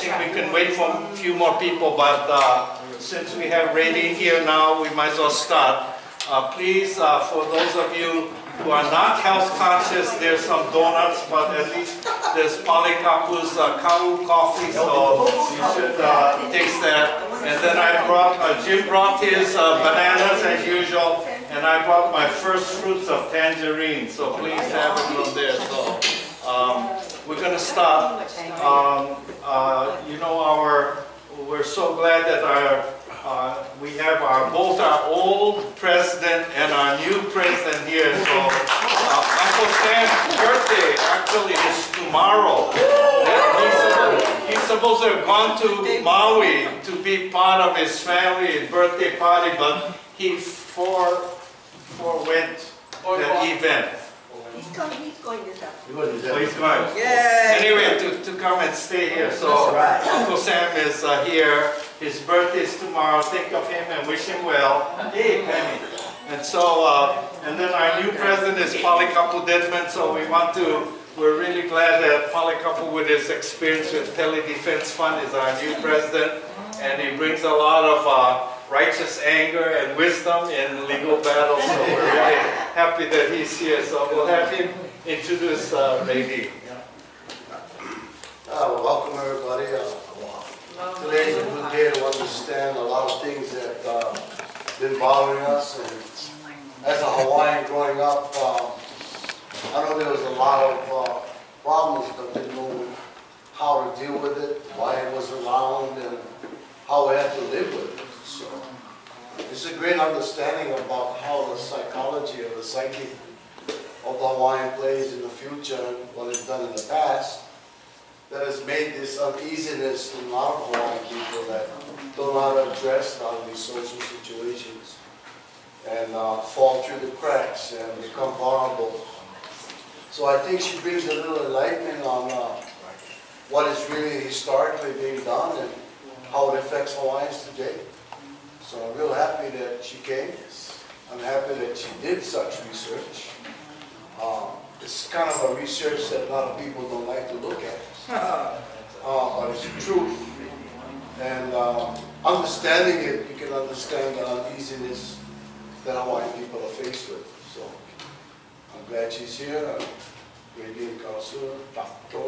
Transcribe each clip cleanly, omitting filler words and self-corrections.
think we can wait for a few more people, but since we have Raylene here now, we might as well start. Please, for those of you who are not health conscious, there's some donuts, but at least there's Polikapu's Kau coffee, so you should taste that. And then I brought, Jim brought his bananas as usual, and I brought my first fruits of tangerine, so please have it from there. So we're going to start. You know, we're so glad that we have both our old president and our new president here. So Uncle Sam's birthday actually is tomorrow. He's supposed to have gone to Maui to be part of his family's birthday party, but he forwent the event. He's going this afternoon. Oh, he's going. Yay! Anyway, to come and stay here. So Uncle Sam is here. His birthday is tomorrow. Think of him and wish him well. Hey, Penny. And so, and then our new president is Polikapu Desmond. So we're really glad that Polikapu, with his experience with Tele Defense Fund, is our new president. And he brings a lot of righteous anger and wisdom in legal battles. So we're really happy that he's here. So we'll have him introduce Raylene. Welcome everybody. Today is a good day to understand a lot of things that been bothering us. And as a Hawaiian growing up, I know there was a lot of problems, but didn't know how to deal with it, why it was around, and how we had to live with it. So it's a great understanding about how the psychology or the psyche of the Hawaiian plays in the future and what it's done in the past that has made this uneasiness in a lot of Hawaiian people that don't know how to address a lot of these social situations and fall through the cracks and become vulnerable. So I think she brings a little enlightenment on what is really historically being done and how it affects Hawaiians today. So I'm real happy that she came. I'm happy that she did such research. It's kind of a research that a lot of people don't like to look at. But it's the truth. And understanding it, you can understand the uneasiness that Hawaiian people are faced with. So I'm glad she's here. Raylene Kausua, Dr. Go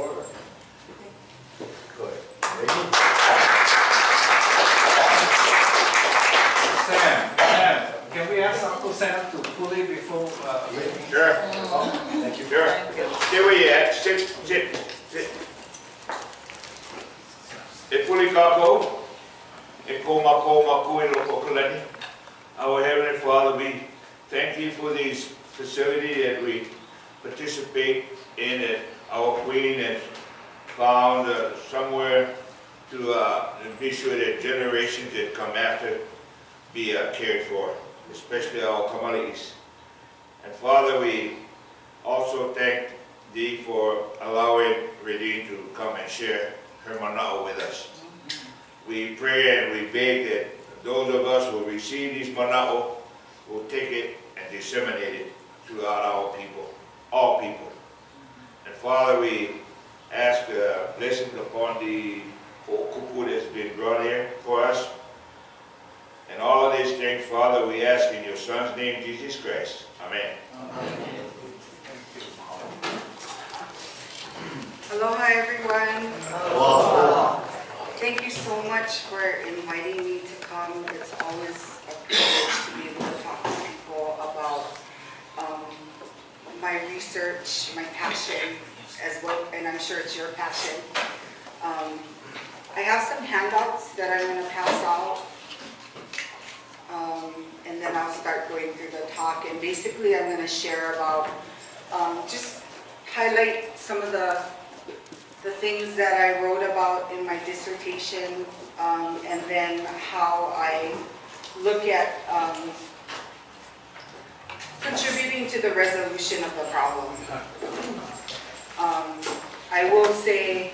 ahead. Sam, can we ask Uncle Sam to pull it before? Sure. Thank you. Sure. Stay where you at. Sit. E puli kako, e koma kui loko kalani. Our Heavenly Father, we thank you for this facility that we participate in, that our Queen has found somewhere to be sure that generations that come after be cared for, especially our Kamalis. And Father, we also thank Thee for allowing Raylene to come and share her mana'o with us. We pray and we beg that those of us who receive these mana'o will take it and disseminate it throughout our people, all people. And Father, we ask blessings upon the kupu that's been brought here for us. And all of these things, Father, we ask in your Son's name, Jesus Christ. Amen. Amen. Aloha, everyone. Aloha. Thank you so much for inviting me to come. It's always a privilege to be able to talk to people about my research, my passion as well, and I'm sure it's your passion. I have some handouts that I'm going to pass out. And then I'll start going through the talk, and basically I'm going to share about, just highlight some of the things that I wrote about in my dissertation, and then how I look at contributing to the resolution of the problem. I will say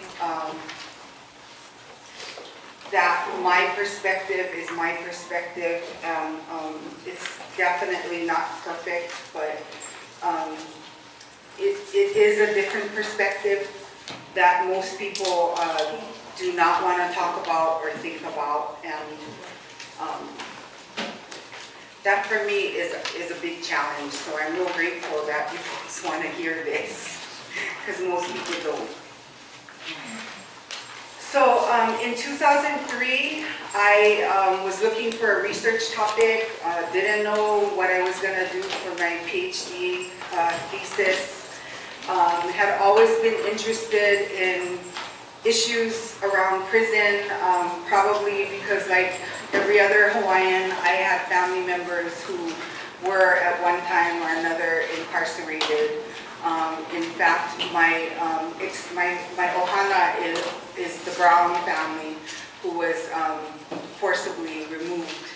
that my perspective is my perspective. It's definitely not perfect, but it is a different perspective that most people do not want to talk about or think about, and that for me is a big challenge. So I'm real grateful that you folks want to hear this, because most people don't. So in 2003, I was looking for a research topic, didn't know what I was going to do for my PhD thesis. Had always been interested in issues around prison, probably because like every other Hawaiian, I had family members who were at one time or another incarcerated. In fact, my ohana is the Brown family who was forcibly removed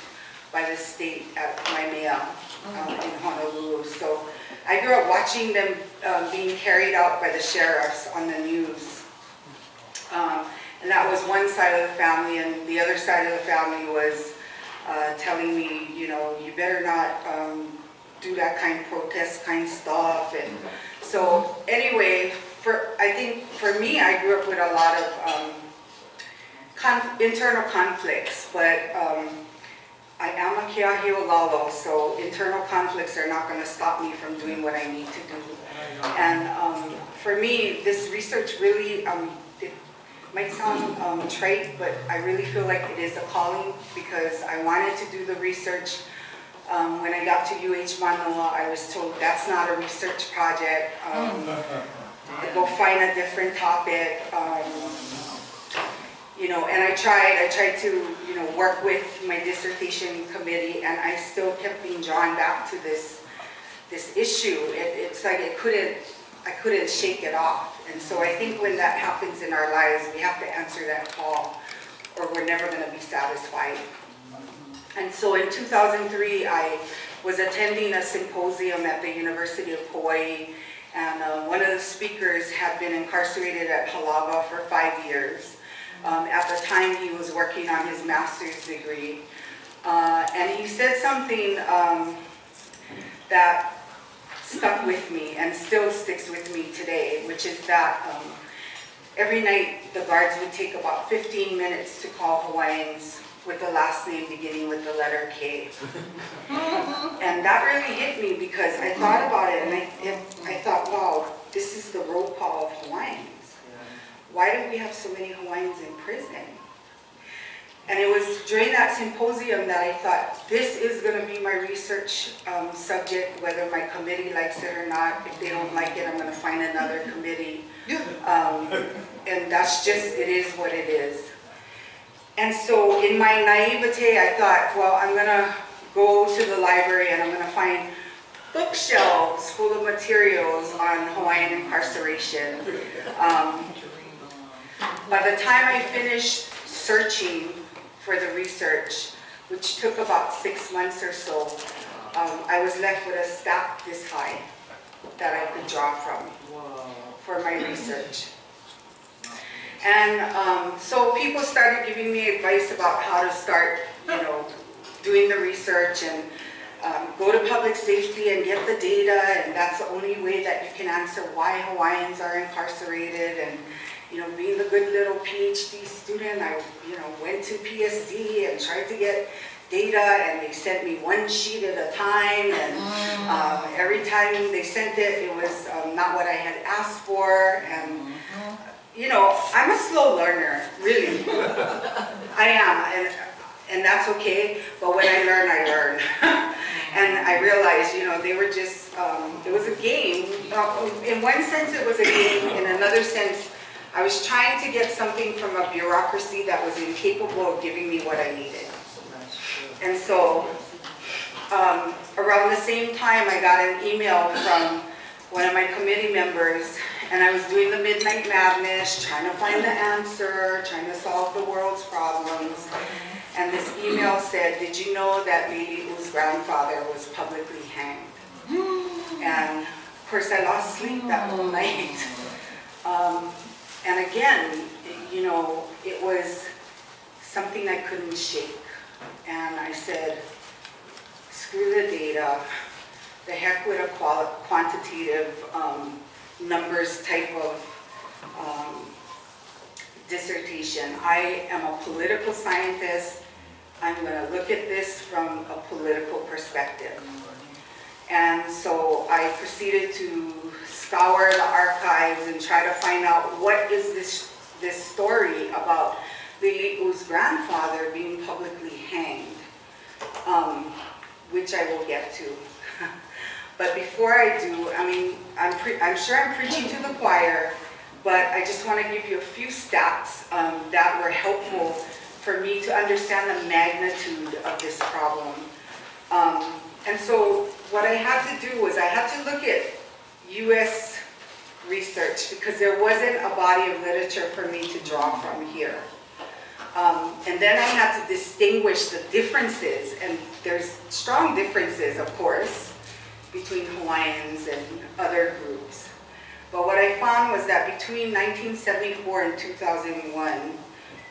by the state at Waimea in Honolulu. So I grew up watching them being carried out by the sheriffs on the news. And that was one side of the family, and the other side of the family was telling me, you know, you better not do that kind of protest kind of stuff. And so anyway, I think for me, I grew up with a lot of internal conflicts, but I am a keahiu lalo, so internal conflicts are not going to stop me from doing what I need to do. And for me, this research really, it might sound trite, but I really feel like it is a calling, because I wanted to do the research. When I got to UH Manoa, I was told that's not a research project. Go find a different topic. You know, and I tried to, you know, work with my dissertation committee, and I still kept being drawn back to this issue. It's like I couldn't shake it off. And so I think when that happens in our lives, we have to answer that call, or we're never going to be satisfied. And so in 2003, I was attending a symposium at the University of Hawaii, and one of the speakers had been incarcerated at Halawa for 5 years. At the time, he was working on his master's degree. And he said something that stuck with me and still sticks with me today, which is that every night the guards would take about 15 minutes to call Hawaiians with the last name beginning with the letter K. And that really hit me, because I thought about it, and I thought, wow, this is the roll call of Hawaiians. Why do we have so many Hawaiians in prison? And it was during that symposium that I thought, this is going to be my research subject, whether my committee likes it or not. If they don't like it, I'm going to find another committee. And that's just, it is what it is. And so in my naivete, I thought, well, I'm going to go to the library and I'm going to find bookshelves full of materials on Hawaiian incarceration. By the time I finished searching for the research, which took about 6 months or so, I was left with a stack this high that I could draw from for my research. And so people started giving me advice about how to start, you know, doing the research, and go to public safety and get the data, and that's the only way that you can answer why Hawaiians are incarcerated. And you know, being the good little PhD student, I, you know, went to PSD and tried to get data, and they sent me one sheet at a time, and every time they sent it, it was not what I had asked for. And you know, I'm a slow learner, really. I am, and that's okay, but when I learn. And I realized, you know, they were just, it was a game. In one sense, it was a game. In another sense, I was trying to get something from a bureaucracy that was incapable of giving me what I needed. And so, around the same time, I got an email from one of my committee members, and I was doing the Midnight Madness, trying to find the answer, trying to solve the world's problems. And this email said, did you know that Lili U's grandfather was publicly hanged? And of course, I lost sleep that whole night. And again, you know, it was something I couldn't shake. And I said, screw the data, the heck with a quantitative numbers type of dissertation. I am a political scientist. I'm going to look at this from a political perspective. And so I proceeded to scour the archives and try to find out what is this story about Lili'u's grandfather being publicly hanged, which I will get to. But before I do, I mean, I'm sure I'm preaching to the choir, but I just want to give you a few stats that were helpful for me to understand the magnitude of this problem. And so what I had to do was I had to look at US research because there wasn't a body of literature for me to draw from here. And then I had to distinguish the differences, and there's strong differences, of course, between Hawaiians and other groups. But what I found was that between 1974 and 2001,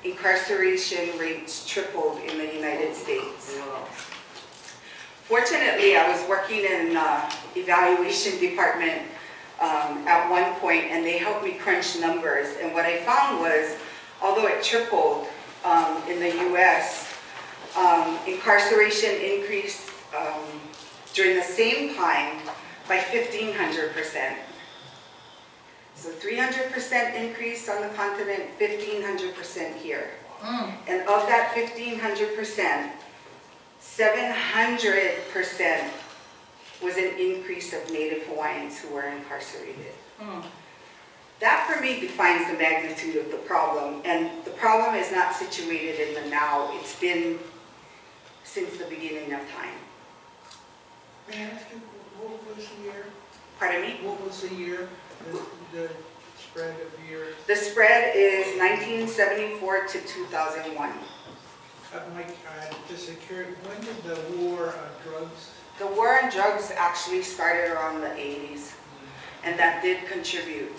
incarceration rates tripled in the United States. Fortunately, I was working in an evaluation department at one point, and they helped me crunch numbers. And what I found was, although it tripled in the US, incarceration increased during the same time by 1,500%. So 300% increase on the continent, 1,500% here. And of that 1,500%, 700% was an increase of Native Hawaiians who were incarcerated. That for me defines the magnitude of the problem. And the problem is not situated in the now. It's been since the beginning of time. May I ask you, what was the year? Pardon me? What was the year, the spread of years? The spread is 1974 to 2001. Mike, just curious, when did the war on drugs? The war on drugs actually started around the 80s, and that did contribute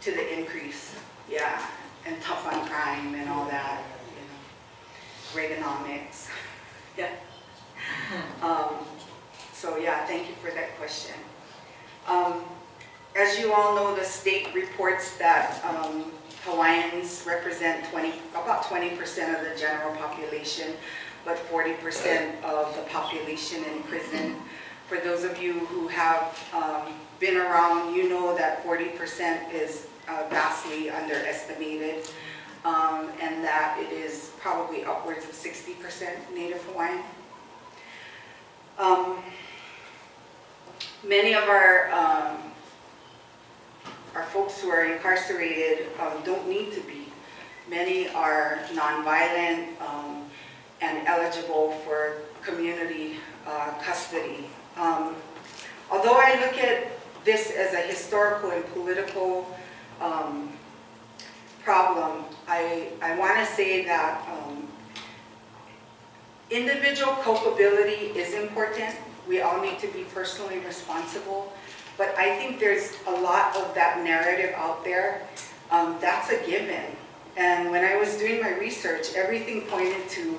to the increase. Yeah, and tough on crime and all that, you know, Reaganomics. Yeah. So yeah, thank you for that question. As you all know, the state reports that Hawaiians represent about 20% of the general population, but 40% of the population in prison. For those of you who have been around, you know that 40% is vastly underestimated, and that it is probably upwards of 60% Native Hawaiian. Many of our folks who are incarcerated don't need to be. Many are nonviolent and eligible for community custody. Although I look at this as a historical and political problem, I want to say that individual culpability is important. We all need to be personally responsible. But I think there's a lot of that narrative out there. That's a given. And when I was doing my research, everything pointed to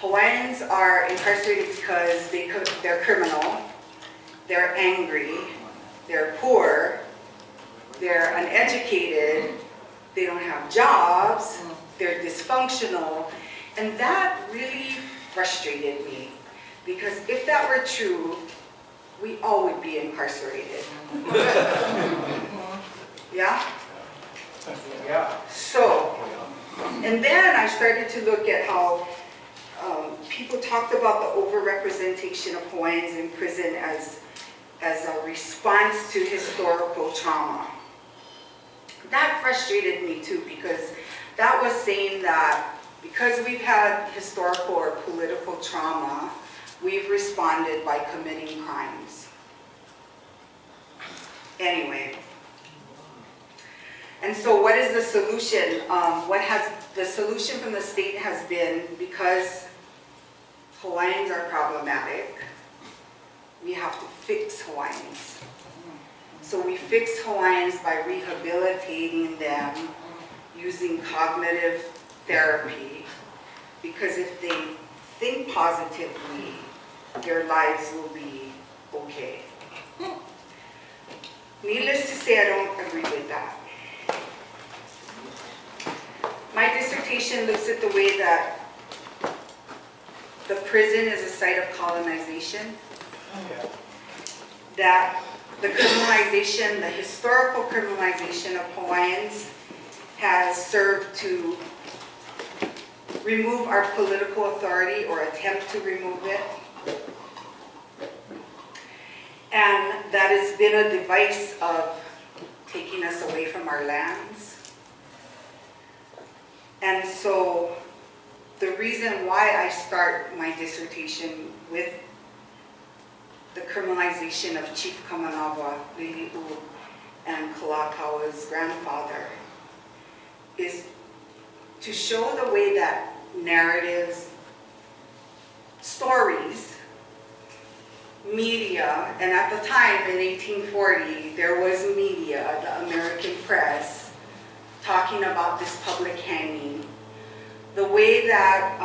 Hawaiians are incarcerated because they're criminal, they're angry, they're poor, they're uneducated, they don't have jobs, they're dysfunctional. And that really frustrated me, because if that were true, we all would be incarcerated. Yeah? Yeah. So, and then I started to look at how people talked about the overrepresentation of Hawaiians in prison as a response to historical trauma. That frustrated me too, because that was saying that because we've had historical or political trauma, we've responded by committing crimes. Anyway, and so what is the solution? The solution from the state has been, because Hawaiians are problematic, we have to fix Hawaiians. So we fix Hawaiians by rehabilitating them using cognitive therapy, because if they think positively, their lives will be okay. Needless to say, I don't agree with that. Criminalization looks at the way that the prison is a site of colonization. That the criminalization, the historical criminalization of Hawaiians has served to remove our political authority or attempt to remove it. And that has been a device of taking us away from our lands. And so the reason why I start my dissertation with the criminalization of Chief Kamanawa, Lili'u, and Kalakawa's grandfather is to show the way that narratives, stories, media, and at the time in 1840 there was media, the American press, talking about this public hanging. The way that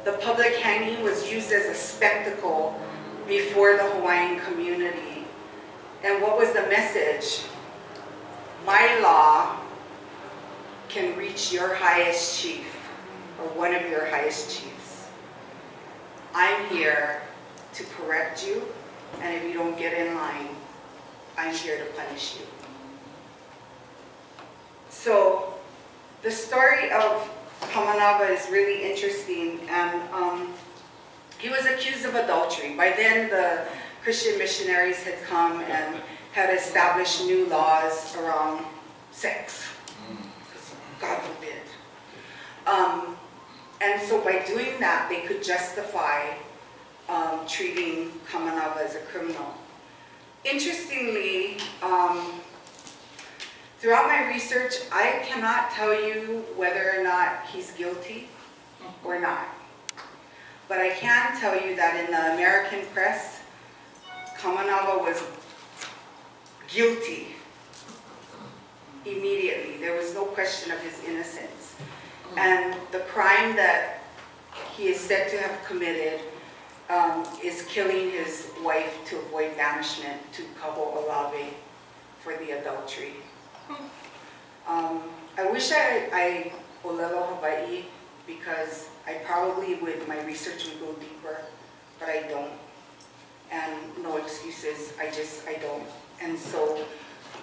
the public hanging was used as a spectacle before the Hawaiian community. And what was the message? My law can reach your highest chief, or one of your highest chiefs. I'm here to correct you, and if you don't get in line, I'm here to punish you. So the story of Kamanawa is really interesting, and he was accused of adultery. By then, the Christian missionaries had come and had established new laws around sex. God forbid. And so by doing that, they could justify treating Kamanawa as a criminal. Interestingly, throughout my research, I cannot tell you whether or not he's guilty or not. But I can tell you that in the American press, Kamanawa was guilty immediately. There was no question of his innocence. And the crime that he is said to have committed is killing his wife to avoid banishment to Cabo Olave for the adultery. I wish I olelo Hawaii, because I probably would, my research would go deeper, but I don't. And no excuses, I don't. And so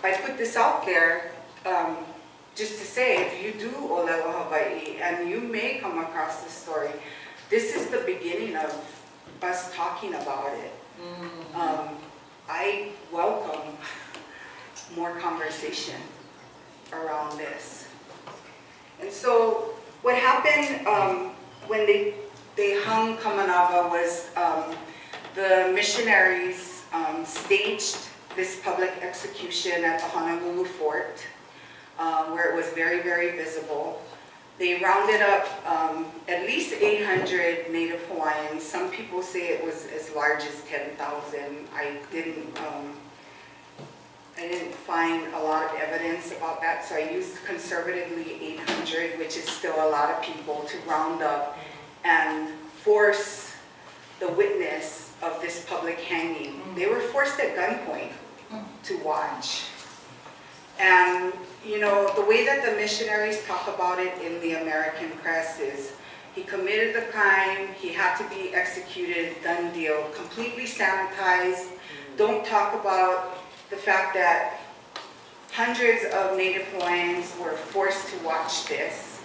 I put this out there just to say, if you do olelo Hawaii and you may come across this story, this is the beginning of us talking about it. I welcome more conversation around this. And so what happened when they hung Kamanawa was the missionaries staged this public execution at the Honolulu fort, where it was very, very visible. They rounded up at least 800 Native Hawaiians. Some people say it was as large as 10,000. I didn't find a lot of evidence about that, so I used conservatively 800, which is still a lot of people, to round up and force the witness of this public hanging. They were forced at gunpoint to watch. And you know, the way that the missionaries talk about it in the American press is, he committed the crime, he had to be executed, done deal, completely sanitized. Don't talk about the fact that hundreds of Native Hawaiians were forced to watch this.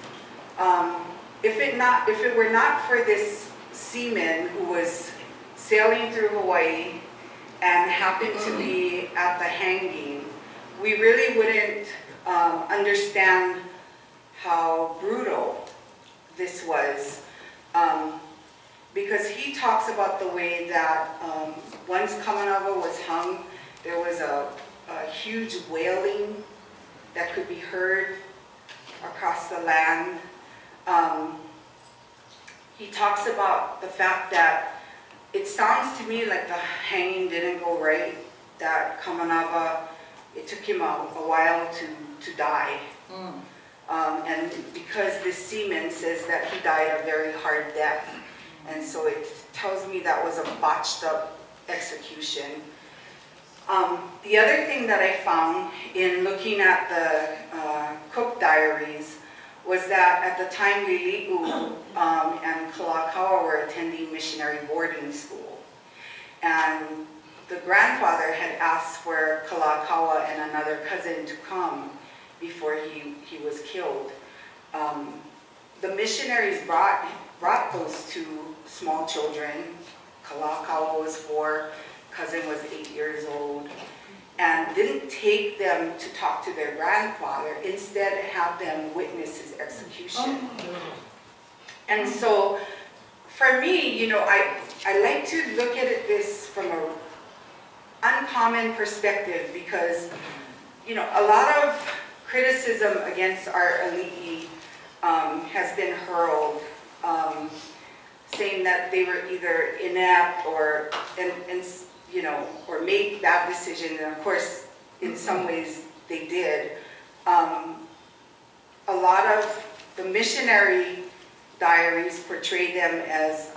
If it were not for this seaman who was sailing through Hawaii and happened to be at the hanging, we really wouldn't understand how brutal this was. Because he talks about the way that once Kamanawa was hung, there was a huge wailing that could be heard across the land. He talks about the fact that it sounds to me like the hanging didn't go right, that Kamanawa, it took him a while to die. And because this seaman says that he died a very hard death. And so it tells me that was a botched up execution. The other thing that I found in looking at the Cook diaries was that at the time Lili'u and Kalakaua were attending missionary boarding school. And the grandfather had asked for Kalakaua and another cousin to come before he was killed. The missionaries brought those two small children. Kalakaua was 4, cousin was 8 years old, and didn't take them to talk to their grandfather, instead have them witness his execution. And so, for me, you know, I like to look at this from an uncommon perspective, because, you know, a lot of criticism against our elite has been hurled, saying that they were either inept or, you know, or made bad decisions, and of course, in some ways, they did. A lot of the missionary diaries portray them as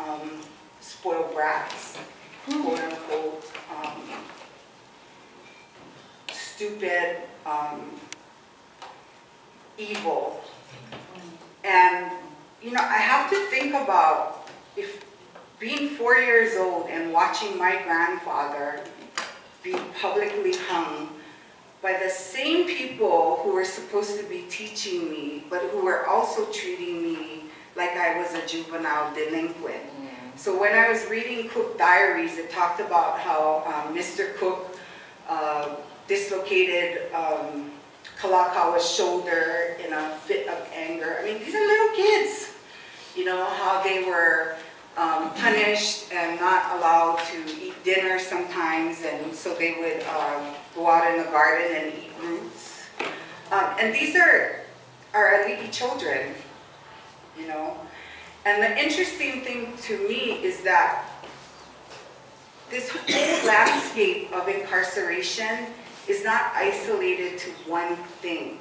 spoiled brats, quote unquote, stupid, evil. And, you know, I have to think about if being 4 years old and watching my grandfather be publicly hung by the same people who were supposed to be teaching me, but who were also treating me like I was a juvenile delinquent. So when I was reading Cook diaries, it talked about how Mr. Cook dislocated Kalakaua's shoulder in a fit of anger. I mean, these are little kids. You know, how they were punished and not allowed to eat dinner sometimes, and so they would go out in the garden and eat roots. And these are our elite children, you know. And the interesting thing to me is that this whole landscape of incarceration is not isolated to one thing.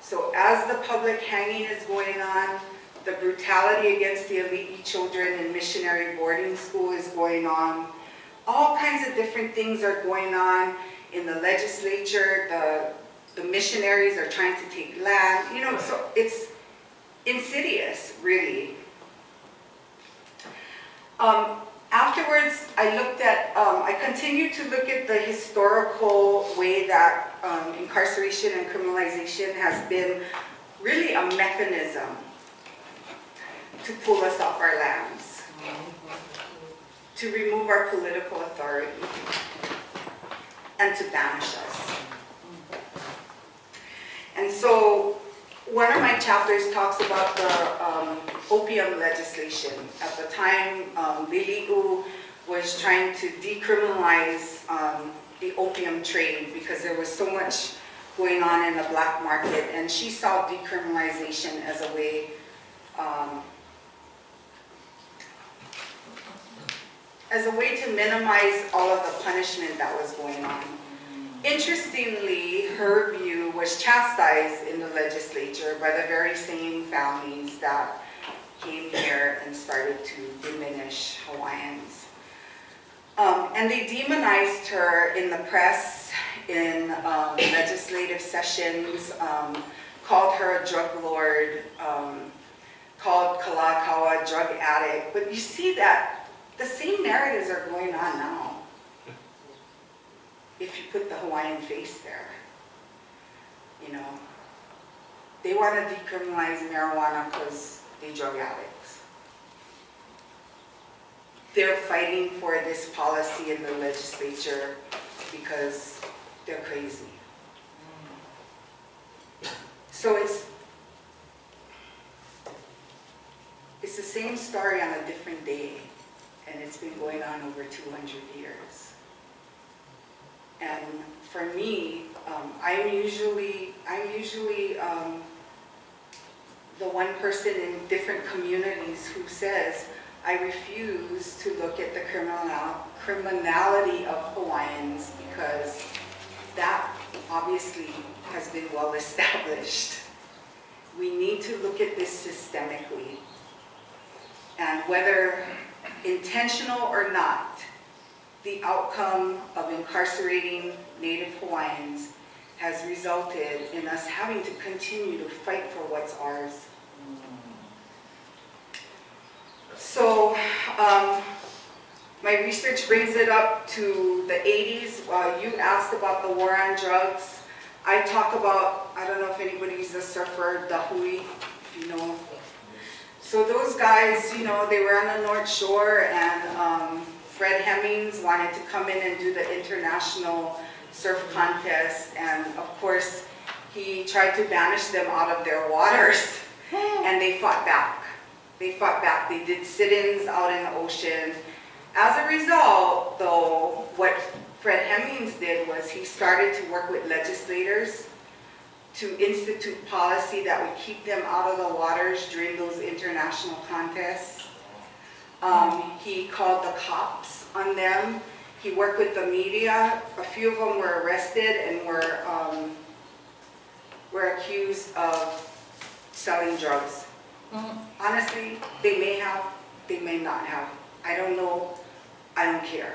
So as the public hanging is going on, the brutality against the elite children in missionary boarding school is going on. All kinds of different things are going on in the legislature. The missionaries are trying to take land. You know, so it's insidious, really. Afterwards, I continued to look at the historical way that incarceration and criminalization has been really a mechanism to pull us off our lands, to remove our political authority, and to banish us. And so one of my chapters talks about the opium legislation. At the time, Lili'u was trying to decriminalize the opium trade because there was so much going on in the black market, and she saw decriminalization as a way to minimize all of the punishment that was going on. Interestingly, her view was chastised in the legislature by the very same families that came here and started to diminish Hawaiians. And they demonized her in the press, in legislative sessions, called her a drug lord, called Kalakaua a drug addict. But you see that the same narratives are going on now, if you put the Hawaiian face there. You know, they want to decriminalize marijuana because they're drug addicts. They're fighting for this policy in the legislature because they're crazy. So it's the same story on a different day, and it's been going on over 200 years. And for me, I'm usually the one person in different communities who says, I refuse to look at the criminality of Hawaiians because that obviously has been well established. We need to look at this systemically. And whether intentional or not, the outcome of incarcerating Native Hawaiians has resulted in us having to continue to fight for what's ours. So my research brings it up to the 80s. You asked about the war on drugs. I talk about, I don't know if anybody's a surfer, the Hui, if you know. So those guys, you know, they were on the North Shore, and Fred Hemmings wanted to come in and do the international surf contest, and of course he tried to banish them out of their waters, and they fought back. They fought back. They did sit-ins out in the ocean. As a result, though, what Fred Hemmings did was he started to work with legislators to institute policy that would keep them out of the waters during those international contests. He called the cops on them. He worked with the media. A few of them were arrested and were accused of selling drugs. Honestly, they may have, they may not have. I don't know. I don't care.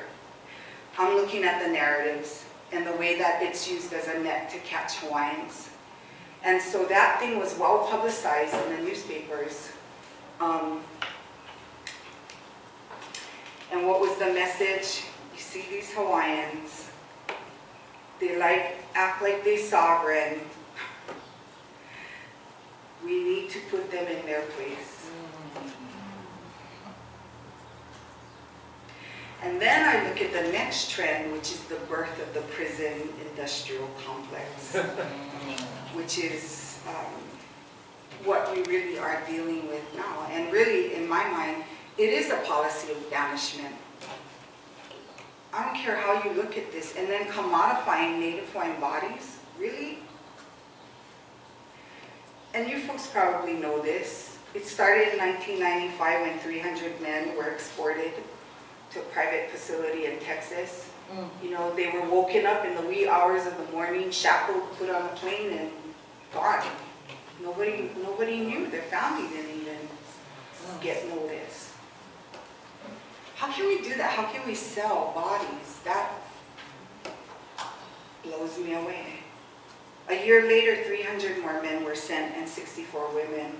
I'm looking at the narratives and the way that it's used as a net to catch Hawaiians. And so that thing was well publicized in the newspapers. And what was the message? You see these Hawaiians, they act like they're sovereign. We need to put them in their place. And then I look at the next trend, which is the birth of the prison industrial complex, which is what we really are dealing with now. And really, in my mind, it is a policy of banishment. I don't care how you look at this. And then commodifying Native Hawaiian bodies, really? And you folks probably know this. It started in 1995 when 300 men were exported to a private facility in Texas. You know, they were woken up in the wee hours of the morning, shackled, put on a plane, and gone. Nobody knew. Their family didn't even get notice. How can we do that? How can we sell bodies? That blows me away. A year later, 300 more men were sent and 64 women.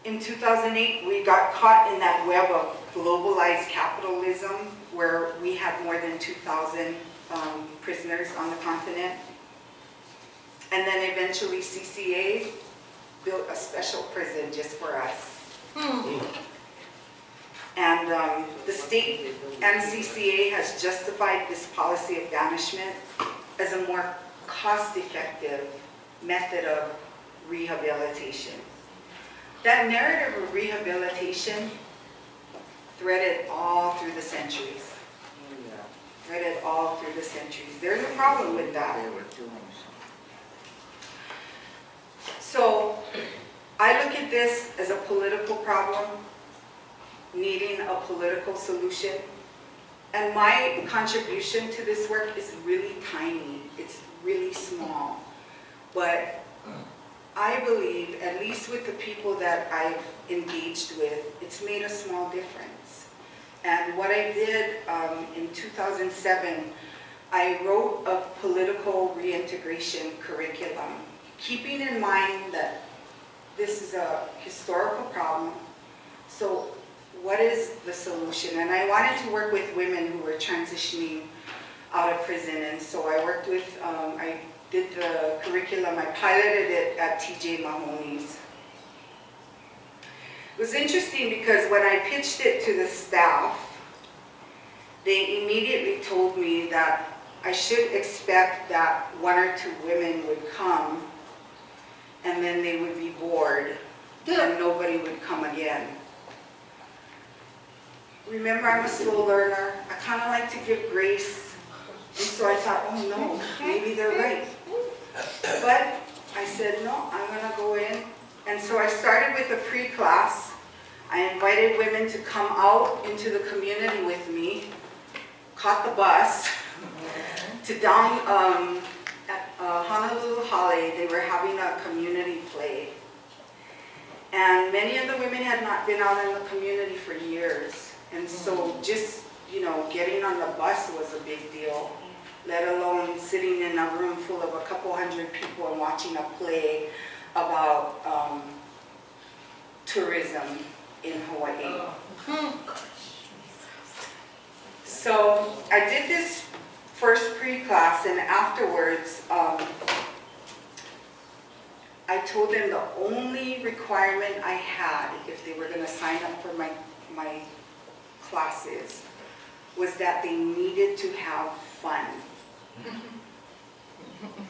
In 2008, we got caught in that web of globalized capitalism where we had more than 2,000 prisoners on the continent. And then eventually CCA built a special prison just for us. And the state and CCA has justified this policy of banishment as a more cost-effective method of rehabilitation. That narrative of rehabilitation threaded all through the centuries. Threaded all through the centuries. There's a problem with that. So I look at this as a political problem, needing a political solution. And my contribution to this work is really tiny. It's really small. But I believe, at least with the people that I've engaged with, it's made a small difference. And what I did in 2007, I wrote a political reintegration curriculum, keeping in mind that this is a historical problem. So what is the solution? And I wanted to work with women who were transitioning out of prison. And so I worked with, I did the curriculum, I piloted it at TJ Mahoney's. It was interesting because when I pitched it to the staff, they immediately told me that I should expect that 1 or 2 women would come and then they would be bored and nobody would come again. Remember, I'm a slow learner. I kind of like to give grace. And so I thought, oh no, maybe they're right. But I said, no, I'm going to go in. And so I started with a pre-class. I invited women to come out into the community with me, caught the bus to down at Honolulu Hale. They were having a community play. And many of the women had not been out in the community for years. And so just, you know, getting on the bus was a big deal, let alone sitting in a room full of a couple hundred people and watching a play about tourism in Hawaii. So I did this first pre-class, and afterwards, I told them the only requirement I had if they were going to sign up for my classes was that they needed to have fun.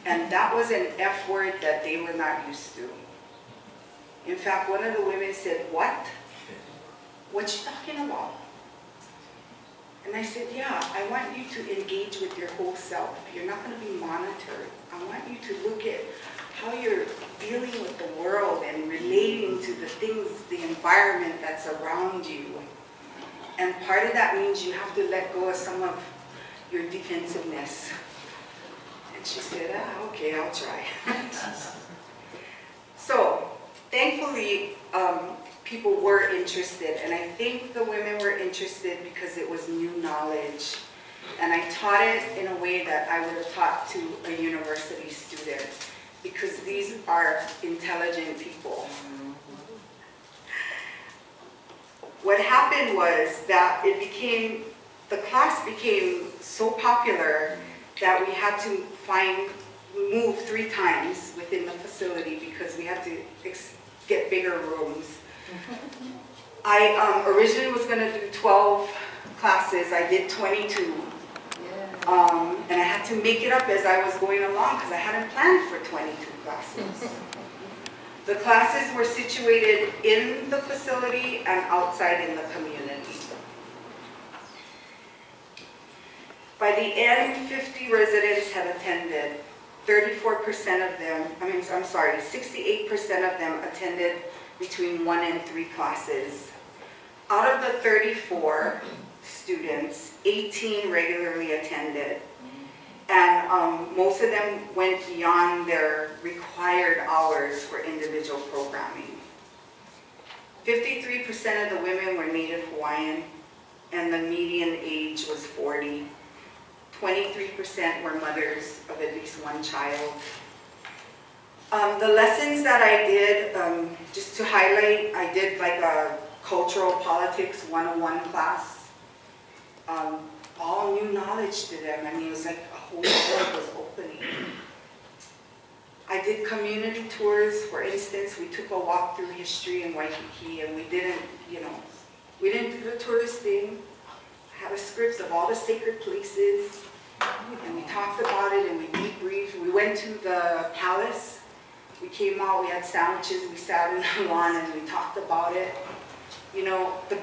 And that was an F word that they were not used to. In fact, one of the women said, "What? What you talking about?" And I said, "Yeah, I want you to engage with your whole self. You're not going to be monitored. I want you to look at how you're dealing with the world and relating to the things, the environment that's around you. And part of that means you have to let go of some of your defensiveness." And she said, "Okay, I'll try." So, thankfully, people were interested, and I think the women were interested because it was new knowledge. And I taught it in a way that I would have taught to a university student, because these are intelligent people. What happened was that the class became so popular that we had to move 3 times within the facility because we had to get bigger rooms. I originally was going to do 12 classes. I did 22. And I had to make it up as I was going along because I hadn't planned for 22 classes. The classes were situated in the facility and outside in the community. By the end, 50 residents had attended. 68% of them attended between 1 and 3 classes. Out of the 34 students, 18 regularly attended. And most of them went beyond their required hours for individual programming. 53% of the women were Native Hawaiian, and the median age was 40. 23% were mothers of at least 1 child. The lessons that I did, just to highlight, I did like a cultural politics 101 class. All new knowledge to them. I mean, it was like a whole world was opening. I did community tours. For instance, we took a walk through history in Waikiki, and we didn't do the tourist thing. I had a script of all the sacred places, and we talked about it, and we debriefed. We went to the palace. We came out, we had sandwiches, we sat in the lawn, and we talked about it. You know, one of the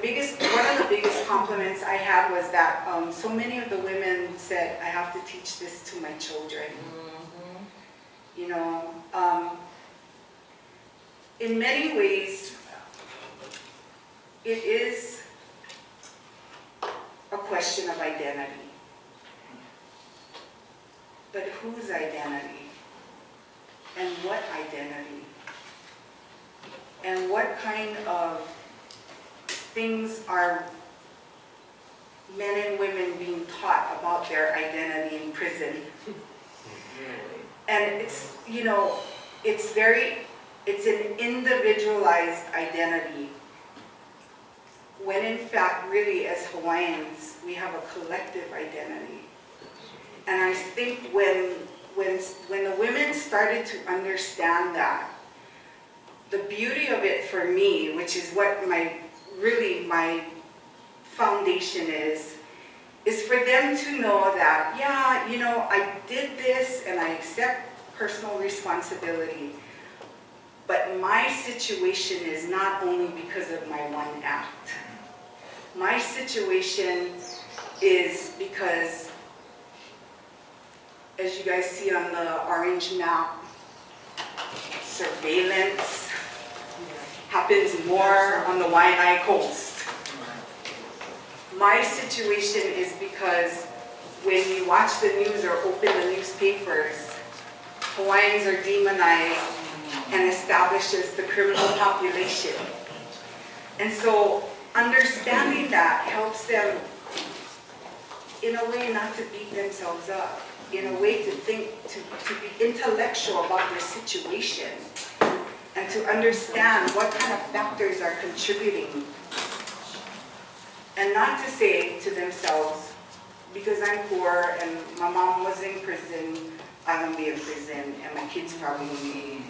biggest compliments I had was that so many of the women said, "I have to teach this to my children." You know, in many ways, it is a question of identity. But whose identity? And what identity? And what kind of things are men and women being taught about their identity in prison? And it's, you know, it's an individualized identity, when in fact, really, as Hawaiians, we have a collective identity. And I think when the women started to understand that, the beauty of it for me, which is what my foundation is for them to know that, yeah, you know, I did this and I accept personal responsibility, but my situation is not only because of my one act. My situation is because, as you guys see on the orange map, surveillance happens more on the Waianae coast. My situation is because when you watch the news or open the newspapers, Hawaiians are demonized and established as the criminal population. And so understanding that helps them, in a way, not to beat themselves up, in a way to think, to be intellectual about their situation, and to understand what kind of factors are contributing and not to say to themselves, because I'm poor and my mom was in prison, I'm gonna be in prison and my kids probably will be.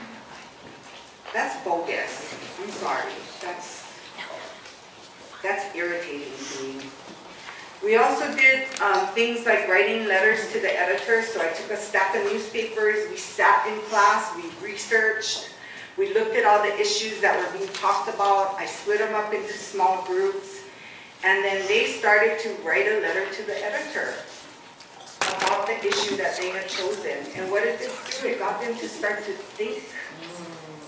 That's bogus. I'm sorry. That's irritating to me. We also did things like writing letters to the editor. So I took a stack of newspapers, we sat in class, we researched, we looked at all the issues that were being talked about. I split them up into small groups. And then they started to write a letter to the editor about the issue that they had chosen. And what did this do? It got them to start to think,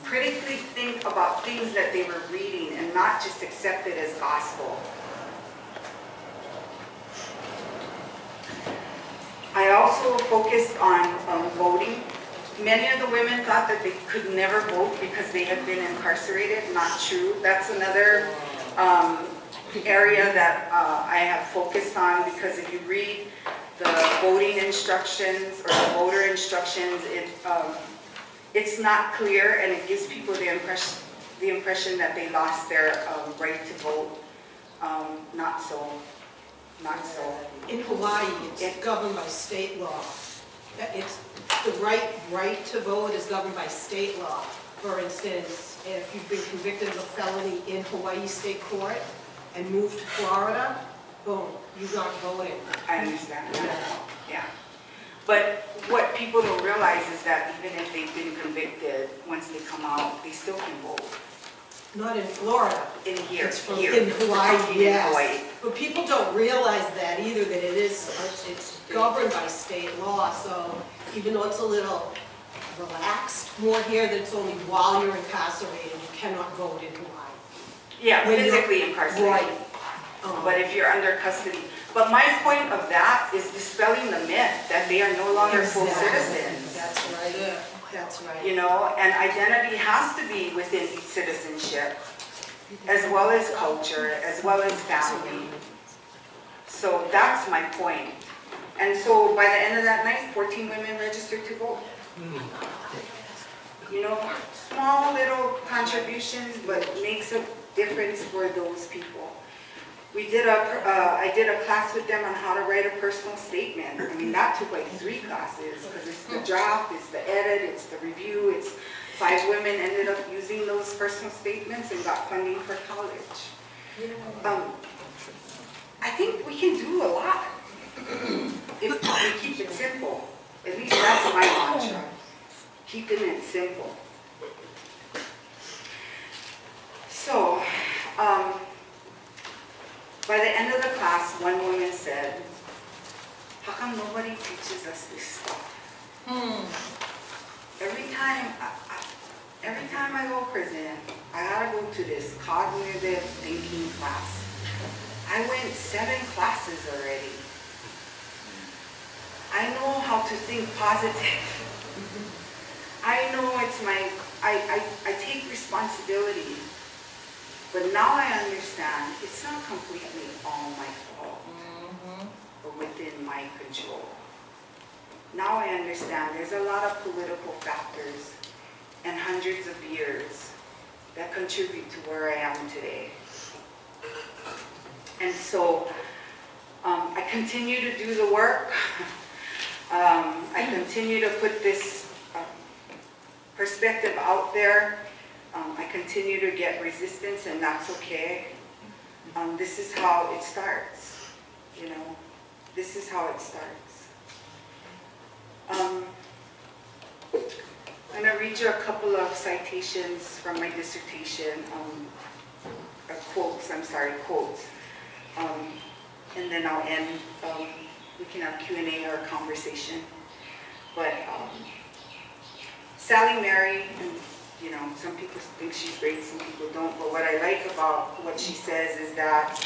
critically think about things that they were reading and not just accept it as gospel. I also focused on voting. Many of the women thought that they could never vote because they had been incarcerated. Not true. That's another area that I have focused on, because if you read the voting instructions or the voter instructions, it's not clear, and it gives people the impression that they lost their right to vote. Not so. Not so. In Hawaii, it's governed by state law. It's the right to vote is governed by state law. For instance, if you've been convicted of a felony in Hawaii State Court and moved to Florida, boom, you're not voting. I understand that. Yeah. But what people don't realize is that even if they've been convicted, once they come out, they still can vote. Not in Florida. In here. Here. In Hawaii, yes. In Hawaii. But people don't realize that either, that it's governed by state law. So even though it's a little relaxed more here, that it's only while you're incarcerated, you cannot vote in Hawaii. Yeah, physically incarcerated. Right. But if you're under custody. But my point of that is dispelling the myth that they are no longer full citizens. That's right. Yeah. That's right. You know, and identity has to be within citizenship, as well as culture, as well as family. So that's my point. And so by the end of that night, 14 women registered to vote. You know, small little contributions, but makes a difference for those people. I did a class with them on how to write a personal statement. I mean, that took like 3 classes, because it's the draft, it's the edit, it's the review. It's 5 women ended up using those personal statements and got funding for college. I think we can do a lot if we keep it simple. At least that's my mantra, keeping it simple. So, by the end of the class, one woman said, "How come nobody teaches us this stuff?" Every time I go to prison, I gotta go to this cognitive thinking class. I went 7 classes already. I know how to think positive. I know it's I take responsibility. But now I understand it's not completely all my fault, or within my control. Now I understand there's a lot of political factors and hundreds of years that contribute to where I am today. And so I continue to do the work. I continue to put this perspective out there. I continue to get resistance, and that's okay. This is how it starts, you know. This is how it starts. I'm going to read you a couple of citations from my dissertation, quotes. And then I'll end. We can have Q&A or a conversation. But Sally Mary, and you know, some people think she's great, some people don't. But what I like about what she says is that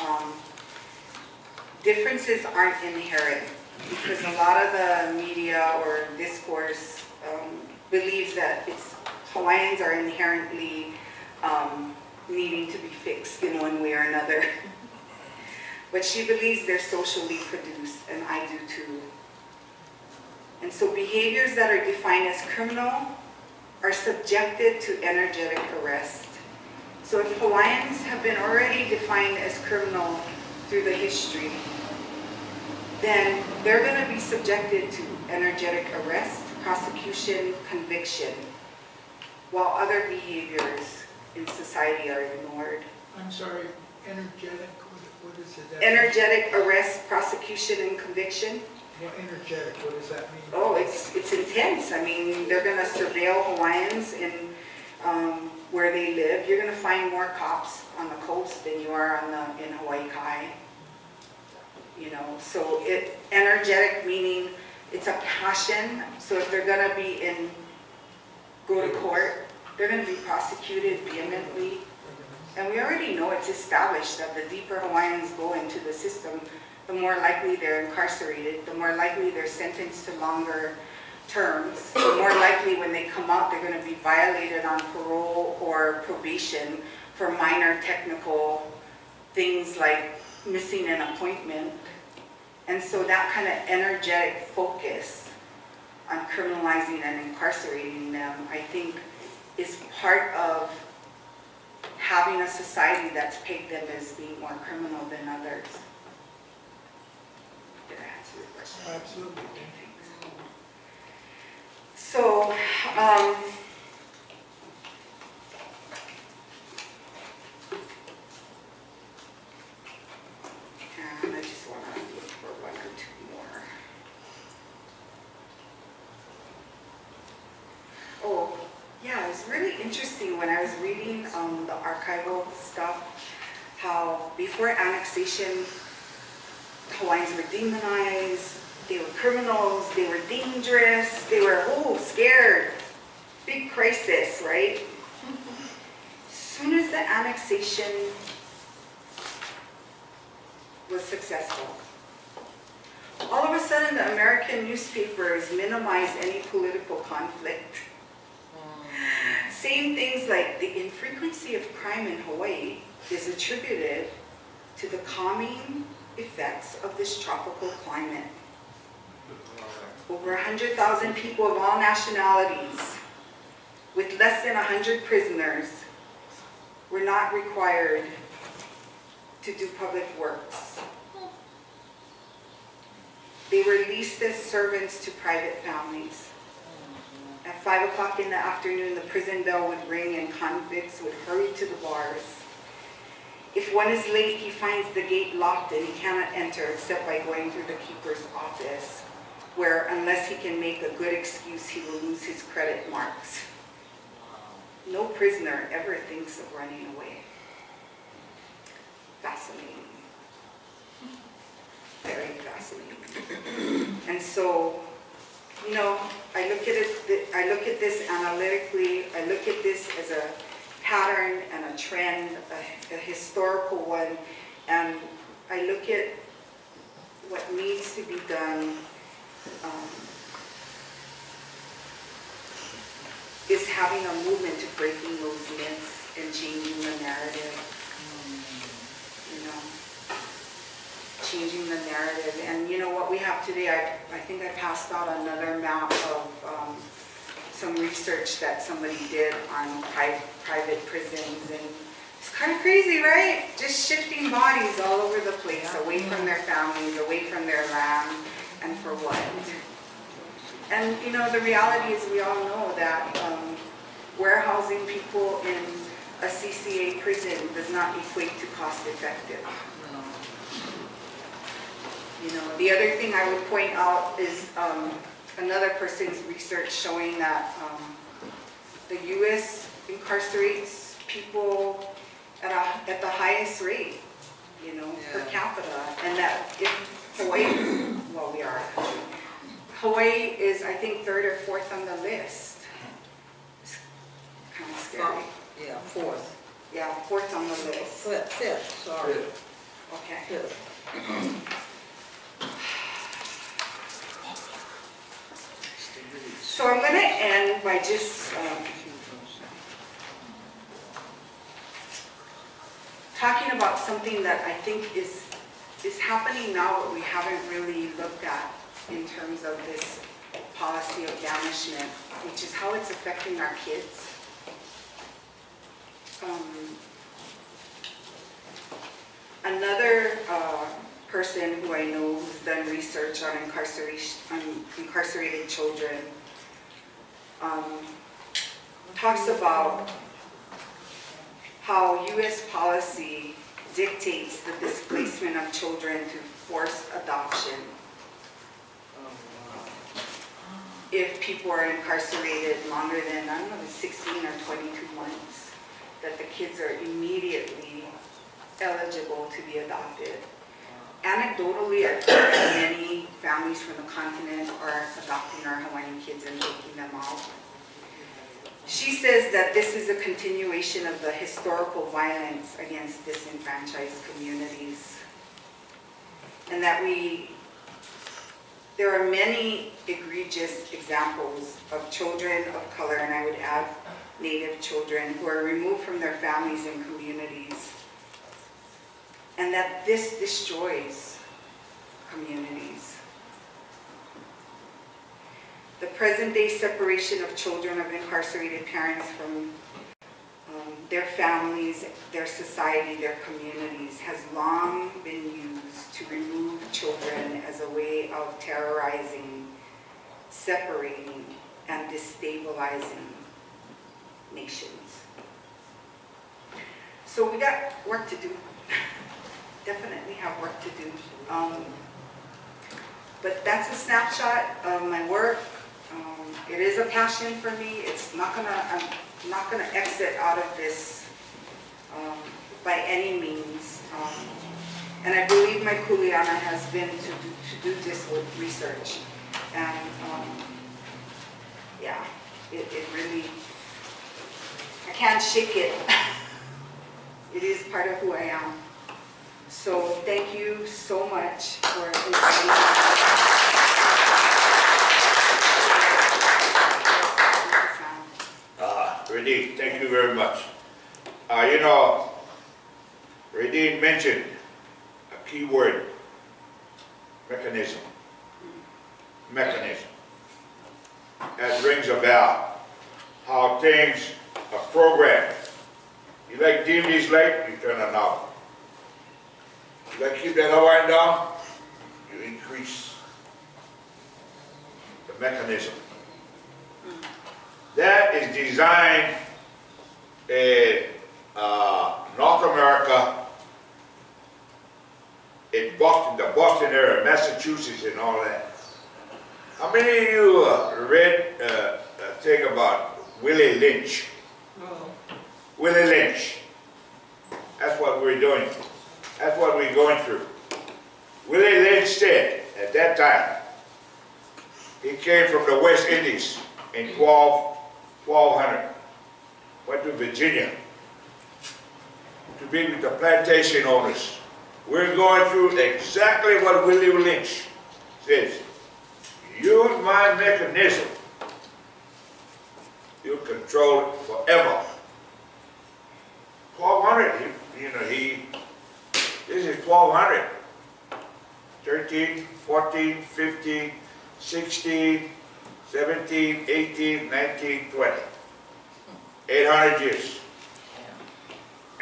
differences aren't inherent, because a lot of the media or discourse believes that Hawaiians are inherently needing to be fixed in one way or another. But she believes they're socially produced, and I do too. And so behaviors that are defined as criminal are subjected to energetic arrest. So if Hawaiians have been already defined as criminal through the history, then they're going to be subjected to energetic arrest, prosecution, conviction, while other behaviors in society are ignored. I'm sorry, energetic, what is it? Energetic arrest, prosecution, and conviction. Well, energetic, what does that mean? Oh, it's intense. I mean, they're going to surveil Hawaiians in where they live. You're going to find more cops on the coast than you are in Hawaii Kai. You know, so energetic meaning it's a passion. So if they're going to go to court, they're going to be prosecuted vehemently. And we already know it's established that the deeper Hawaiians go into the system, the more likely they're incarcerated, the more likely they're sentenced to longer terms, the more likely when they come out they're going to be violated on parole or probation for minor technical things like missing an appointment. And so that kind of energetic focus on criminalizing and incarcerating them, I think, is part of having a society that's pegged them as being more criminal than others. Did I answer your question? Absolutely. So, and I just want to look for one or two more. Oh, yeah, it's really interesting when I was reading the archival stuff, how before annexation, Hawaiians were demonized, they were criminals, they were dangerous, they were, scared. Big crisis, right? As soon as the annexation was successful, all of a sudden the American newspapers minimized any political conflict. Saying things like the infrequency of crime in Hawaii is attributed to the calming effects of this tropical climate. Over 100,000 people of all nationalities, with less than 100 prisoners, were not required to do public works. They were leased as servants to private families. At 5 o'clock in the afternoon, the prison bell would ring and convicts would hurry to the bars. If one is late, he finds the gate locked and he cannot enter except by going through the keeper's office, where unless he can make a good excuse, he will lose his credit marks. No prisoner ever thinks of running away. Fascinating. Very fascinating. And so, you know, I look at this analytically, I look at this as a pattern and a trend, a historical one, and I look at what needs to be done is having a movement to breaking those myths and changing the narrative, you know, changing the narrative. And you know what we have today, I think I passed out another map of some research that somebody did on private prisons, and it's kind of crazy, right? Just shifting bodies all over the place, away from their families, away from their land, and for what? And you know, the reality is we all know that warehousing people in a CCA prison does not equate to cost effective. You know, the other thing I would point out is another person's research showing that the U.S. incarcerates people at the highest rate, you know, per capita, and that if Hawaii, well, we are a country. Hawaii is, I think, 3rd or 4th on the list. It's kind of scary. Yeah, 4th. Yeah, 4th on the list. 5th, sorry. Okay. 5th. So I'm going to end by just talking about something that I think is happening now, but we haven't really looked at in terms of this policy of banishment, which is how it's affecting our kids. Another person who I know who's done research on incarceration, on incarcerated children, talks about how U.S. policy dictates the displacement of children through forced adoption. If people are incarcerated longer than, I don't know, 16 or 22 months, that the kids are immediately eligible to be adopted. Anecdotally, I've heard that many families from the continent are adopting our Hawaiian kids and taking them out. She says that this is a continuation of the historical violence against disenfranchised communities, and that there are many egregious examples of children of color, and I would add Native children, who are removed from their families and communities, and that this destroys communities. The present-day separation of children of incarcerated parents from their families, their society, their communities has long been used to remove children as a way of terrorizing, separating, and destabilizing nations. So we got work to do. Definitely have work to do. But that's a snapshot of my work. It is a passion for me. It's not gonna, I'm not gonna exit out of this by any means. And I believe my kuleana has been to do this with research. And yeah, it really, I can't shake it. It is part of who I am. So thank you so much for inviting me. Radine, thank you very much. You know, Radine mentioned a key word, mechanism. Mechanism. That rings a bell. How things are programmed. You like dim these light, you turn a knob. You like keep that Hawaiian down, you increase the mechanism. That is designed in North America, in Boston, the Boston area, Massachusetts and all that. How many of you read a thing about Willie Lynch? No. Willie Lynch. That's what we're doing. That's what we're going through. Willie Lynch said at that time, he came from the West Indies in 1200, went to Virginia to be with the plantation owners. We're going through exactly what Willie Lynch says. Use my mechanism, you'll control it forever. 1200, this is 1200. 13, 14, 15, 16, 17, 18, 19, 20. 800 years.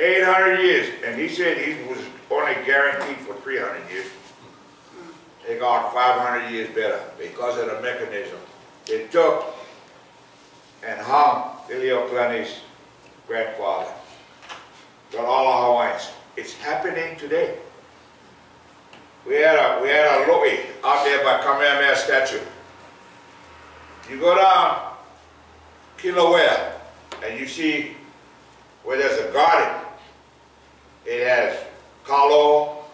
800 years. And he said he was only guaranteed for 300 years. They got 500 years better because of the mechanism. They took and hung Liliuokalani's grandfather. Got all the Hawaiians. It's happening today. We had a lo'i out there by Kamehameha statue. You go down Kilauea and you see where there's a garden. It has kalo,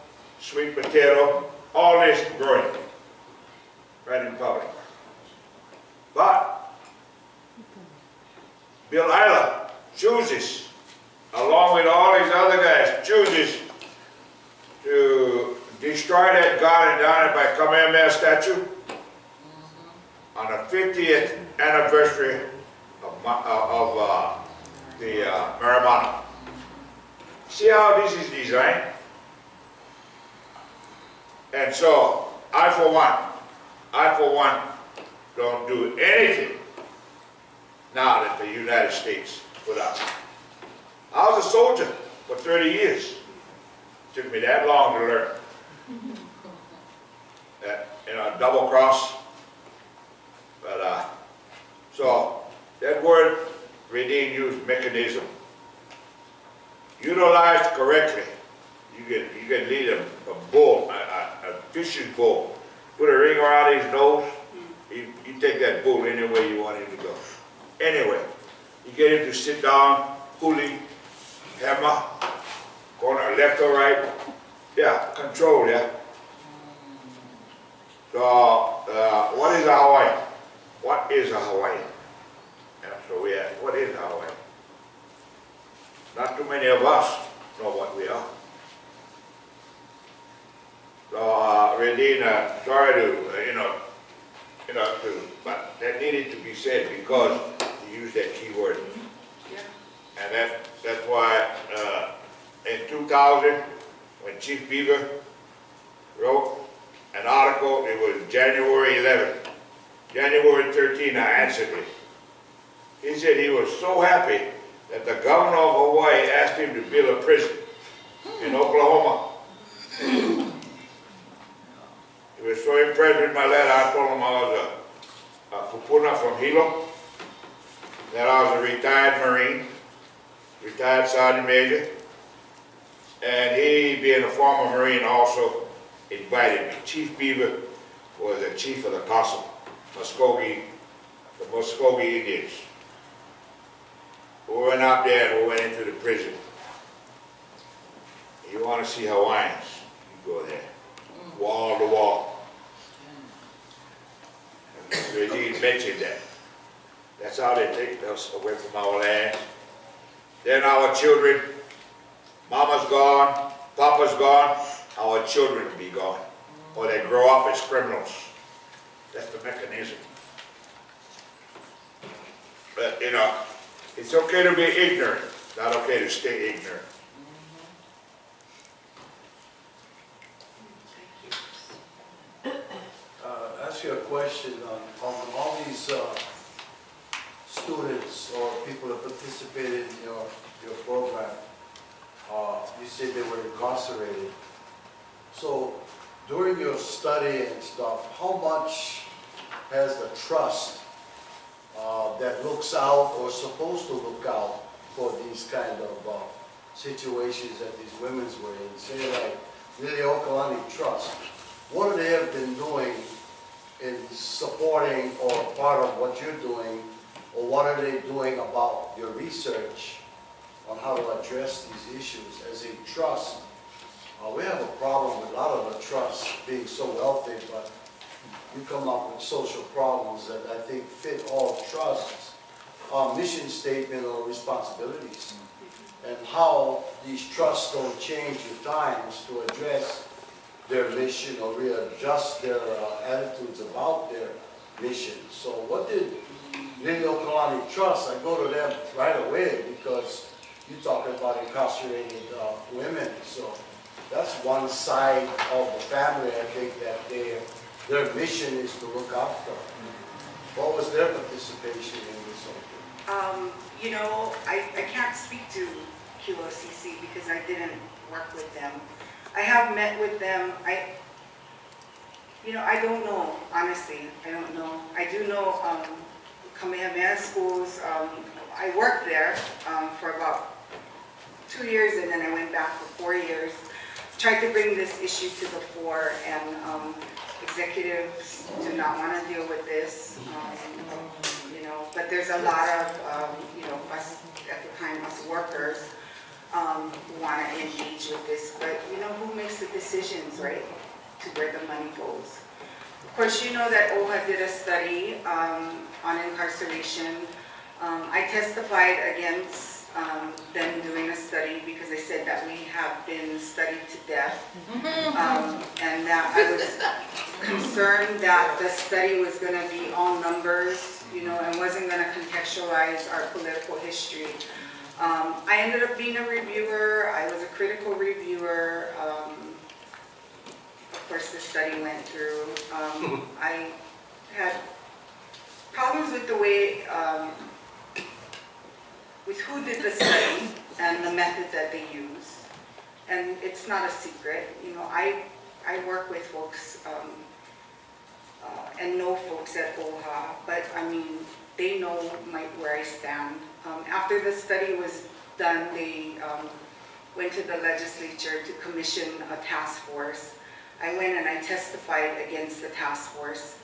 sweet potato, all this growing right in public. But Bill Isla chooses, along with all these other guys, chooses to destroy that garden down by Kamehameha statue on the 50th anniversary of the marijuana. See how this is designed? And so, I for one, don't do anything now that the United States put out. I was a soldier for 30 years. It took me that long to learn. double cross. But, so that word Radine used, mechanism. Utilized correctly, you can lead a bull, a fishing bull. Put a ring around his nose, you take that bull anywhere you want him to go. Anyway, you get him to sit down, pulley, hammer, corner left or right. Yeah, control, yeah. So, what is a Hawaiian? What is a Hawaiian? Yeah, so we ask, what is a Hawaiian? Not too many of us know what we are. So, Radine, sorry to, but that needed to be said because you used that key word. Yeah. And that's why in 2000, when Chief Beaver wrote an article, it was January 11. January 13, I answered it. He said he was so happy that the governor of Hawaii asked him to build a prison in Oklahoma. He was so impressed with my letter, I told him I was a kupuna from Hilo, that I was a retired Marine, retired Sergeant Major, and he, being a former Marine, also invited me. Chief Beaver was the chief of the castle, the Muskogee Indians. We went out there and we went into the prison. You want to see Hawaiians, you go there, wall to wall. Radine mentioned that. That's how they take us away from our land. Then our children, mama's gone, papa's gone, our children will be gone. Or they grow up as criminals. That's the mechanism. But, it's okay to be ignorant, not okay to stay ignorant. Ask you a question on all these students or people that participated in your program. You said they were incarcerated. So during your study and stuff, how much has the trust that looks out or supposed to look out for these kind of situations that these women's were in? Say like Lili'uokalani Trust, what do they have been doing in supporting or part of what you're doing, or what are they doing about your research on how to address these issues as a trust? We have a problem with a lot of the trusts being so wealthy, but you come up with social problems that I think fit all trusts, mission statement or responsibilities, and how these trusts don't change with times to address their mission or readjust their attitudes about their mission. So what did Lili'uokalani Trust, I go to them right away because you're talking about incarcerated women. So that's one side of the family, I think, that their mission is to look after. What was their participation in this whole thing? I can't speak to QOCC because I didn't work with them. I have met with them. I don't know, honestly. I don't know. I do know Kamehameha schools. I worked there for about 2 years, and then I went back for 4 years. Tried to bring this issue to the fore, and executives do not want to deal with this. But there's a lot of, us at the time, us workers, who want to engage with this, but who makes the decisions, right, to where the money goes? Of course, you know that OHA did a study on incarceration. I testified against them doing a study because they said that we have been studied to death, and that I was concerned that the study was going to be all numbers, and wasn't going to contextualize our political history. I ended up being a reviewer. I was a critical reviewer. Of course, the study went through. I had problems with the way, with who did the study and the method that they used. And it's not a secret. I work with folks and know folks at OHA, but I mean, they know where I stand. After the study was done, they went to the legislature to commission a task force. I went and I testified against the task force.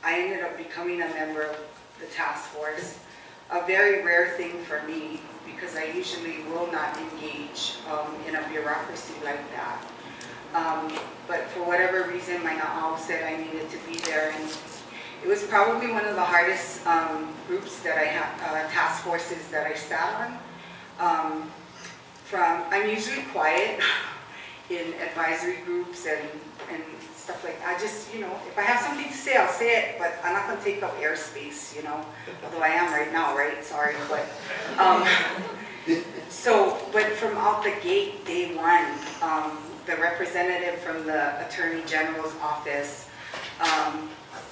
I ended up becoming a member of the task force. A very rare thing for me, because I usually will not engage in a bureaucracy like that. But for whatever reason, my na'au said I needed to be there, and it was probably one of the hardest groups that I had, task forces that I sat on. I'm usually quiet in advisory groups and stuff like that. I just, you know, if I have something to say, I'll say it, but I'm not going to take up airspace, you know, although I am right now, right? Sorry, but but from out the gate, day one, the representative from the Attorney General's office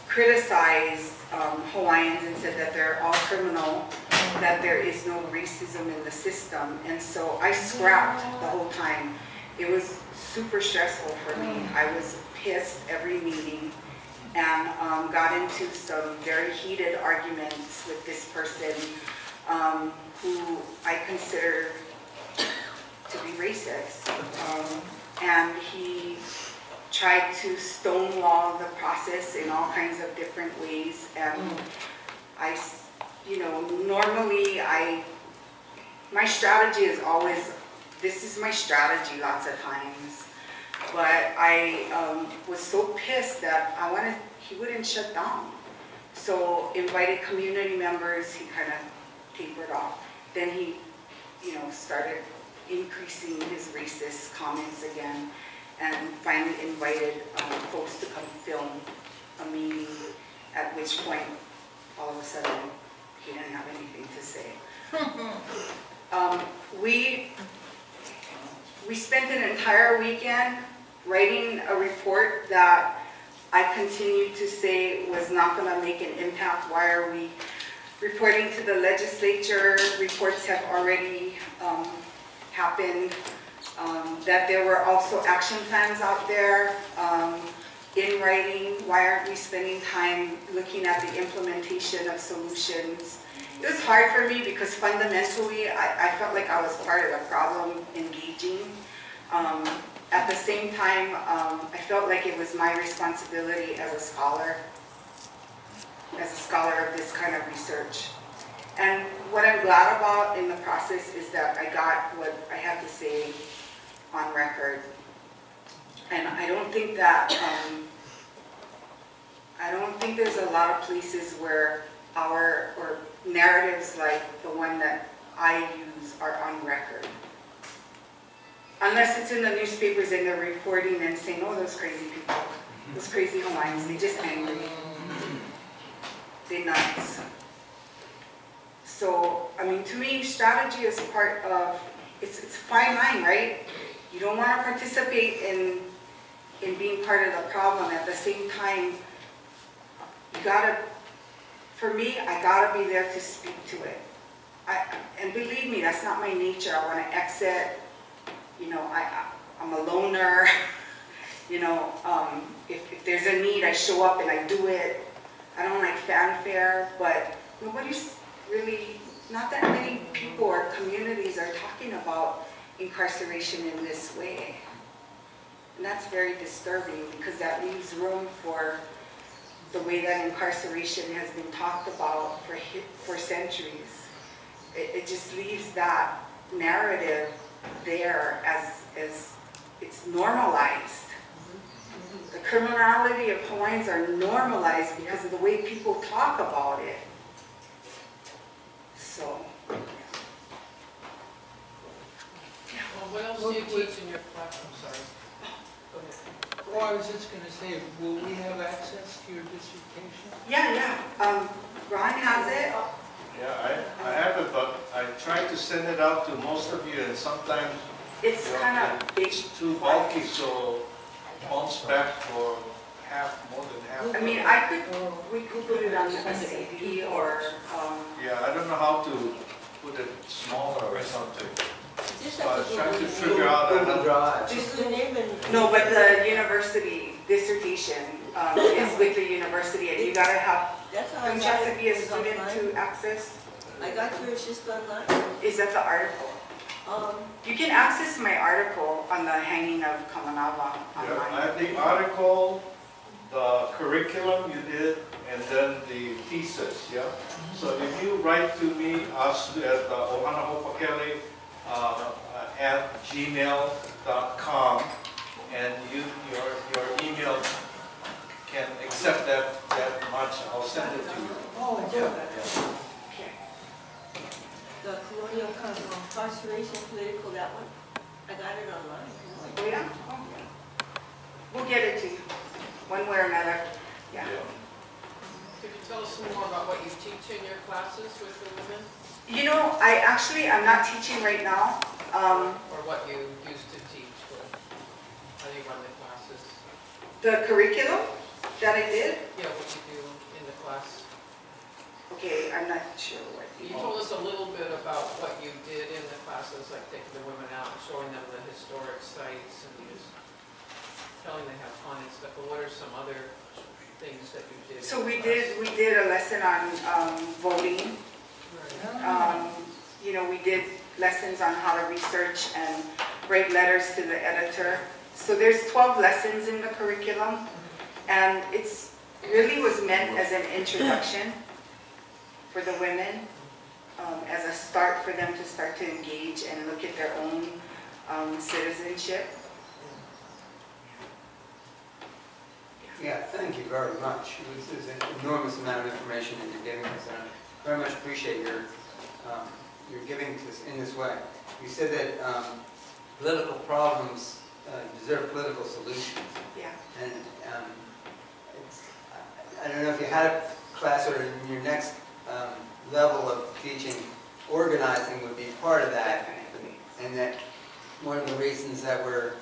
criticized Hawaiians and said that they're all criminal, that there is no racism in the system, and so I scrapped the whole time. It was super stressful for me. I was pissed every meeting and got into some very heated arguments with this person who I consider to be racist. And he tried to stonewall the process in all kinds of different ways. And I, you know, normally my strategy is always, this is my strategy lots of times. But I was so pissed that he wouldn't shut down. So invited community members, he kind of tapered off. Then he, you know, started increasing his racist comments again, and finally invited folks to come film a meeting, at which point, all of a sudden, he didn't have anything to say. We spent an entire weekend writing a report that I continued to say was not going to make an impact. Why are we reporting to the legislature? Reports have already happened. That there were also action plans out there in writing. Why aren't we spending time looking at the implementation of solutions? It was hard for me because fundamentally I felt like I was part of the problem engaging. At the same time, I felt like it was my responsibility as a scholar of this kind of research. And what I'm glad about in the process is that I got what I had to say on record. And I don't think that, I don't think there's a lot of places where or narratives like the one that I use are on record. Unless it's in the newspapers and they're reporting and saying, oh, those crazy people, those crazy Hawaiians, they just angry. They nuts. So, I mean, to me, strategy is part of, it's a fine line, right? You don't want to participate in being part of the problem. At the same time, you gotta, for me, I gotta be there to speak to it. And believe me, that's not my nature. I want to exit. You know, I'm a loner. You know, if there's a need, I show up and I do it. I don't like fanfare, but nobody's really, not that many people or communities are talking about incarceration in this way. And that's very disturbing because that leaves room for the way that incarceration has been talked about for centuries. It just leaves that narrative there as it's normalized. The criminality of Hawaiians are normalized because of the way people talk about it. So, Well, what else do you teach in your class? I'm sorry. Go ahead. Oh, I was just going to say, will we have access to your dissertation? yeah. Ron has it. Yeah, I have it, but I tried to send it out to most of you, and sometimes It's kind of big. it's too bulky, so bounce back for more than half. I mean, we could put it on the CD or. Yeah, I don't know how to put it smaller or something. Just I have was to trying to Google figure out Google another. Drive. just the name and. No, but the university dissertation is with the university, and you gotta have, That's how I don't you have got to be a it, was student online. to access? I got yours just online. Is that the article? You can access my article on the hanging of Kamanawa Yeah, I online. have the article, the curriculum you did, and then the thesis, yeah? So if you write to me, us at ohanahopakele at gmail.com, and your email can accept that much, I'll send it to you. Oh, Yeah, Okay. The colonial incarceration political, that one. I got it online. Oh, yeah? Oh, yeah. We'll get it to you, one way or another, yeah. Could you tell us some more about what you teach in your classes with the women? You know, I'm not teaching right now. Or what you used to teach with, how you run the classes? The curriculum that I did, Yeah, what you do in the class. okay, I'm not sure what. You told us a little bit about what you did in the classes, like taking the women out and showing them the historic sites and just telling them to have fun and stuff, but what are some other things that you did? So in we the did a lesson on voting. class? You know, we did lessons on how to research and write letters to the editor. So there's 12 lessons in the curriculum, and it's really was meant as an introduction for the women, as a start for them to start to engage and look at their own citizenship. Yeah, thank you very much. This is an enormous amount of information that you're giving us, and I very much appreciate your giving to us in this way. You said that political problems deserve political solutions. Yeah. And I don't know if you had a class or in your next level of teaching, organizing would be part of that. Definitely. And that one of the reasons that we're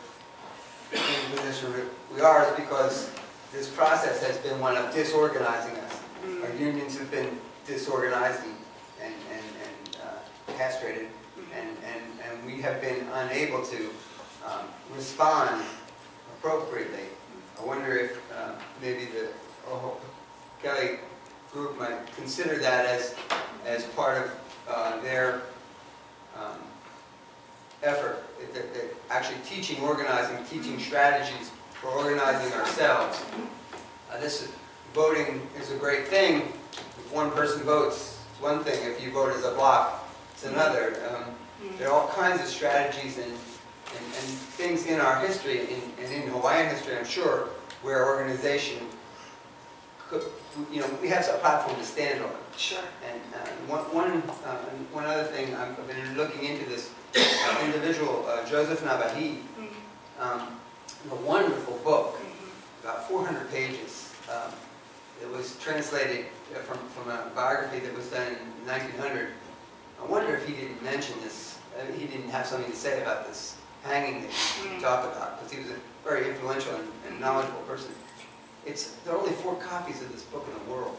in the position we are is because this process has been one of disorganizing us. Our unions have been disorganized and castrated, and we have been unable to respond appropriately. I wonder if maybe the Kelly group might consider that as part of their effort, that actually teaching organizing, teaching strategies for organizing ourselves. Voting is a great thing. If one person votes, it's one thing. If you vote as a block, it's another. There are all kinds of strategies and things in our history, and in Hawaiian history, I'm sure, where organization could, we have a platform to stand on. Sure. And one other thing, I've been looking into this individual, Joseph Nabahi, a wonderful book, about 400 pages. It was translated from a biography that was done in 1900. I wonder if he didn't mention this, he didn't have something to say about this hanging that he talked about, because he was a very influential and knowledgeable person. There are only 4 copies of this book in the world.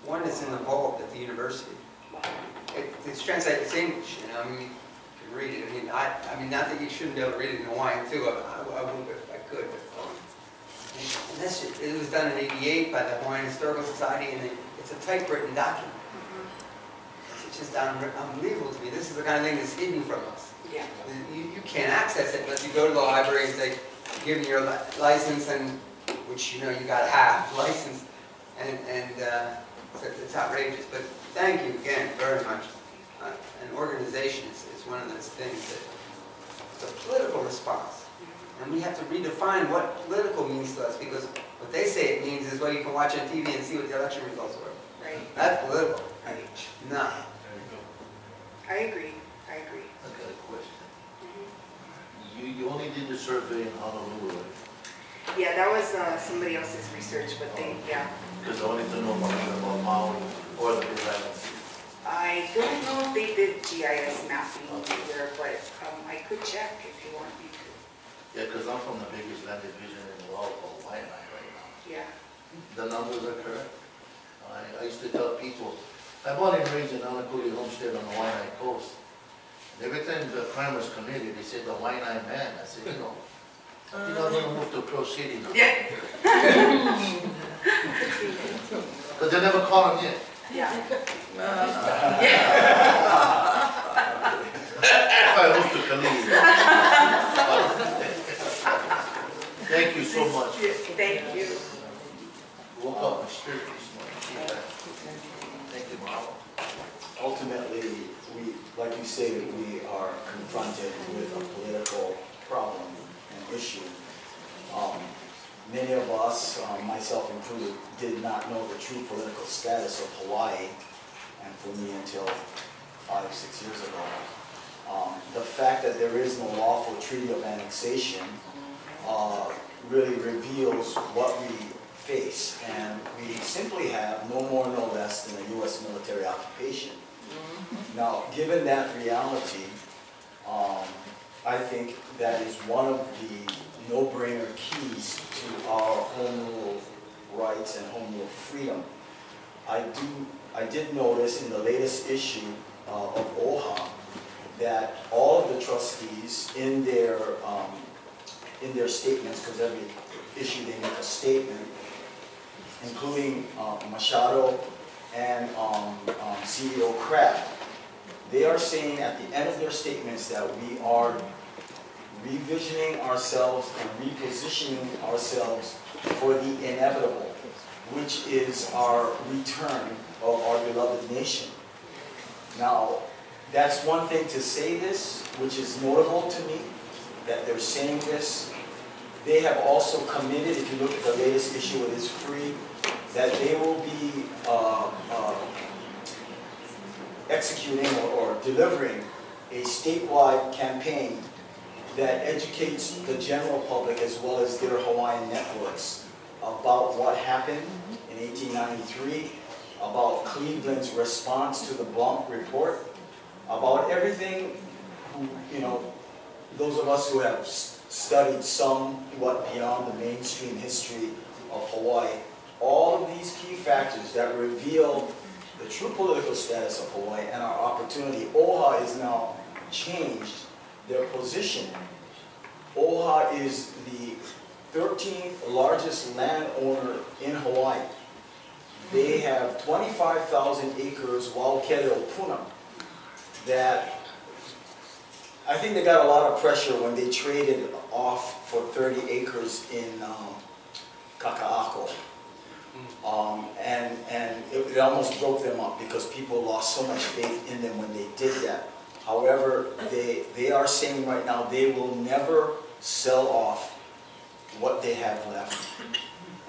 One is in the vault at the university. It's translated to English, you can read it. I mean, not that you shouldn't be able to read it in Hawaiian too. I would if I could. And it was done in '88 by the Hawaiian Historical Society, and it's a typewritten document. It's just unbelievable to me. This is the kind of thing that's hidden from us. Yeah. You can't access it unless you go to the library and say, give me your license, and which you got to have license, and it's outrageous. But thank you again very much. An organization is one of those things that it's a political response. And we have to redefine what political means to us, because what they say it means is, well, you can watch on TV and see what the election results were. Right. That's political. Right. No. I agree. I agree. I got a question. You only did the survey in Honolulu, right? Yeah, that was somebody else's research, but yeah. Because I wanted to know about Maui or the Big Island. I don't know if they did GIS mapping here, but I could check if you want me to. Yeah, because I'm from the biggest land division in the world called Waianae right now. Yeah. The numbers are correct. I used to tell people, I'm born and raised in Anakuli Homestead on the Waianae coast. Every time the crime was committed, they said the Waianae man. I said, you know, I think I'm gonna move to Pro City now. Yeah. But they never called him yet. Yeah. If I moved to Kalini. Thank you so much. Thank you. Woke up my spirit this morning. Thank you, Mama. Ultimately, like you say, we are confronted with a political problem and issue. Many of us, myself included, did not know the true political status of Hawaii, and for me until 5-6 years ago. The fact that there is no lawful treaty of annexation really reveals what we face, and we simply have no more, no less than a U.S. military occupation. Now, given that reality, I think that is one of the no-brainer keys to our home rule rights and home rule freedom. I did notice in the latest issue of OHA that all of the trustees in their statements, because every issue they make a statement, including Machado and CEO Crabb, they are saying at the end of their statements that we are revisioning ourselves and repositioning ourselves for the inevitable, which is our return of our beloved nation. Now, that's one thing to say this, which is notable to me, that they're saying this. They have also committed, if you look at the latest issue, it is free, that they will be executing or delivering a statewide campaign that educates the general public as well as their Hawaiian networks about what happened in 1893, about Cleveland's response to the Blount Report, about everything, those of us who have studied somewhat beyond the mainstream history of Hawaii, all of these key factors that reveal the true political status of Hawaii and our opportunity. OHA is now changed their position. OHA is the 13th largest landowner in Hawaii. They have 25,000 acres, Waukeleo Puna, that I think they got a lot of pressure when they traded off for 30 acres in Kaka'ako. And it almost broke them up because people lost so much faith in them when they did that. However, they are saying right now they will never sell off what they have left.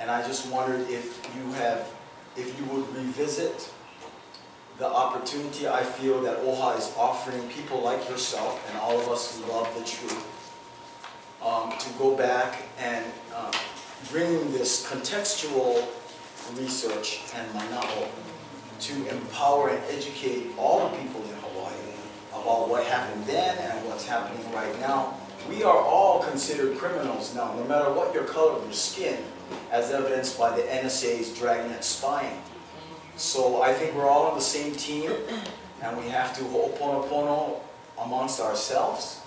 And I just wondered if you would revisit the opportunity I feel that OHA is offering people like yourself and all of us who love the truth to go back and bring this contextual research and mana'o to empower and educate all the people in Hawaii about what happened then and what's happening right now. We are all considered criminals now, no matter what your color of your skin, as evidenced by the NSA's dragnet spying. So I think we're all on the same team, and we have to ho'oponopono amongst ourselves,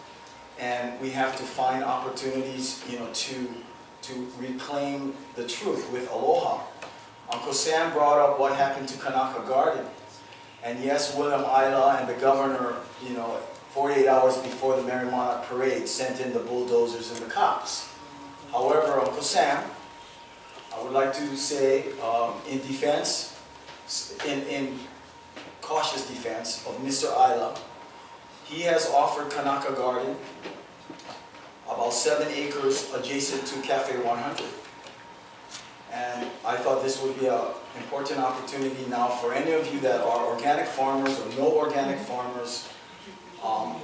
and we have to find opportunities, to reclaim the truth with aloha. Uncle Sam brought up what happened to Kanaka Garden, and yes, William Isla and the governor, 48 hours before the Merry Monarch Parade, sent in the bulldozers and the cops. However, Uncle Sam, I would like to say, in defense, in cautious defense of Mr. Isla, he has offered Kanaka Garden about 7 acres adjacent to Cafe 100. And I thought this would be an important opportunity now for any of you that are organic farmers or no organic farmers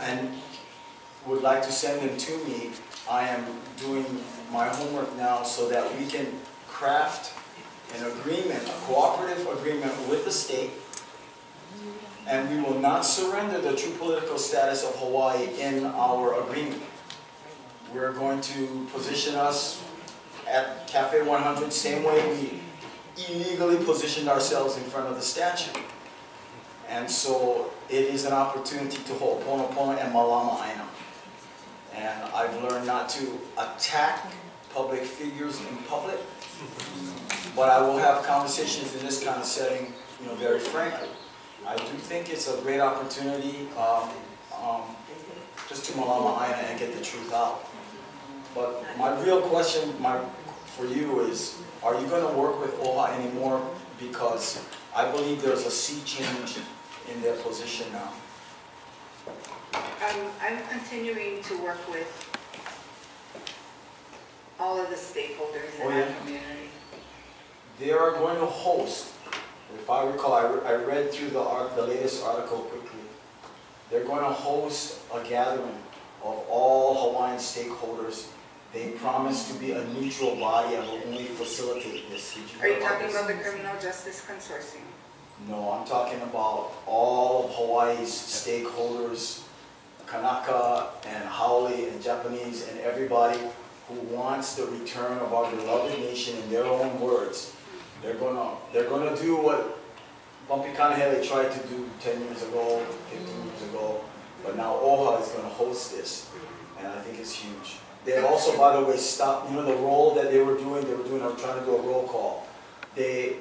and would like to send them to me. I am doing my homework now so that we can craft an agreement, a cooperative agreement with the state, and we will not surrender the true political status of Hawaii in our agreement. We're going to position us at Cafe 100, same way we illegally positioned ourselves in front of the statue. And so it is an opportunity to ho'oponopono and malama aina. And I've learned not to attack public figures in public, but I will have conversations in this kind of setting, you know, very frankly. I do think it's a great opportunity just to malama aina and get the truth out. But my real question for you is, are you going to work with OHA anymore? Because I believe there's a sea change in their position now. I'm continuing to work with all of the stakeholders in our community. They are going to host, if I recall, I read through the latest article quickly. They're going to host a gathering of all Hawaiian stakeholders. They promise to be a neutral body and will only facilitate this. Are you talking about the Criminal Justice Consortium? No, I'm talking about all of Hawaii's stakeholders, Kanaka and Haole and Japanese and everybody who wants the return of our beloved nation in their own words. They're gonna do what Bumpy Kanahele tried to do 10 years ago, 15 years ago, but now OHA is gonna host this, and I think it's huge. They also, by the way, stopped, you know, the roll that they were trying to do a roll call. We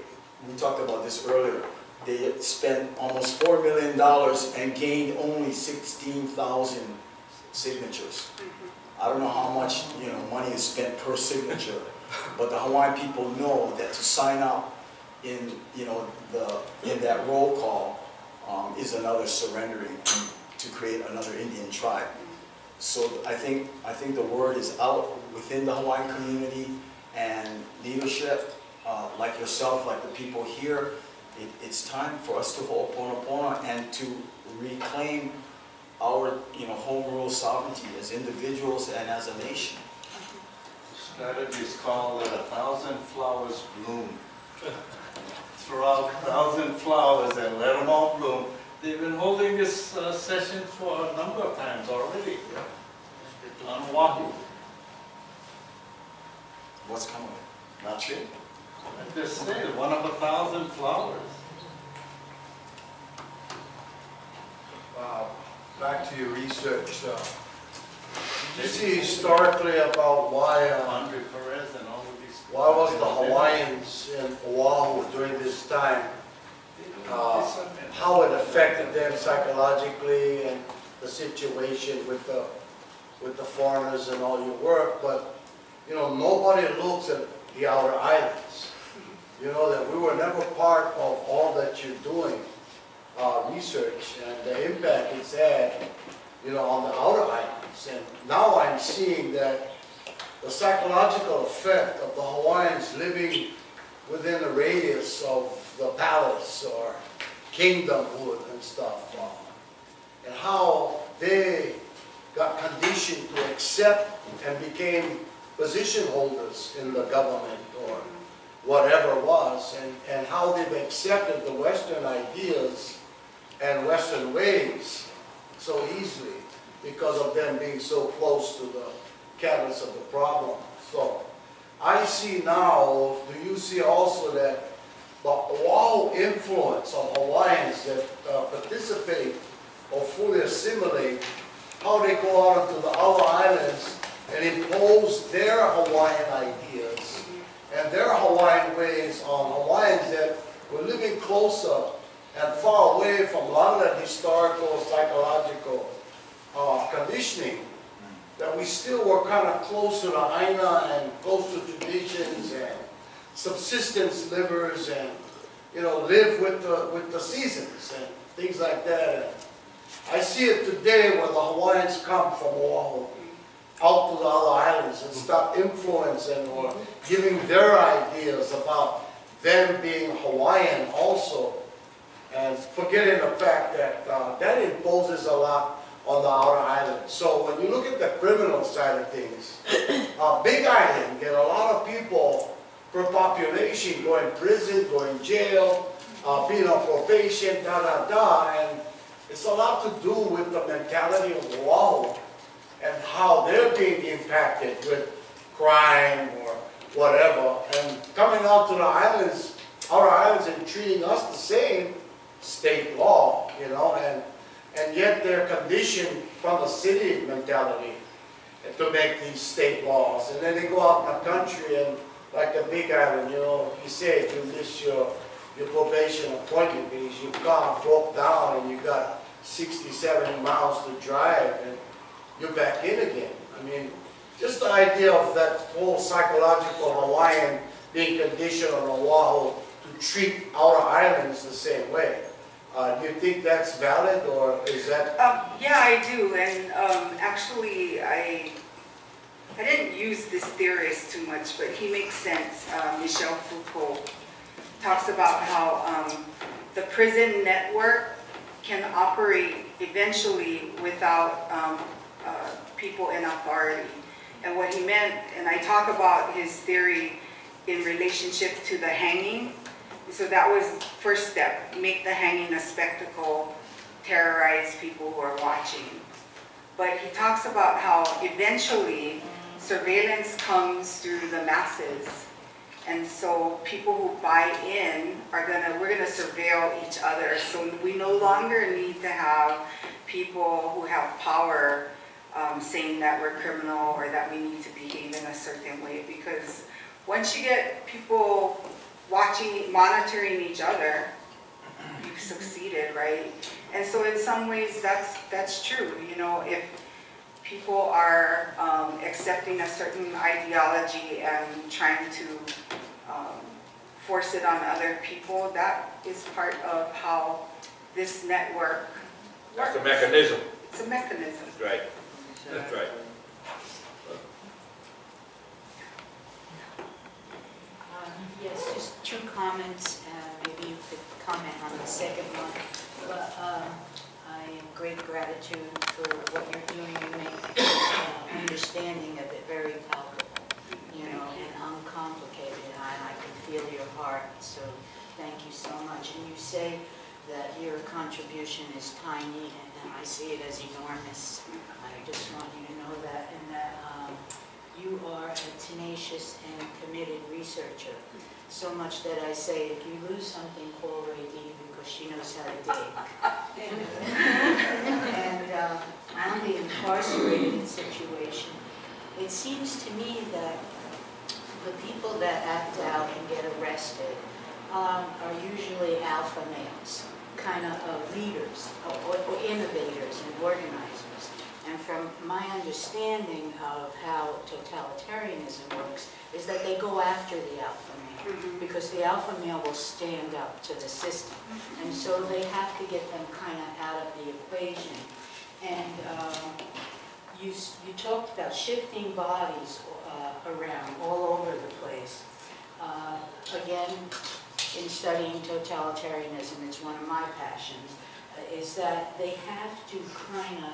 talked about this earlier. They spent almost $4 million and gained only 16,000 signatures. I don't know how much, you know, money is spent per signature, but the Hawaiian people know that to sign up in, you know, in that roll call is another surrendering to create another Indian tribe. So I think the word is out within the Hawaiian community, and leadership like yourself, like the people here, it's time for us to ho'oponopono and to reclaim our, you know, home rule sovereignty as individuals and as a nation. Strategy is called 1,000 flowers bloom. Throw out 1,000 flowers and let them all bloom. They've been holding this session for a number of times already on Oahu. What's coming? Nothing. I just said, one of 1,000 flowers. Back to your research. Did you see historically about why was the Hawaiians in Oahu during this time, how it affected them psychologically and the situation with the foreigners and all your work? But you know, nobody looks at the outer islands. You know that we were never part of all that you're doing. Research and the impact it's had, you know, on the outer islands. And now I'm seeing that the psychological effect of the Hawaiians living within a radius of the palace or kingdomhood and stuff, and how they got conditioned to accept and became position holders in the government or whatever it was, and how they've accepted the Western ideas and Western ways so easily because of them being so close to the catalyst of the problem. So I see now, do you see also that the Oahu influence of Hawaiians that participate or fully assimilate, how they go out into the outer islands and impose their Hawaiian ideas and their Hawaiian ways on Hawaiians that were living closer and far away from a lot of that historical, psychological conditioning, that we still were kind of close to the Aina and close to traditions and subsistence livers and, you know, live with the seasons and things like that. And I see it today where the Hawaiians come from Oahu out to the other islands and start influencing or giving their ideas about them being Hawaiian also, and forgetting the fact that that imposes a lot on the outer islands. So when you look at the criminal side of things, Big Island get a lot of people per population going to prison, going to jail, being on probation, and it's a lot to do with the mentality of Oahu and how they're being impacted with crime or whatever, and coming out to the islands, outer islands, and treating us the same. state law, you know, and yet they're conditioned from a city mentality to make these state laws. And then they go out in the country and like the Big Island, you know, you say you miss your probation appointment because your car broke down and you got 60, 70 miles to drive and you're back in again. I mean, just the idea of that whole psychological Hawaiian being conditioned on Oahu to treat outer islands the same way. Do you think that's valid, or is that? Yeah, I do, and actually, I didn't use this theorist too much, but he makes sense. Michel Foucault talks about how the prison network can operate eventually without people in authority. And what he meant, and I talk about his theory in relationship to the hanging. So that was the first step, make the hanging a spectacle, terrorize people who are watching. But he talks about how eventually surveillance comes through the masses. And so people who buy in we're gonna surveil each other. So we no longer need to have people who have power saying that we're criminal or that we need to behave in a certain way, because once you get people watching, monitoring each other, you've succeeded, right? And so in some ways that's true. You know, if people are accepting a certain ideology and trying to force it on other people, that is part of how this network works. That's a mechanism. It's a mechanism. That's right. That's right. Yes, just two comments. Maybe you could comment on the second one. But I am great gratitude for what you're doing. You make understanding of it very palpable, you know, and uncomplicated. And I can feel your heart. So thank you so much. And you say that your contribution is tiny, and I see it as enormous. I just want you to know that, and that you are a tenacious and committed researcher. So much that I say, if you lose something, call Ray-Dee, because she knows how to dig. And on the incarcerated situation, it seems to me that the people that act out and get arrested are usually alpha males, kind of leaders or innovators and organizers. And from my understanding of how totalitarianism works is that they go after the alpha male, because the alpha male will stand up to the system. And so they have to get them kind of out of the equation. And you talked about shifting bodies around all over the place. Again, in studying totalitarianism, it's one of my passions, is that they have to kind of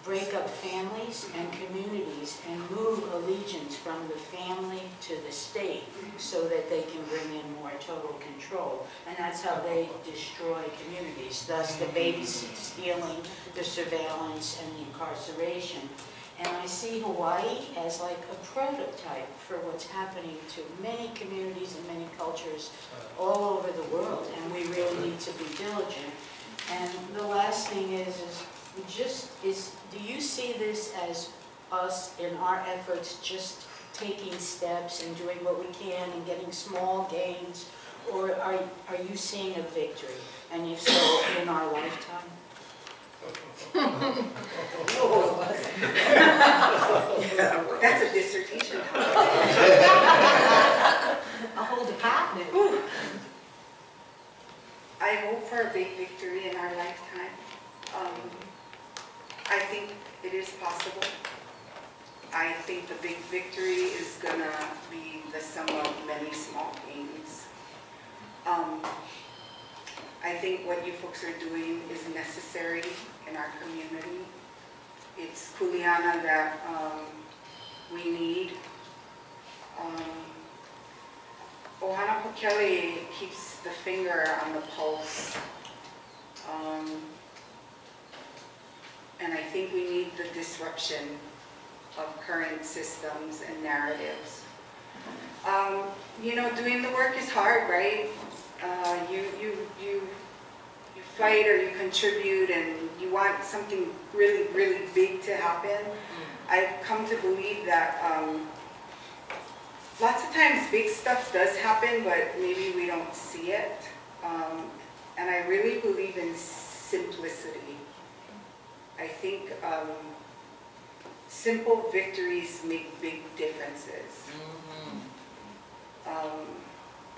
break up families and communities and move allegiance from the family to the state so that they can bring in more total control. And that's how they destroy communities, thus the baby stealing, the surveillance, and the incarceration. And I see Hawaii as like a prototype for what's happening to many communities and many cultures all over the world, and we really need to be diligent. And the last thing is do you see this as us in our efforts just taking steps and doing what we can and getting small gains, or are you seeing a victory? And if so, in our lifetime? That's a dissertation. A whole department. I hope for a big victory in our lifetime. I think it is possible. I think the big victory is gonna be the sum of many small gains. I think what you folks are doing is necessary in our community. It's kuleana that we need. Ohana Pokele keeps the finger on the pulse. And I think we need the disruption of current systems and narratives. You know, doing the work is hard, right? You fight or you contribute and you want something really, really big to happen, I've come to believe that lots of times big stuff does happen, but maybe we don't see it. And I really believe in simplicity. I think simple victories make big differences.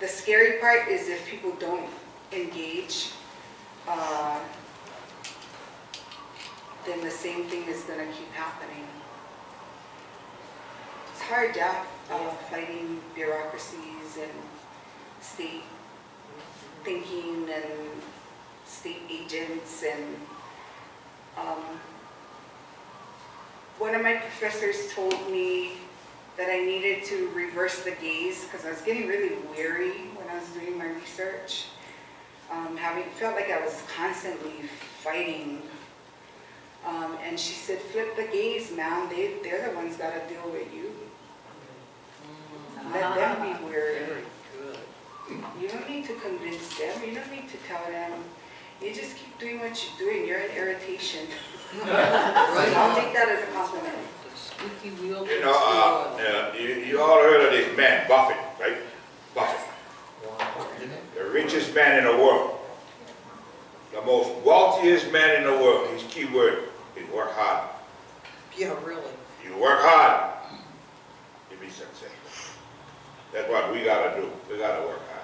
The scary part is if people don't engage, then the same thing is going to keep happening. It's hard, yeah, fighting bureaucracies and state thinking and state agents. And one of my professors told me that I needed to reverse the gaze because I was getting really weary when I was doing my research. Felt like I was constantly fighting. And she said, flip the gaze, man. They're the ones got to deal with you. Let them be weary. You don't need to convince them. You don't need to tell them. You just keep doing what you're doing. You're an irritation. So I'll take that as a compliment. You know, you all heard of this man, Buffett, right? Buffett. The richest man in the world. The most wealthiest man in the world. His key word is work hard. Yeah, really. You work hard, you'll be successful. That's what we gotta do. We gotta work hard.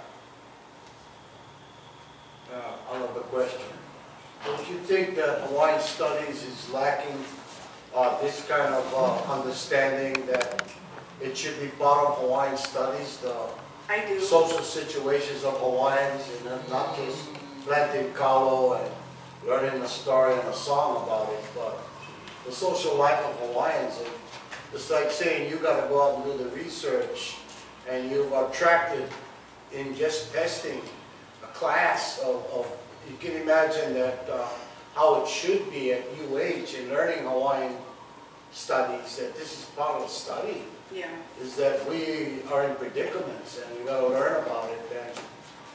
I love the question. Don't you think that Hawaiian studies is lacking this kind of understanding that it should be part of Hawaiian studies, the I do. social situations of Hawaiians, and not just planting kalo and learning a story and a song about it, but the social life of Hawaiians. And it's like saying you got to go out and do the research, and you've attracted in just testing a class of you can imagine that how it should be at UH in learning Hawaiian studies, that this is part of the study. Yeah. Is that we are in predicaments and we got to learn about it, and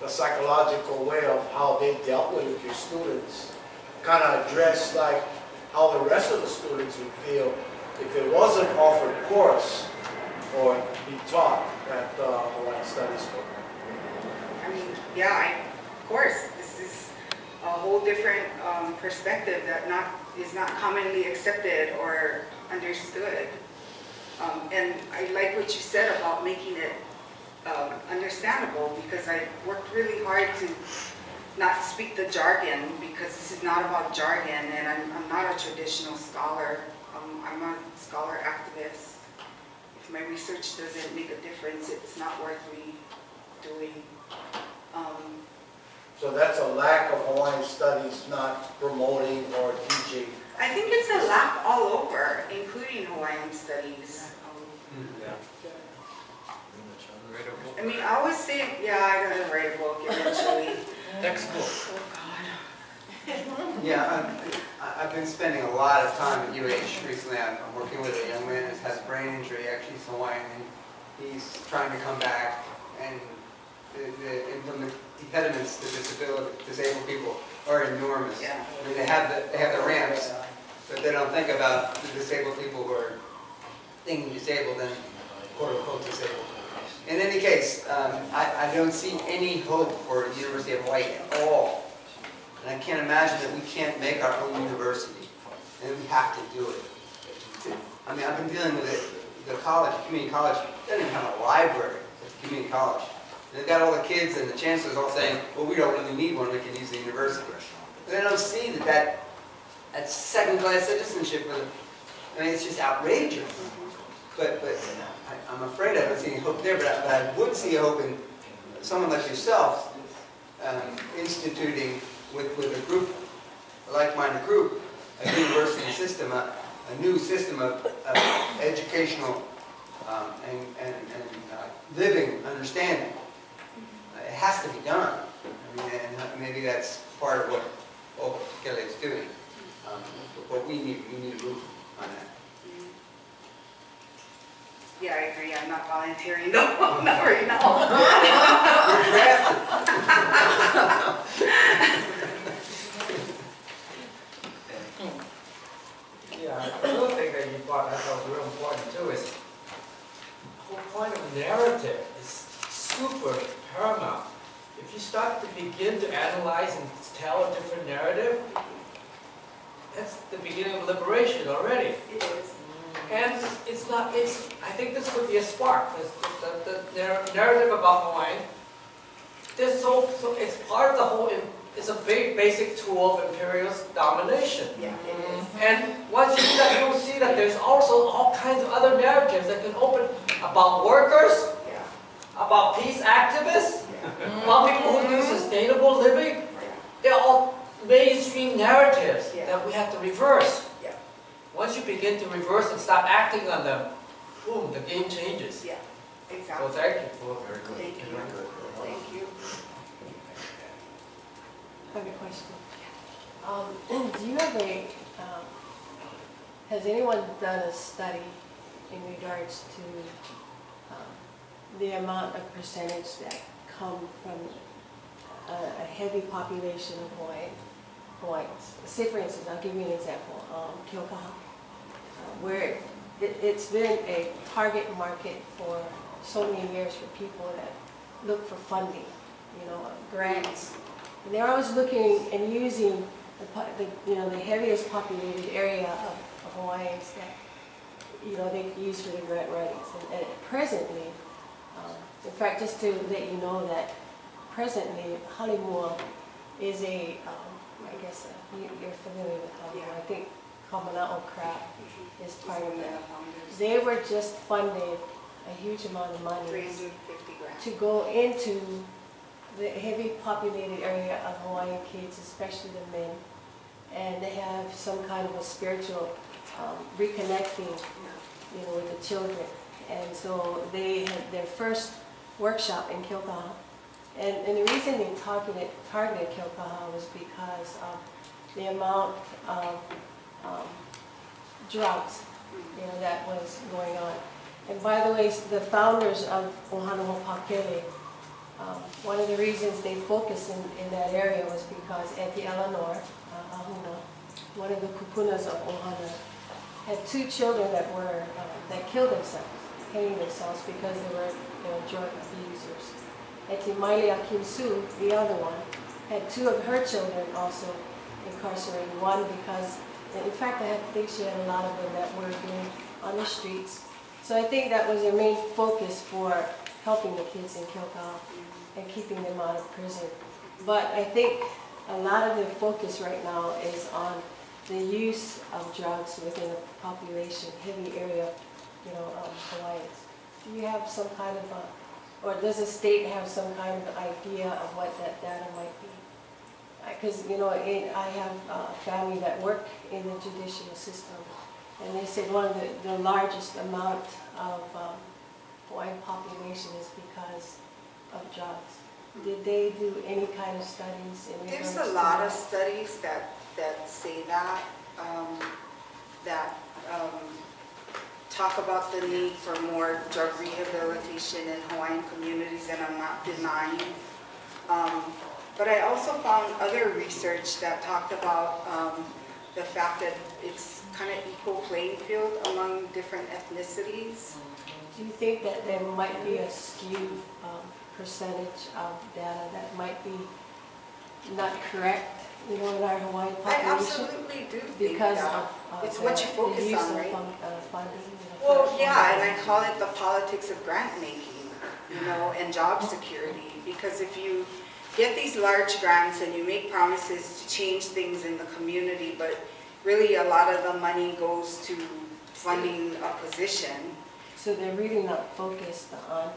the psychological way of how they dealt with your students kind of address like how the rest of the students would feel if it wasn't offered course or be taught at Hawaiian Studies program. I mean, yeah, of course, this is a whole different perspective that is not commonly accepted or understood. And I like what you said about making it understandable, because I worked really hard to not speak the jargon, because this is not about jargon, and I'm not a traditional scholar. I'm a scholar activist. If my research doesn't make a difference, it's not worth me doing. So that's a lack of Hawaiian studies not promoting or teaching. I think it's a lack all over, including Hawaiian studies. I mean, I always say, yeah, I gotta write a book eventually. Textbook. Oh, God. Yeah, I've been spending a lot of time at UH recently. I'm working with a young man who has a brain injury, actually he's Hawaiian, and he's trying to come back, and the impediments to disabled people are enormous. Yeah. I mean, they have the ramps, but they don't think about the disabled people who are thinking disabled and quote-unquote disabled. In any case, I don't see any hope for the University of Hawaii at all. And I can't imagine that we can't make our own university. And we have to do it. I mean, I've been dealing with the college, community college, doesn't even have a library at the community college. And they've got all the kids and the chancellors all saying, well, we don't really need one, we can use the university. But they don't see that's second-class citizenship. I mean, it's just outrageous. But I'm afraid I don't see any hope there, but I would see hope in someone like yourself instituting with a group, a like-minded group, a university system, a new system of educational and living understanding. It has to be done. I mean, and maybe that's part of what Kelly is doing. But we need to move on that. Yeah, I agree. I'm not volunteering. No, not right now. were paramount. If you start to begin to analyze and tell a different narrative, that's the beginning of liberation already. It is. And it's not, I think this could be a spark. The narrative about Hawaii, it's part of the whole, it's a very basic tool of imperialist domination. Yeah, it is. And once you do that, you'll see that there's also all kinds of other narratives that can open about workers, Yeah. about peace activists, about people who do sustainable living. They're all mainstream narratives that we have to reverse. Yeah. Once you begin to reverse and start acting on them, boom, the game changes. Yeah, So exactly. thank you for Very good. Thank you. Very good. Thank you. I have a question. Do you have has anyone done a study in regards to the amount of percentage that come from a heavy population of Hawaiians? Say for instance, I'll give you an example, Keaukaha, where it's been a target market for so many years for people that look for funding, grants. And they're always looking and using the heaviest populated area of Hawaiians that they use for the grant writings. And presently, in fact, just to let you know that presently Halimua is I guess you're familiar with Halimua. I think Kamanawa crap is part of that. They were just funded a huge amount of money 350 grand. to go into the heavy populated area of Hawaiian kids, especially the men, and they have some kind of a spiritual reconnecting, with the children. And so they had their first workshop in Keaukaha, and the reason they targeted Keaukaha was because of the amount of drugs, that was going on. And by the way, the founders of Ohana Hopakele, one of the reasons they focused in that area was because Auntie Eleanor Ahuna, one of the kupunas of Ohana, had 2 children that killed themselves, hanging themselves because they were drug abusers. Auntie Maile Akinsu, the other one, had 2 of her children also incarcerated. One because, in fact, I think she had a lot of them that were being on the streets. So I think that was their main focus for helping the kids in Keaukaha and keeping them out of prison. But I think a lot of their focus right now is on the use of drugs within a population, heavy area, of Hawaiians. Do you have some kind of or does the state have some kind of idea of what that data might be? Because, I have a family that work in the judicial system, and they said one of the largest amount of Hawaiian population is because of drugs. Did they do any kind of studies in regards There's a lot of studies that say that, talk about the need for more drug rehabilitation in Hawaiian communities, and I'm not denying. But I also found other research that talked about the fact that it's kind of equal playing field among different ethnicities. Do you think that there might be a skewed percentage of data that might be not correct, in our Hawaiian population? I absolutely do think because that. of It's what you focus on, right? Funding, Well, yeah, and I call it the politics of grant making, and job security. Because if you get these large grants and you make promises to change things in the community, but really a lot of the money goes to funding a position. So they're really not focused on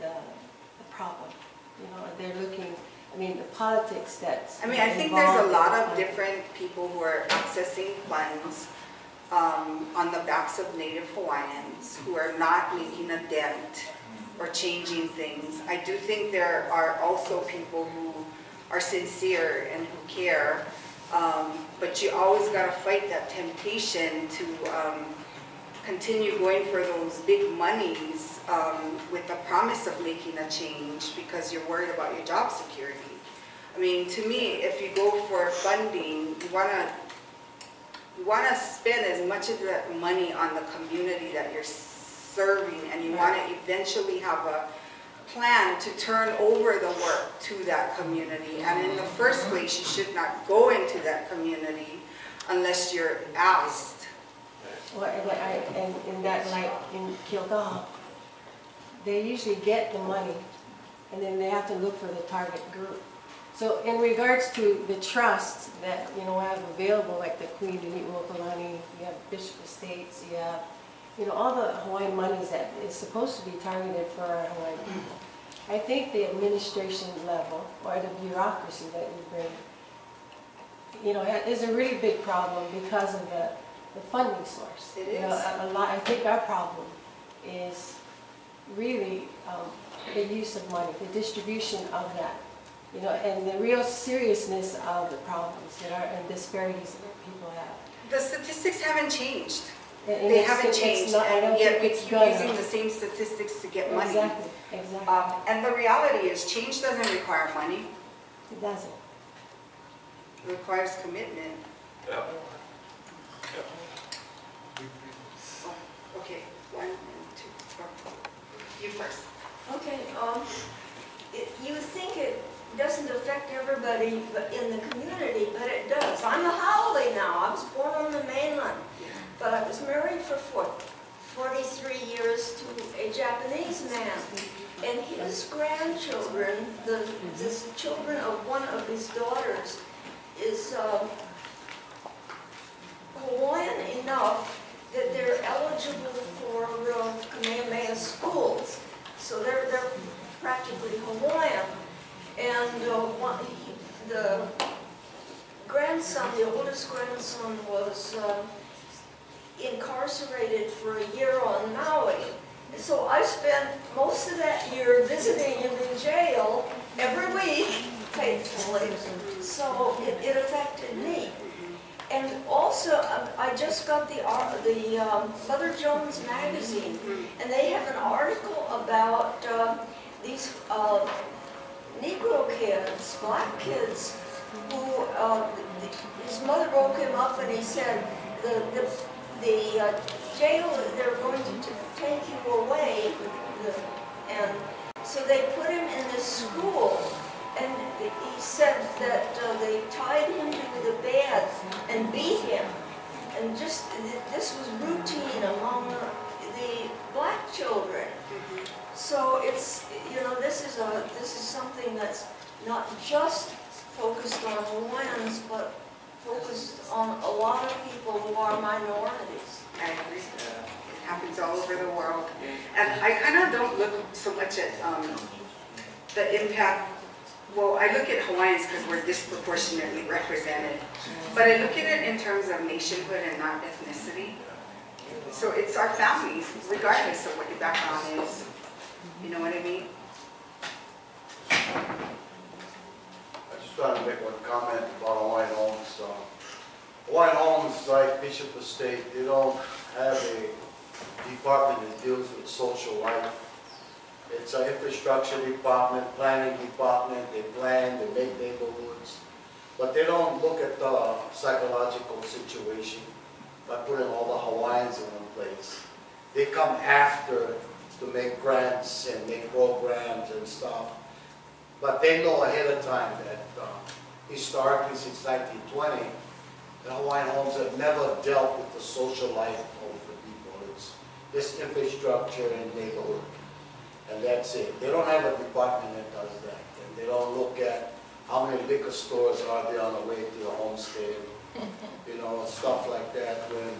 the problem. They're looking, the politics that's I think there's a lot of different people who are accessing funds on the backs of Native Hawaiians who are not making a dent or changing things. I do think there are also people who are sincere and who care, but you always got to fight that temptation to continue going for those big monies with the promise of making a change because you're worried about your job security. To me, if you go for funding, you want to spend as much of that money on the community that you're serving, and you want to eventually have a plan to turn over the work to that community. And in the first place, you should not go into that community unless you're asked. Well, and in that, like in Kilgore, they usually get the money, and then they have to look for the target group. So in regards to the trusts that, you know, have available, like the Queen Duniwokalani, you have Bishop Estates, you have, you know, all the Hawaiian monies that is supposed to be targeted for our Hawaiian people. I think the administration level, or the bureaucracy that we bring, you know, is a really big problem because of the funding source. It is. You know, a lot. I think our problem is really the use of money, the distribution of that, you know, and the real seriousness of the problems that are and disparities that people have. The statistics haven't changed. And they haven't changed, and yet we keep using to the same statistics to get money. Exactly, exactly. And the reality is, change doesn't require money. It doesn't. It requires commitment. Yeah. Oh, okay, 1 and 2, 4. You first. Okay, you think it doesn't affect everybody in the community, but it does. I'm a haole now. I was born on the mainland, but I was married for 43 years to a Japanese man, and his grandchildren, the children of one of his daughters, is Hawaiian enough that they're eligible for Kamehameha schools. So they're practically Hawaiian. And the grandson, the oldest grandson, was incarcerated for a year on Maui. So I spent most of that year visiting him in jail every week, faithfully. So it affected me. And also, I just got the Mother Jones magazine, and they have an article about these Negro kids, black kids, who his mother woke him up and he said, the jail, they're going to take you away, and so they put him in this school. And he said that they tied him to the bed and beat him. And just, this was routine among the black children. So it's, you know, this is something that's not just focused on Hawaiians, but focused on a lot of people who are minorities. I agree. It happens all over the world. And I kind of don't look so much at the impact. Well, I look at Hawaiians because we're disproportionately represented, but I look at it in terms of nationhood and not ethnicity. So it's our families, regardless of what your background is. You know what I mean? I just want to make one comment about Hawaiian homes. Hawaiian homes, like Bishop Estate, they don't have a department that deals with social life. It's an infrastructure department, planning department. They plan, they make neighborhoods, but they don't look at the psychological situation by putting all the Hawaiians in one place. They come after to make grants and make programs and stuff, but they know ahead of time that historically since 1920, the Hawaiian homes have never dealt with the social life of the people. It's just infrastructure and neighborhood. And that's it. They don't have a department that does that. And they don't look at how many liquor stores are there on the way to the homestead, you know, stuff like that. When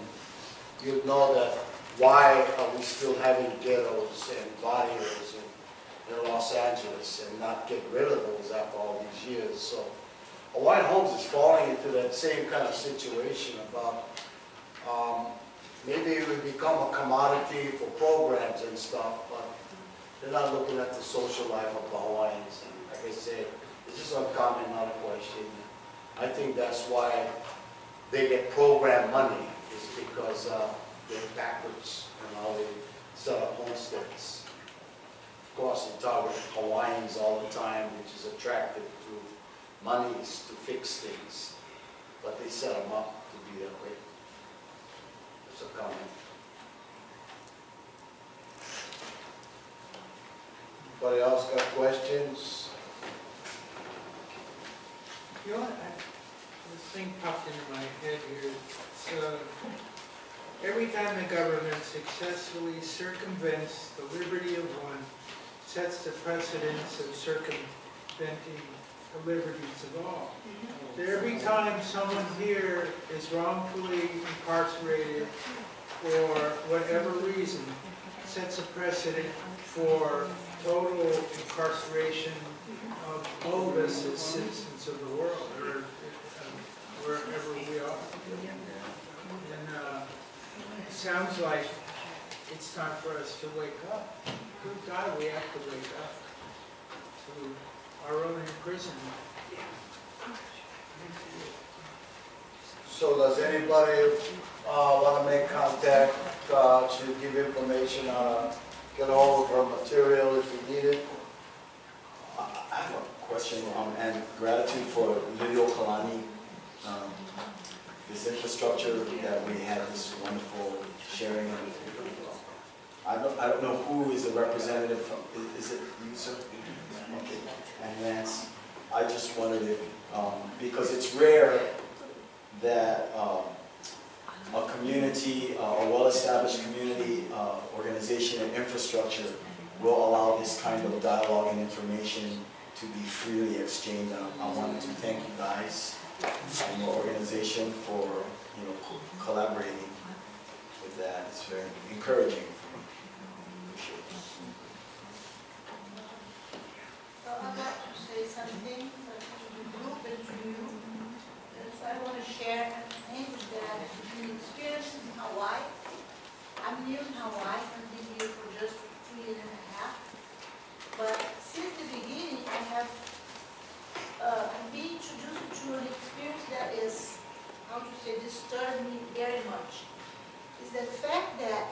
you know that, why are we still having ghettos and barrios in Los Angeles and not get rid of those after all these years? So Hawaiian Homes is falling into that same kind of situation about maybe it would become a commodity for programs and stuff, but they're not looking at the social life of the Hawaiians. And like I said, it's just a comment, not a question. I think that's why they get program money, is because they're backwards in how they set up homesteads. Of course, they target Hawaiians all the time, which is attractive to monies to fix things. But they set them up to be that way. That's a comment. Anybody else got questions? You know, this thing popped into my head here. So, every time the government successfully circumvents the liberty of one, sets the precedence of circumventing the liberties of all. So every time someone here is wrongfully incarcerated for whatever reason, sets a precedent for total incarceration of all of us as citizens of the world, or wherever we are. And it sounds like it's time for us to wake up. Good God, we have to wake up to our own imprisonment. So does anybody want to make contact to give information on, get a hold of her material if you need it? I have a question, and gratitude for Lilio Kalani, this infrastructure that we had, this wonderful sharing. I don't know who is the representative from, is it you, sir? Okay, and Lance, I just wondered if, because it's rare that a community, a well-established community organization and infrastructure will allow this kind of dialogue and information to be freely exchanged. I wanted to thank you guys and your organization for collaborating with that. It's very encouraging for me. Appreciate it. So I'd like to say something to the group and to you. So I want to share a thing that the experience in Hawaii. I'm new in Hawaii. I've been here for just 3 years and a half. But since the beginning, I have been introduced to an experience that is, how to say, disturbed me very much. Is the fact that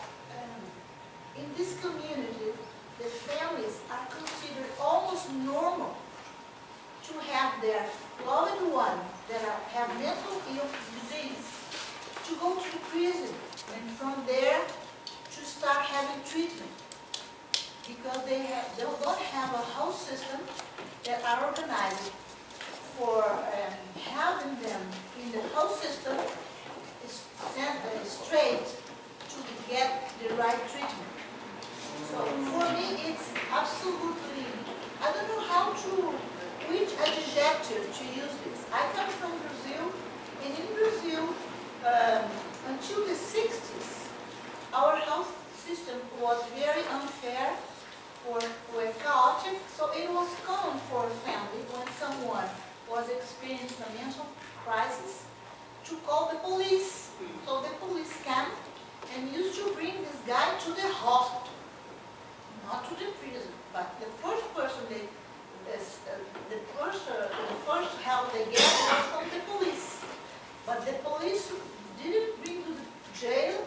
in this community, the families are considered almost normal to have their loved one that have mental disease to go to the prison and from there to start having treatment. Because they don't have a house system that are organized for having them in the house system is sent straight to get the right treatment. So for me, it's absolutely, I don't know how to, which adjective to use this. I come from Brazil, and in Brazil, until the 60s, our health system was very unfair or chaotic, so it was common for a family when someone was experiencing a mental crisis to call the police. So the police came and used to bring this guy to the hospital, not to the prison, but the first person the first help they get was from the police. But the police didn't bring to the jail,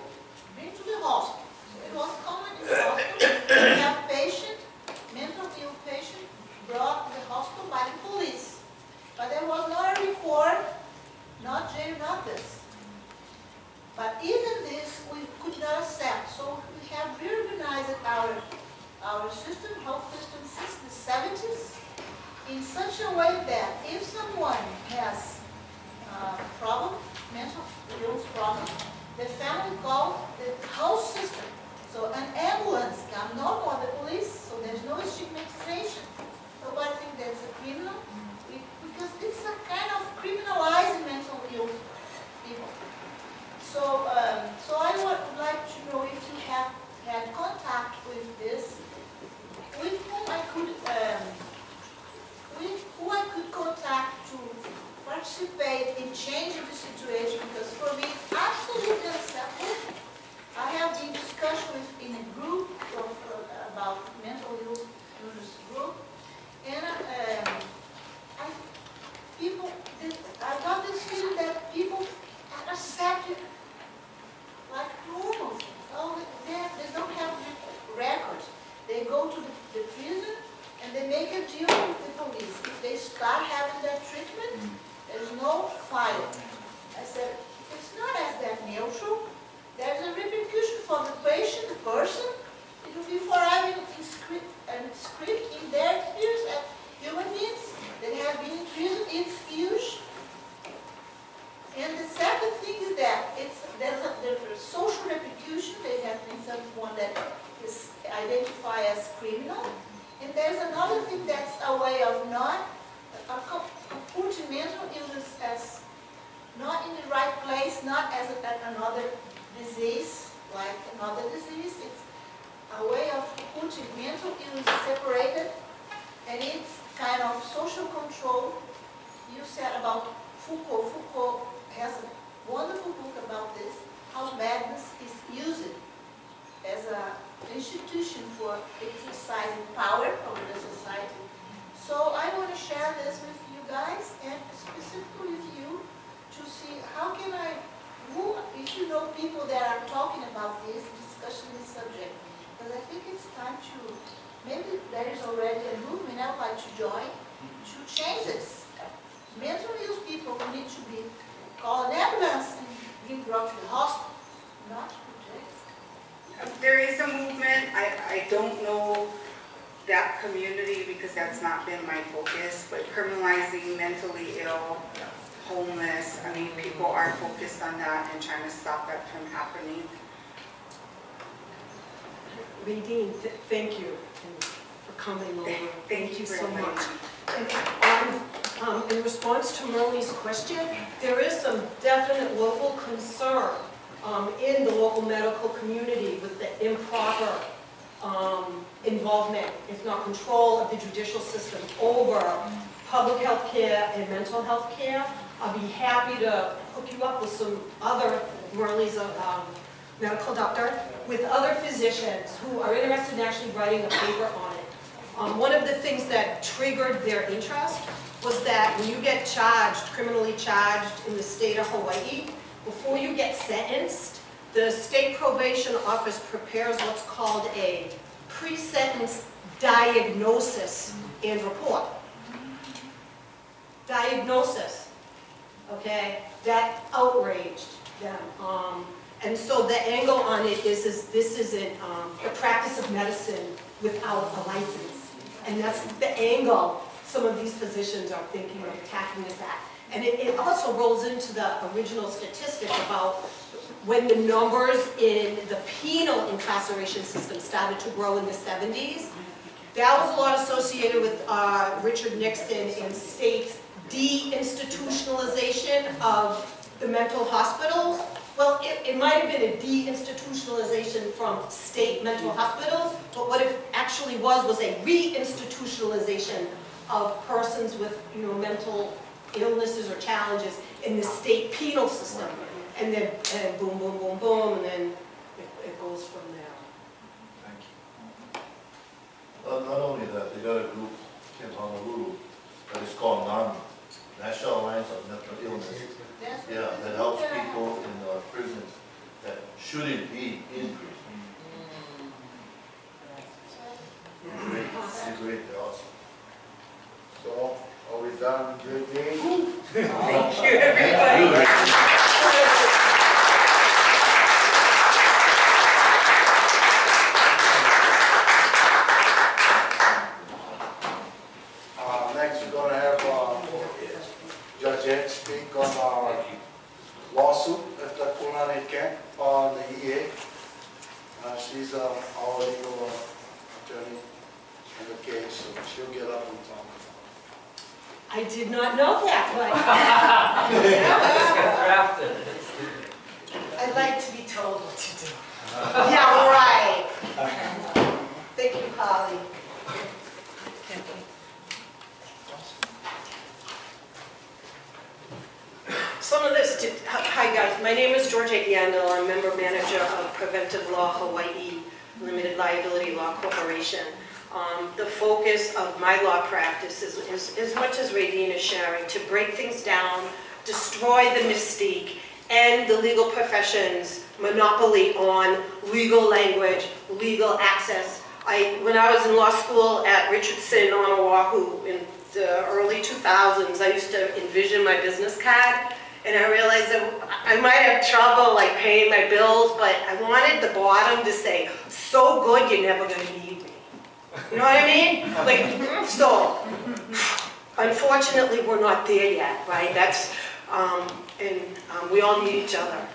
bring to the hospital. So it was common in the hospital to have patient, mental ill patient, brought to the hospital by the police. But there was not a report, not jail, not this. But even this we could not accept. So we have reorganized our system, health system, since the 70s in such a way that if someone has a problem, mental illness problem, the family calls the house system. So an ambulance comes, no more the police, so there's no stigmatization. Nobody thinks that's a criminal, because it's a kind of criminalizing mental illness people. So, so I would like to know if you have had contact with this, with whom I could contact to participate in changing the situation, because for me it's absolutely unacceptable. I have been discussed with in a group about mental illness group, and I got this feeling that people accept it like normal things. Oh, they don't have records. They go to the prison and they make a deal with the police. If they start having that treatment, there's no file. I said, it's not as that neutral. There's a repercussion for the patient, the person. It will be forever a script in their experience as human beings that have been in prison. It's huge. And the second thing is that there's a social repercussion. They have been someone that is identified as criminal. And there's another thing that's a way of not putting mental illness as not in the right place, not as another disease, like another disease. It's a way of putting mental illness separated, and it's kind of social control. You said about Foucault. Foucault has a wonderful book about this, how madness is used as an institution for exercising power over the society. So I want to share this with you guys, and specifically with you, to see how can I, if you know people that are talking about this, discussing this subject, because I think it's time to, maybe there is already a movement I'd like to join, to change this. Mental illness people need to be called an ambulance and be brought to the hospital, not to jail. There is a movement. I don't know that community because that's not been my focus, but criminalizing mentally ill, homeless, I mean, people are focused on that and trying to stop that from happening. Radine, thank you for coming over. Thank you so very much. much. And, in response to Merle's question, there is some definite local concern in the local medical community with the improper involvement, if not control, of the judicial system over public health care and mental health care. I'll be happy to hook you up with some other, Merle's a medical doctor, with other physicians who are interested in actually writing a paper on it. One of the things that triggered their interest was that when you get charged, criminally charged in the state of Hawaii, before you get sentenced, the state probation office prepares what's called a pre-sentence diagnosis and report. Diagnosis, okay, that outraged them. And so the angle on it is this isn't the practice of medicine without a license. And that's the angle some of these physicians are thinking of attacking us at. And it also rolls into the original statistic about when the numbers in the penal incarceration system started to grow in the 70s. That was a lot associated with Richard Nixon and states' deinstitutionalization of the mental hospitals. Well, it might have been a deinstitutionalization from state mental hospitals, but what it actually was a reinstitutionalization of persons with, mental illnesses or challenges in the state penal system. And then boom, boom, boom, boom, and then it goes from there. Thank you. Well, not only that, they got a group in Honolulu that is called NAMI, National Alliance of Mental Illness. Yeah, that helps people in prisons that shouldn't be in prison. They're great, they're awesome. So, are we done? Good day? Thank you, everybody. Next, we're going to have Judge Ed speak on our lawsuit at the Kulani camp on the EA. She's our legal attorney in the case, so she'll get up and talk. I did not know that, but I like to be told what to do. Yeah, right. Thank you, Holly. Some of this, hi guys, my name is Georgette Yandel. I'm member manager of Preventive Law Hawaii Limited Liability Law Corporation. The focus of my law practice is as much as Radine is sharing, to break things down, destroy the mystique, and the legal profession's monopoly on legal language, legal access. When I was in law school at Richardson on Oahu in the early 2000s, I used to envision my business card, and I realized that I might have trouble like paying my bills, but I wanted the bottom to say, so good you're never going to need me. You know what I mean? Like, so, unfortunately, we're not there yet, right? That's, we all need each other.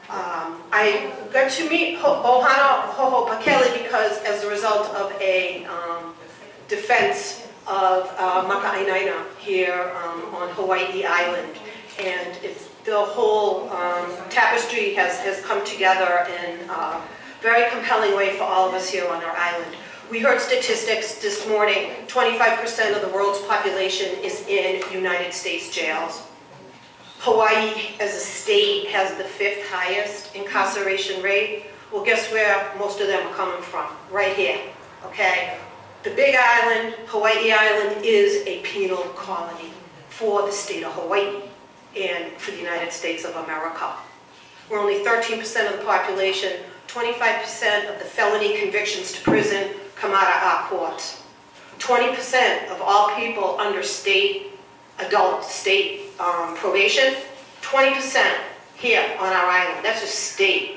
I got to meet Ohana Ho'opakele because as a result of a defense of Maka'ainaina here on Hawaii Island. And the whole tapestry has come together in a very compelling way for all of us here on our island. We heard statistics this morning, 25% of the world's population is in United States jails. Hawaii as a state has the 5th highest incarceration rate. Well, guess where most of them are coming from? Right here, okay? The Big Island, Hawaii Island, is a penal colony for the state of Hawaii and for the United States of America. We're only 13% of the population, 25% of the felony convictions to prison come out of our courts. 20% of all people under adult state probation, 20% here on our island. That's a state,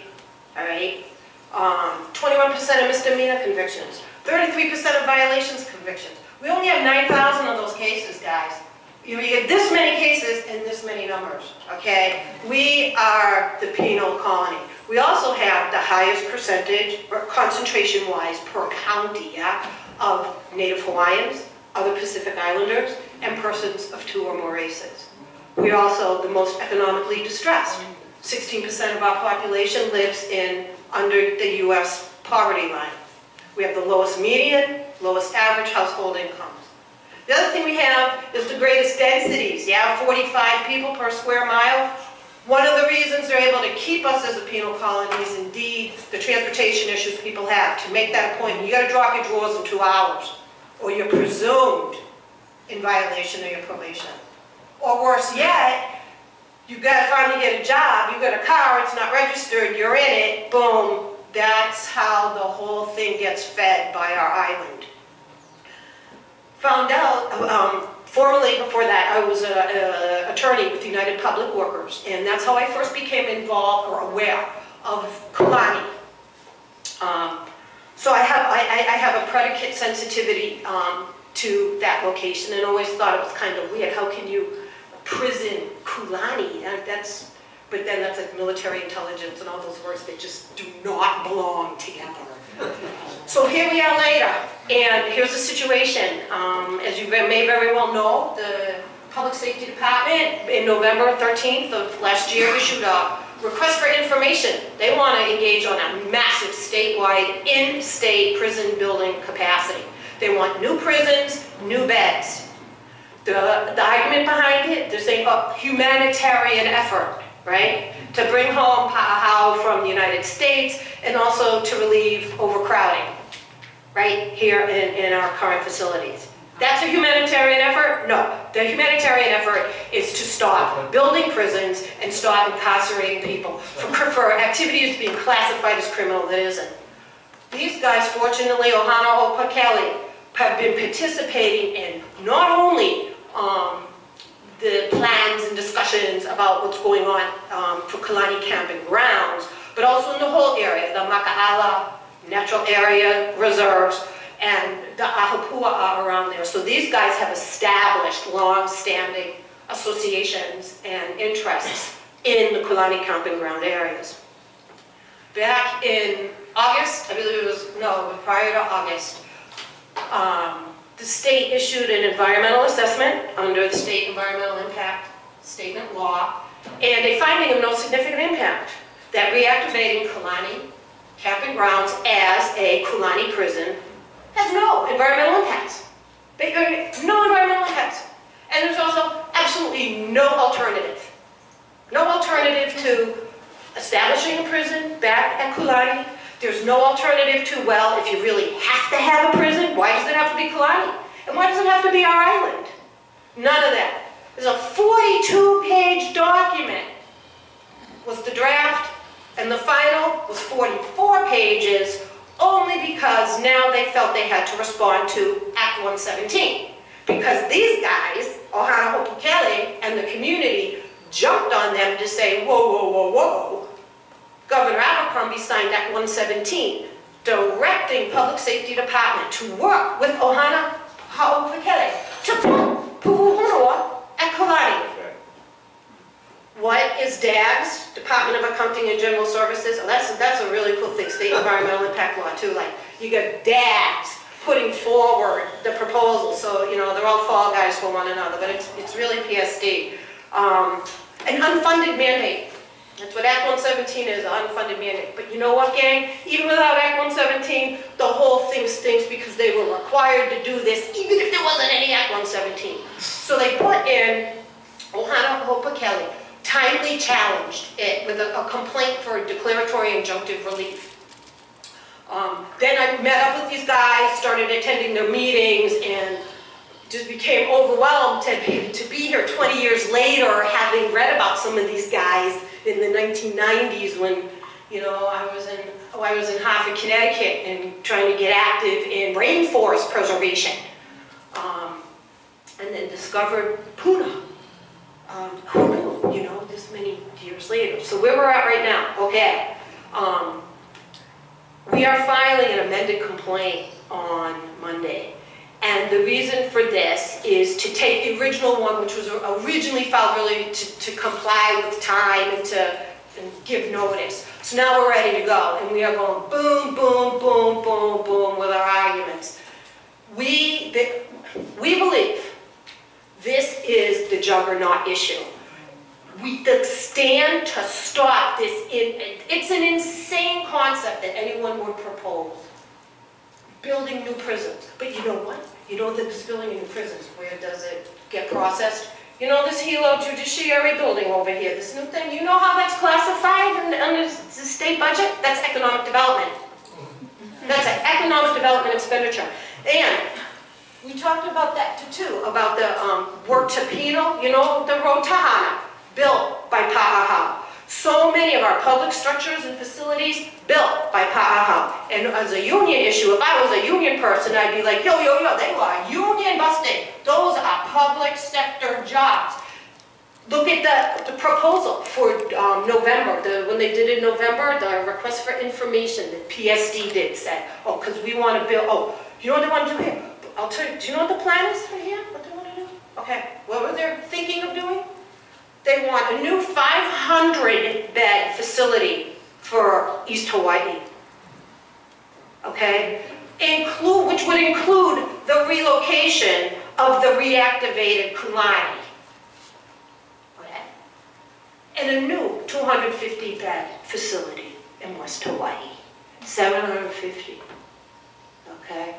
all right? 21% of misdemeanor convictions, 33% of violations convictions. We only have 9,000 of those cases, guys. You get this many cases and this many numbers, okay? We are the penal colony. We also have the highest percentage, or concentration-wise, per county, yeah, of Native Hawaiians, other Pacific Islanders, and persons of 2 or more races. We're also the most economically distressed. 16% of our population lives under the U.S. poverty line. We have the lowest median, lowest average household incomes. The other thing we have is the greatest densities, yeah, 45 people per square mile. One of the reasons they're able to keep us as a penal colony is indeed the transportation issues people have. To make that appointment, you got to drop your drawers in 2 hours, or you're presumed in violation of your probation. Or worse yet, you've got to finally get a job, you've got a car, it's not registered, you're in it, boom. That's how the whole thing gets fed by our island. Found out, formerly before that, I was an attorney with United Public Workers, and that's how I first became involved or aware of Kulani. So I have a predicate sensitivity to that location, and always thought it was kind of weird. How can you prison Kulani? But then that's like military intelligence and all those words that just do not belong together. So here we are later, and here's the situation. As you may very well know, the Public Safety Department in November 13th of last year issued a request for information. They want to engage on a massive statewide in-state prison building capacity. They want new prisons, new beds. The argument behind it, they're saying a humanitarian effort, right? To bring home Pa'ahau from the United States and also to relieve overcrowding, right, here in our current facilities. That's a humanitarian effort? No. The humanitarian effort is to stop building prisons and stop incarcerating people for activities being classified as criminal that isn't. These guys, fortunately, Ohana Ho'opakele, have been participating in not only the plans and discussions about what's going on for Kalani camping grounds, but also in the whole area, the Maka'ala natural area reserves, and the Ahapua around there. So these guys have established long-standing associations and interests in the Kulani camping ground areas. Back in August, I believe it was, no, prior to August, the state issued an environmental assessment under the State Environmental Impact Statement Law, and a finding of no significant impact, that reactivating Kulani camping grounds as a Kulani prison has no environmental impacts. No environmental impacts. And there's also absolutely no alternative. No alternative to establishing a prison back at Kulani. There's no alternative to, well, if you really have to have a prison, why does it have to be Kulani? And why does it have to be our island? None of that. There's a 42-page document was the draft, and the final was 44 pages, only because now they felt they had to respond to Act 117. Because these guys, Ohana Ho'opakele and the community, jumped on them to say, whoa, whoa, whoa, whoa. Governor Abercrombie signed Act 117. directing public safety department to work with Ohana Ha'opakele to put Pu'uhonua at Kalani. What is DAGS, Department of Accounting and General Services? Oh, that's a really cool thing, State Environmental Impact Law too. Like, you got DAGS putting forward the proposal, so, you know, they're all fall guys for one another, but it's really PSD. An unfunded mandate. That's what Act 117 is, an unfunded mandate. But you know what, gang? Even without Act 117, the whole thing stinks because they were required to do this, even if there wasn't any Act 117. So they put in Ohana Hopakele, timely challenged it with a complaint for declaratory injunctive relief. Then I met up with these guys, started attending their meetings, and just became overwhelmed to be here 20 years later, having read about some of these guys in the 1990s when, you know, I was in Hartford, Connecticut, and trying to get active in rainforest preservation, and then discovered Puna. Who knew, you know, this many years later. So where we're at right now, okay. We are filing an amended complaint on Monday. And the reason for this is to take the original one, which was originally filed really to comply with time and to give notice. So now we're ready to go. And we are going boom, boom, boom, boom, boom with our arguments. We believe this is the juggernaut issue. The stand to stop this, it's an insane concept that anyone would propose. Building new prisons. But you know what? You know that this building new prisons, where does it get processed? You know this Hilo Judiciary building over here, this new thing, you know how that's classified under the state budget? That's economic development. That's an economic development expenditure. And we talked about that too, about the work to penal, you know, the road Tahana, built by Pa'ahau. So many of our public structures and facilities built by Pa'ahau. And as a union issue, if I was a union person, I'd be like, yo, yo, yo, they are union busted. Those are public sector jobs. Look at the proposal for November, when they did in November, the request for information that PSD did said, oh, because we want to build, oh, you know what they want to do here? I'll tell you, do you know what the plan is for here? What they want to do? Okay, what were they thinking of doing? They want a new 500-bed facility for East Hawaii. Okay? Which would include the relocation of the reactivated Kulani. Okay? And a new 250-bed facility in West Hawaii. 750. Okay?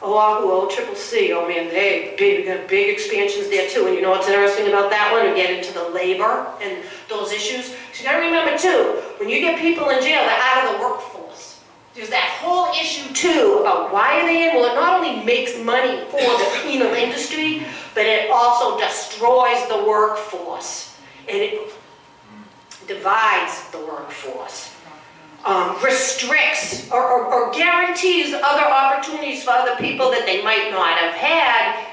Oahu, OCCC, oh man, they got big expansions there too. And you know what's interesting about that one? We get into the labor and those issues. So you gotta remember too, when you get people in jail, they're out of the workforce. There's that whole issue too about why are they in? Well, it not only makes money for the penal industry, but it also destroys the workforce. And it divides the workforce. Restricts or guarantees other opportunities for other people that they might not have had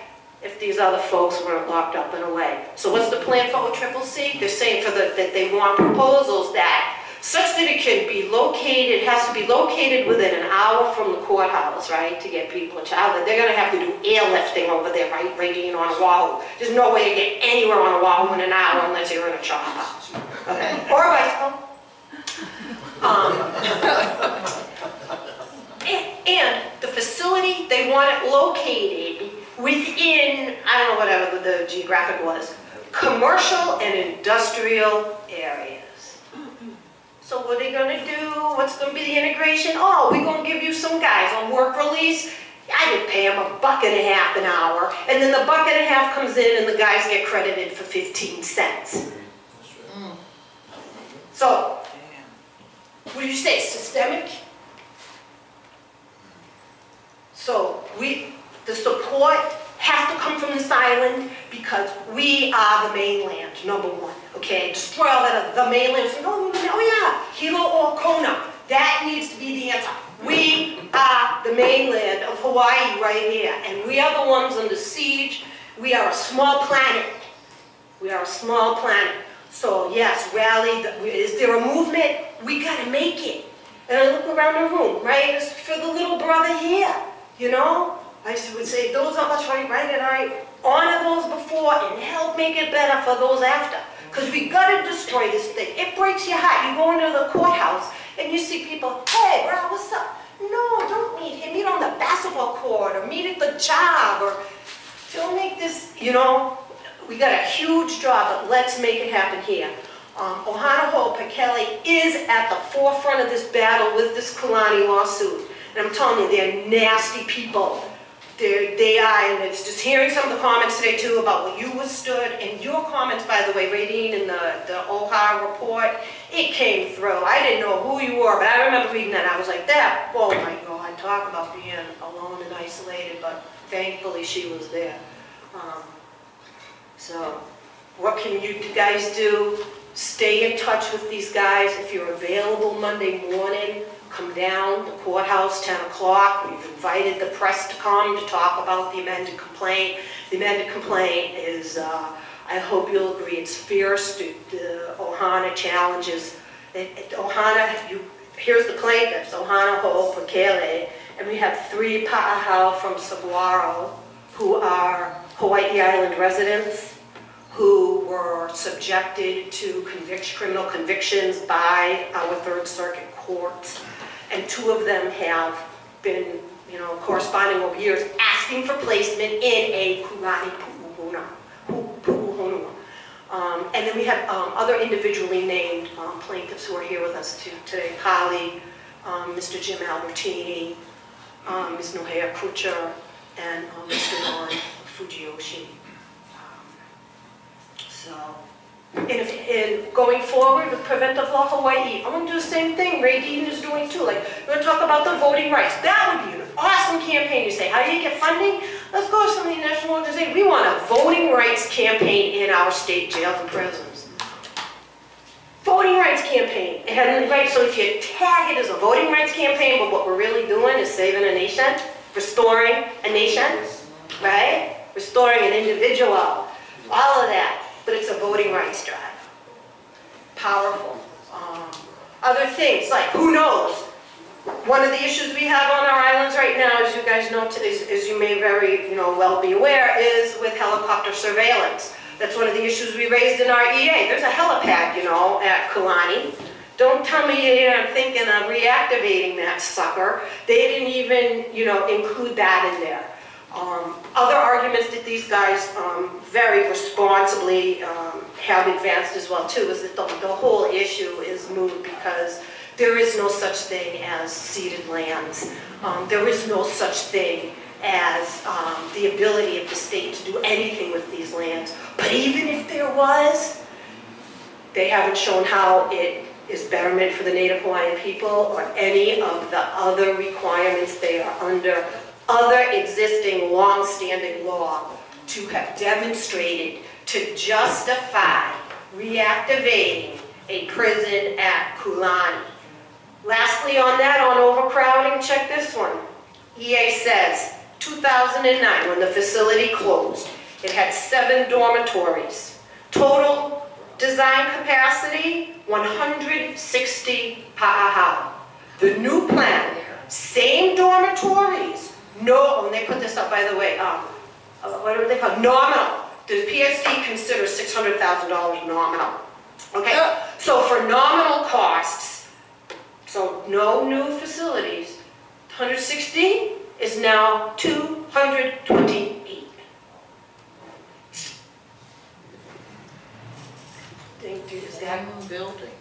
if these other folks weren't locked up in a way. So what's the plan for OCCC? They're saying that they want proposals that such that it can be located, it has to be located within an hour from the courthouse, right, to get people to child. They're going to have to do airlifting over there, right, bringing it on Oahu. There's no way to get anywhere on Oahu in an hour unless you're in a chopper. Okay? Or a bicycle. And the facility, they want it located within, I don't know, whatever the geographic was, commercial and industrial areas. So what are they going to do? What's going to be the integration? Oh, we're going to give you some guys on work release. I didn't pay them $1.50 an hour. And then the $1.50 comes in and the guys get credited for 15 cents. So, what do you say, systemic? So the support has to come from this island because we are the mainland, number one, okay? Destroy all that, the mainland, say, oh yeah, Hilo or Kona, that needs to be the answer. We are the mainland of Hawaii right here, and we are the ones under siege. We are a small planet. We are a small planet. So yes, rally, is there a movement? We gotta make it. And I look around the room, right? It's for the little brother here, you know? I would say, those of us right, and I honor those before and help make it better for those after. Because we gotta destroy this thing. It breaks your heart. You go into the courthouse and you see people, hey, bro, what's up? No, don't meet him. Meet on the basketball court or meet at the job or don't make this, you know, we got a huge job, but let's make it happen here. Ohanaho Pakele is at the forefront of this battle with this Kulani lawsuit. And I'm telling you, they're nasty people. They are, and it's just hearing some of the comments today too about what you withstood, and your comments, by the way, Radine, in the OHA report, it came through. I didn't know who you were, but I remember reading that, and I was like, that, oh my God, talk about being alone and isolated, but thankfully she was there. So, what can you guys do? Stay in touch with these guys. If you're available Monday morning, come down, the courthouse, 10 o'clock. We've invited the press to come to talk about the amended complaint. The amended complaint is, I hope you'll agree, it's fierce. The Ohana challenges. Ohana, here's the plaintiffs, Ohana Ho'opakele, and we have 3 Pa'ahau from Saguaro who are Hawaii Island residents who were subjected to criminal convictions by our Third Circuit courts. And 2 of them have been, you know, corresponding over years, asking for placement in a Kulani Pu'uhonua. And then we have other individually named plaintiffs who are here with us today. Kali, Mr. Jim Albertini, Ms. Nohea Kucher, and Mr. Non Fujiyoshi. And going forward with Preventive Law Hawaii, I'm going to do the same thing Radine is doing too. Like, we're going to talk about the voting rights. That would be an awesome campaign. You say, how do you get funding? Let's go to some of the national organizations. We want a voting rights campaign in our state jails and prisons. Voting rights campaign. And, right, so if you tag it as a voting rights campaign, but what we're really doing is saving a nation, restoring a nation, right? Restoring an individual, all of that. But it's a voting rights drive. Powerful. Other things like, who knows? One of the issues we have on our islands right now, as you guys know, as you may very well be aware, is with helicopter surveillance. That's one of the issues we raised in our EA. There's a helipad, at Kalani. Don't tell me I'm thinking of reactivating that sucker. They didn't even, include that in there. Other arguments that these guys very responsibly have advanced as well too is that the whole issue is moot because there is no such thing as ceded lands. There is no such thing as the ability of the state to do anything with these lands. But even if there was, they haven't shown how it is betterment for the Native Hawaiian people or any of the other requirements they are under other existing long-standing law to have demonstrated to justify reactivating a prison at Kulani. Lastly on that, on overcrowding, check this one. EA says, 2009, when the facility closed, it had 7 dormitories. Total design capacity, 160 pa'ahau. The new plan, same dormitories, no, and they put this up, by the way, what do they call it? Nominal. The PSD considers $600,000 nominal. Okay? So for nominal costs, so no new facilities, 160 is now 228. Is that building?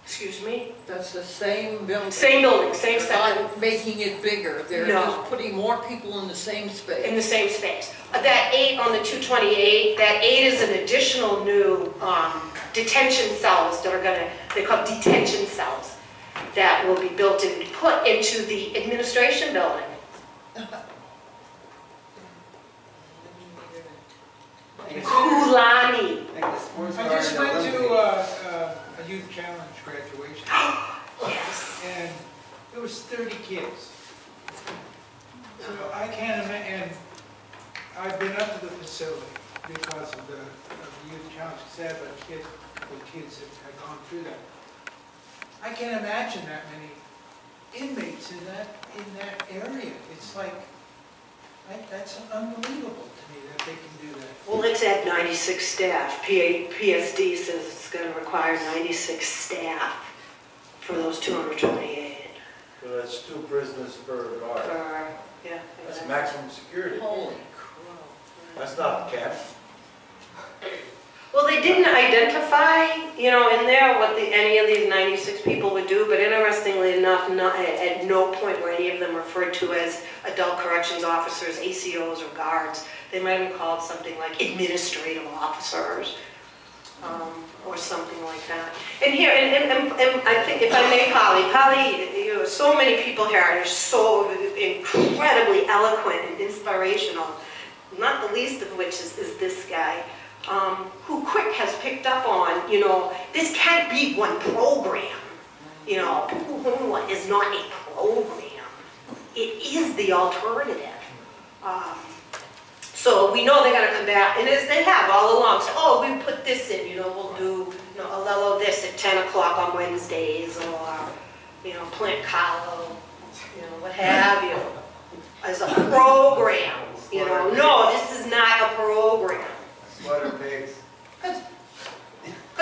Excuse me? That's the same building. Same building, same section. Not making it bigger. They're just putting more people in the same space. In the same space. That 8 on the 228, that 8 is an additional new detention cells that are they're called detention cells that will be built and put into the administration building. Kulani. I just went to a youth challenge graduation. Yes. And it was 30 kids. So I can't imagine, and I've been up to the facility because of the youth challenge, because I have kids that had gone through that. I can't imagine that many inmates in that area. It's like, that's unbelievable to me that they can do that. Well, it's at 96 staff. PSD says it's going to require 96 staff for those 228. So that's 2 prisoners per guard. Yeah. That's Exactly. maximum security. Holy crow. That's not capped. Well, they didn't identify, you know, in there what any of these 96 people would do, but interestingly enough, at no point were any of them referred to as adult corrections officers, ACOs, or guards. They might have been called something like administrative officers, or something like that. And here, and I think, if I may, Polly, you know, so many people here are so incredibly eloquent and inspirational, not the least of which is this guy. Who quick has picked up on, you know, this can't be one program. You know, Pu'uhonua is not a program. It is the alternative. So we know they're going to come back, and as they have all along, so, oh, we put this in, you know, we'll do, you know, Alelo this at 10 o'clock on Wednesdays, or, you know, plant Kalo, you know, what have you, as a program. You know, no, this is not a program. Sweater pigs. Because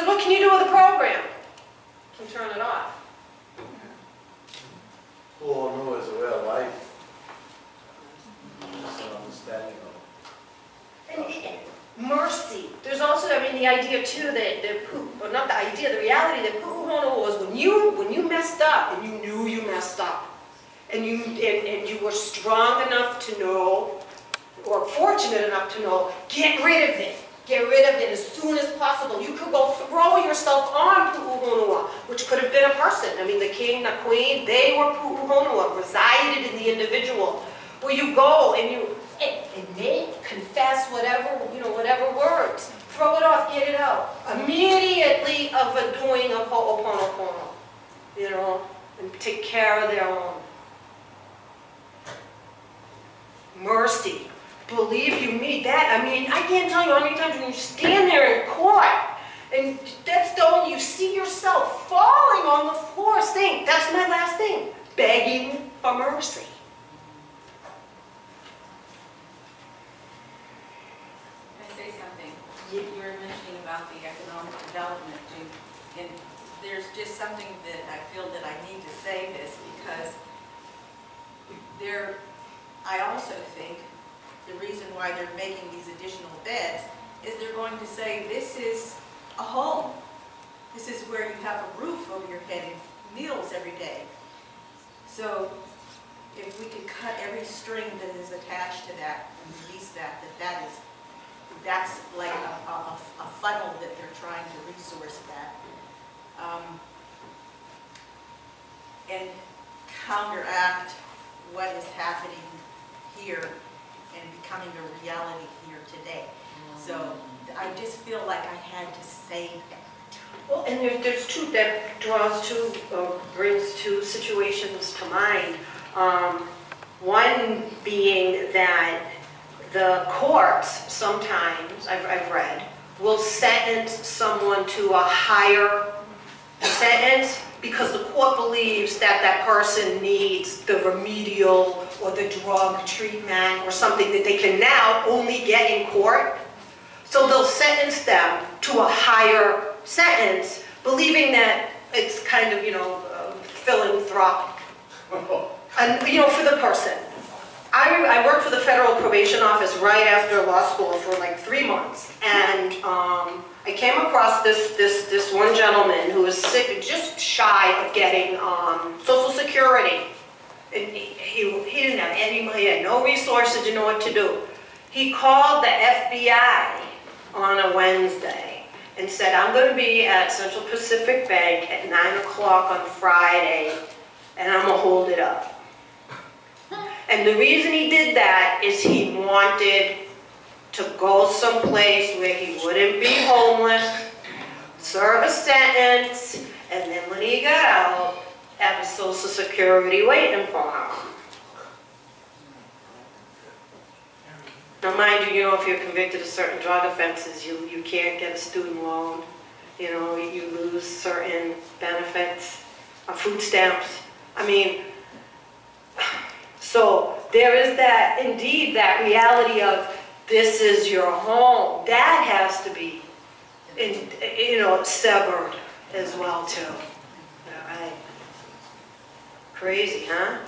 what can you do with a program? You can turn it off. Pu'uhonua is a way of life. Just an understanding of. And mercy. There's also, I mean, the idea too that or not the idea, the reality that Pu'uhonua was when you messed up and you knew you messed up, and you were strong enough to know, or fortunate enough to know, get rid of it. Get rid of it as soon as possible. You could go throw yourself on Pu'uhonua, which could have been a person. I mean, the king, the queen, they were Pu'uhonua, resided in the individual. Where you go and you admit, confess, whatever, you know, whatever words. Throw it off, get it out. Immediately of a doing of ho'oponopono, you know, and take care of their own. Mercy. Believe you me, that, I mean, I can't tell you how many times when you stand there in court, and that's the only, you see yourself falling on the floor saying, that's my last thing, begging for mercy. Can I say something? You were mentioning about the economic development, and there's just something that I feel that I need to say this, because I also think the reason why they're making these additional beds is they're going to say this is a home. This is where you have a roof over your head and meals every day. So if we could cut every string that is attached to that and release that's like a funnel that they're trying to resource that. And counteract what is happening here and becoming a reality here today. So I just feel like I had to say that. Well, and there's two, that brings two situations to mind. One being that the courts sometimes, I've read, will sentence someone to a higher sentence because the court believes that that person needs the remedial or the drug treatment or something that they can now only get in court. So they'll sentence them to a higher sentence, believing that it's kind of, you know, philanthropic, and, you know, for the person. I worked for the Federal Probation Office right after law school for like 3 months, and I came across this one gentleman who was sick, just shy of getting Social Security. And he didn't have any money, he had no resources to know what to do. He called the FBI on a Wednesday and said, I'm going to be at Central Pacific Bank at 9 o'clock on Friday, and I'm going to hold it up. And the reason he did that is he wanted to go someplace where he wouldn't be homeless, serve a sentence, and then when he got out, have his Social Security waiting for him. Now mind you, if you're convicted of certain drug offenses, you can't get a student loan. You know, you lose certain benefits. food stamps. I mean, so there is that, indeed, that reality of this is your home. That has to be, severed as well too. All right. Crazy, huh?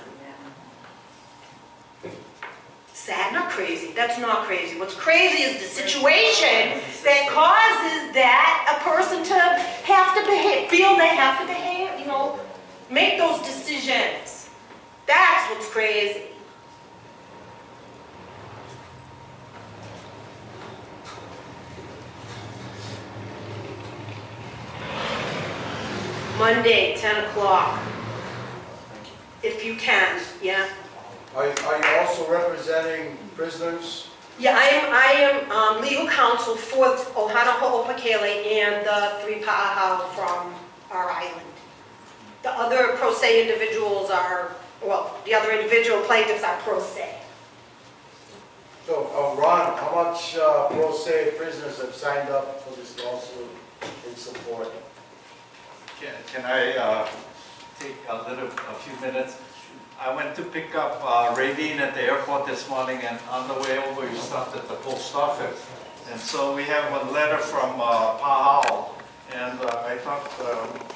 Sad, not crazy. That's not crazy. What's crazy is the situation that causes that a person to have to behave, feel they have to behave, make those decisions. That's what's crazy. Monday, 10 o'clock. If you can, yeah. Are you also representing prisoners? Yeah, I am legal counsel for Ohana Ho'opakele and the 3 Pa'ahau from our island. The other pro se individuals are, the other individual plaintiffs are pro se. So, Ron, how much pro se prisoners have signed up for this lawsuit in support? Can I take a few minutes? I went to pick up Radine at the airport this morning, and on the way over, we stopped at the post office. And so we have a letter from Pa'ahau, and I thought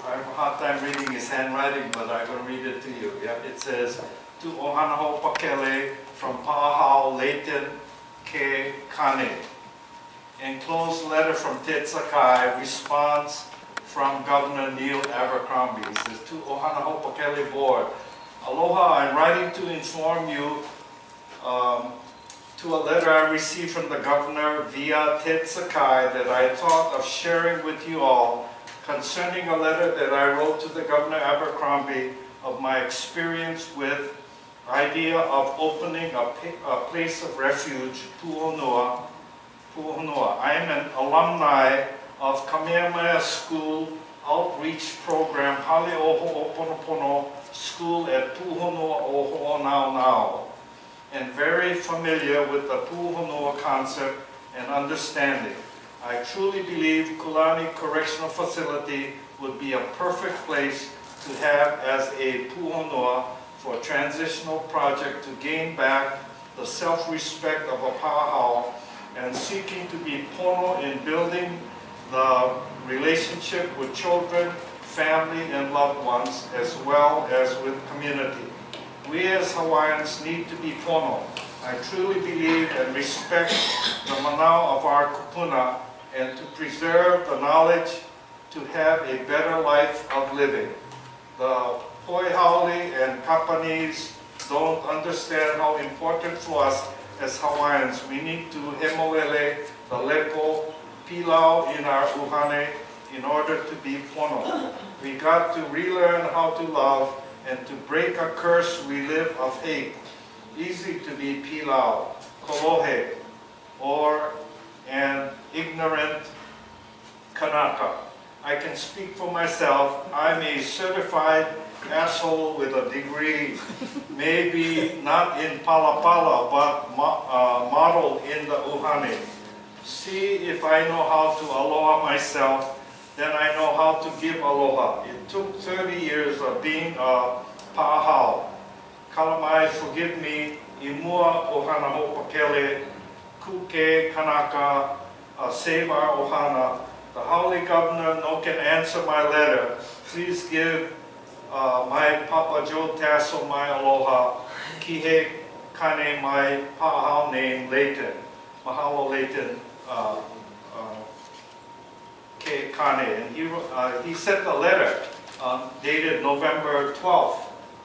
I have a hard time reading his handwriting, but I'm going to read it to you. Yeah, it says, to Ohana Ho'opakele from Pa'ahau, Leighton K. Kane. Enclosed letter from Ted Sakai, response from Governor Neil Abercrombie. It says, to Ohana Ho'opakele Board, aloha, I'm writing to inform you to a letter I received from the governor via Ted Sakai that I thought of sharing with you all concerning a letter that I wrote to the Governor Abercrombie of my experience with idea of opening a place of refuge, Pu'onua. I am an alumni of Kamehameha School Outreach Program, Hale'oho'oponopono School at Pu'onua o Ho'onaunau, and very familiar with the Pu'onua concept and understanding. I truly believe Kulani Correctional Facility would be a perfect place to have as a Pu'onua for a transitional project to gain back the self-respect of a Pa'ahau and seeking to be pono in building the relationship with children, family, and loved ones, as well as with community. We as Hawaiians need to be pono. I truly believe and respect the manao of our kupuna and to preserve the knowledge to have a better life of living. The Poihaoli and Kapanese don't understand how important for us as Hawaiians. We need to hemoele the lepo pilau in our uhane in order to be pono. We got to relearn how to love and to break a curse we live of hate. Easy to be pilau, kolohe, or an ignorant kanaka. I can speak for myself. I'm a certified asshole with a degree, maybe not in Palapala, but modeled in the uhane. See if I know how to aloha myself, then I know how to give aloha. It took 30 years of being a Pa'ahau. Kalamai, forgive me, imua ohana Ho'opakele, kuke kanaka, save our ohana. The Haole Governor no can answer my letter. Please give my Papa Joe Tasso my aloha, kihe kane my Pa'ahau name Leighton. Mahalo Leighton K. Kane. And he sent a letter dated November 12th,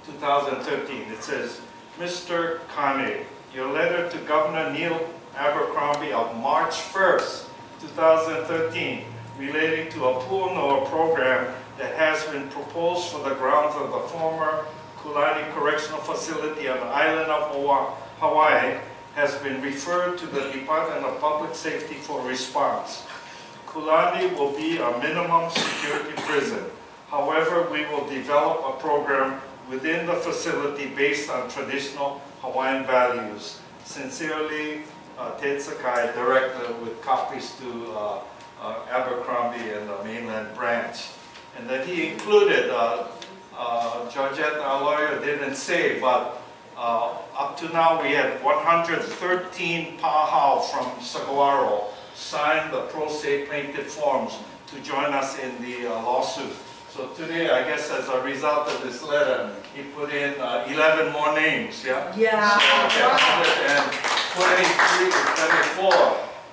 2013. It says, Mr. Kane, your letter to Governor Neil Abercrombie of March 1st, 2013, relating to a Pu'onua program that has been proposed for the grounds of the former Kulani Correctional Facility on the island of Hawaii, has been referred to the Department of Public Safety for response. Kulani will be a minimum security prison. However, we will develop a program within the facility based on traditional Hawaiian values. Sincerely, Ted Sakai, Director, with copies to Abercrombie and the mainland branch. And that he included Georgette, our lawyer, didn't say, but up to now we had 113 Pahau from Saguaro sign the pro se plaintiff forms to join us in the lawsuit. So today, I guess as a result of this letter, he put in 11 more names, yeah? Yeah. So 123, 24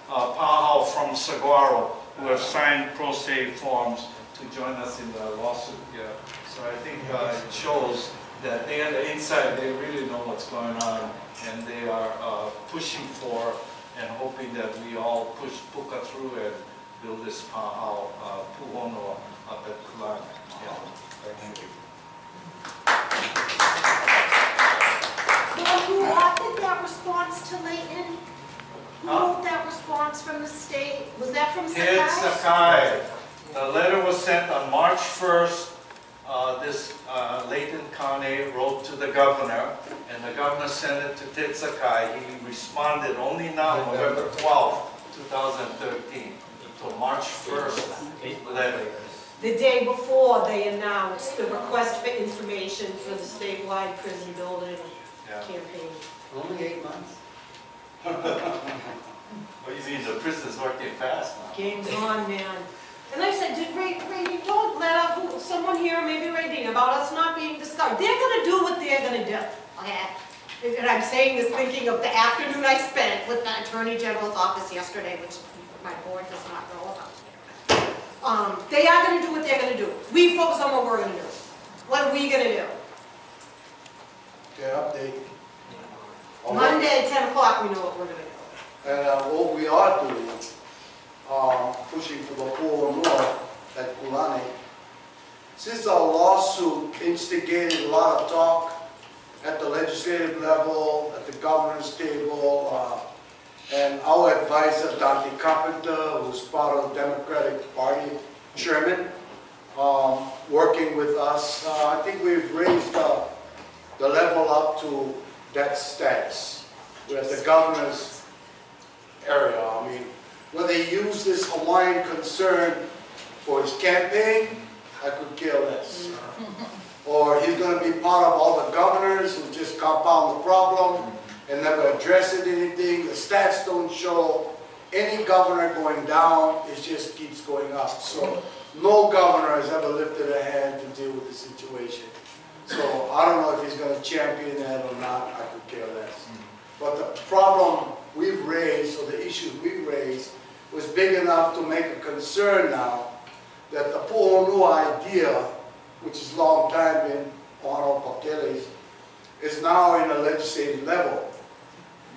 Pahau from Saguaro who have signed pro se forms to join us in the lawsuit, yeah. So I think it shows that they are the inside, they really know what's going on, and they are pushing for and hoping that we all push Puka through and build this Pahau Puhono up at Kulani. Yeah. Thank you. Well, who authored that response to Leighton? Who wrote that response from the state? Was that from Sakai? Ted Sakai. The letter was sent on March 1st. This Leighton County wrote to the governor, and the governor sent it to Ted Sakai. He responded only now, November 12th, 2013. So March 1st letter. The day before they announced the request for information for the statewide prison building campaign. Only 8 months? What do you mean, the prison's working fast now? Game's on, man. And I said, Rainey, don't let out someone here, maybe Rainey, about us not being discovered. They're going to do what they're going to do. Okay? And I'm saying this thinking of the afternoon I spent with the Attorney General's office yesterday, which my board does not know about. They are going to do what they're going to do. We focus on what we're going to do. What are we going to do? Okay, update. Monday at 10 o'clock, we know what we're going to do. And what we are doing, pushing for the poor north at Kulani. Since our lawsuit instigated a lot of talk at the legislative level, at the governor's table, and our advisor, Dante Carpenter, who's part of the Democratic Party chairman, working with us, I think we've raised the level up to that status. We're at the governor's area. I mean, whether he used this Hawaiian concern for his campaign, I could care less. Or he's going to be part of all the governors who just compound the problem and never address anything. The stats don't show any governor going down, it just keeps going up. So no governor has ever lifted a hand to deal with the situation. So I don't know if he's going to champion that or not, I could care less. But the problem we've raised, or the issues we've raised, was big enough to make a concern now that the Pu'onu idea, which is long time in Ohana Pakele's, is now in a legislative level.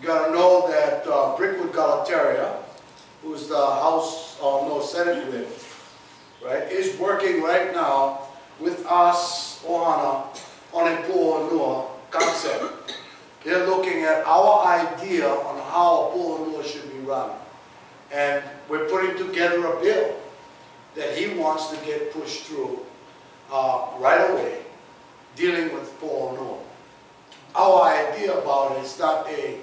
You got to know that Brickwood Galataria, who's the House, Senate whip, right, is working right now with us, Ohana, on a Pu'onu concept. They're looking at our idea on how a Pu'onu should be run. And we're putting together a bill that he wants to get pushed through right away, dealing with Pu'onu. Our idea about it is not a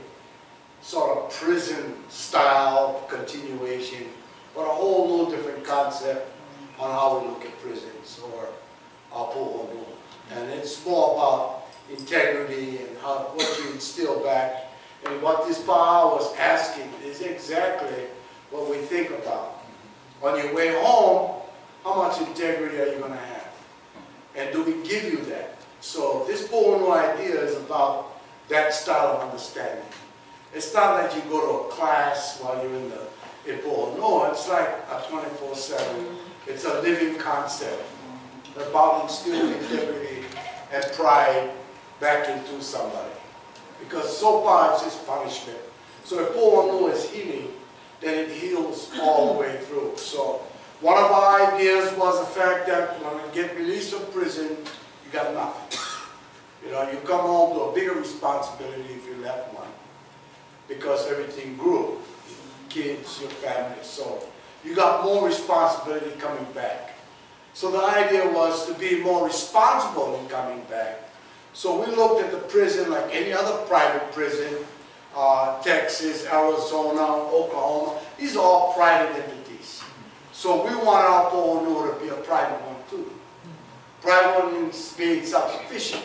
sort of prison-style continuation, but a whole new different concept on how we look at prisons or Pu'onu. And it's more about integrity and what you instill back. And what this Pa'a was asking is exactly what we think about. On your way home, how much integrity are you going to have? And do we give you that? So this Pu'onu idea is about that style of understanding. It's not that you go to a class while you're in Pu'onu. It's like a 24/7. It's a living concept about instilling integrity and pride back into somebody. Because so far it's just punishment. So if Pu'onu is healing, then it heals all the way through. So one of our ideas was the fact that when you get released from prison, you got nothing. You know, you come home to a bigger responsibility if you left one, because everything grew. Kids, your family, so you got more responsibility coming back. So the idea was to be more responsible in coming back. So we looked at the prison like any other private prison, Texas, Arizona, Oklahoma. These are all private entities. So we want our Pu'onu to be a private one too. primarily being self-sufficient,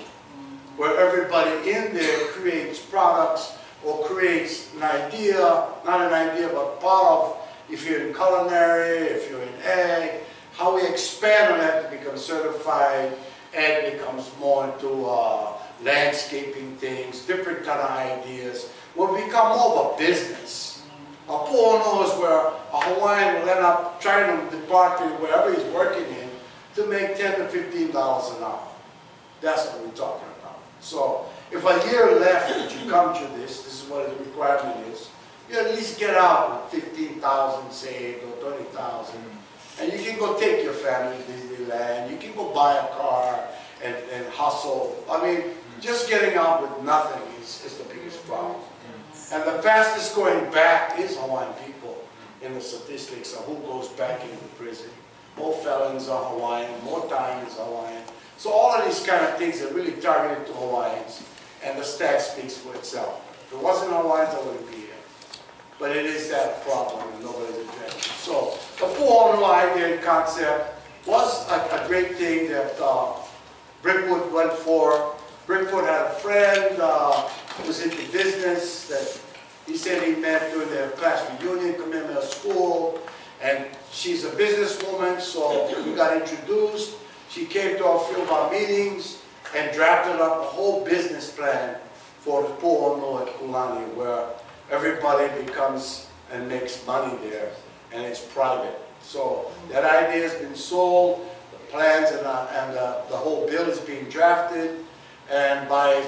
where everybody in there creates products or creates an idea, not an idea, but part of, if you're in culinary, if you're in ag, how we expand on that to become certified, ag becomes more into landscaping things, different kind of ideas, will become more of a business. A Po'ono is where a Hawaiian will end up trying to depart to wherever he's working in to make $10 to $15 an hour. That's what we're talking about. So if a year left that you come to this is what the requirement is, you at least get out with 15,000 saved or 20,000. And you can go take your family to Disneyland, you can go buy a car and hustle. I mean, just getting out with nothing is the biggest problem. And the fastest going back is Hawaiian people in the statistics of who goes back into prison. More felons are Hawaiian, more time is Hawaiian. So all of these kind of things are really targeted to Hawaiians, and the stat speaks for itself. If it wasn't Hawaiians, I wouldn't be here. But it is that problem, and nobody's addressing it. So the Po'ono idea and concept was a great thing that Brickwood went for. Brickwood had a friend who was into business that he said he met during their class reunion, coming out of school, and she's a businesswoman, so we got introduced. She came to a few of our meetings and drafted up a whole business plan for the Po'ono at Kulani, where everybody becomes and makes money there, and it's private. So that idea has been sold, the plans and the whole bill is being drafted, and by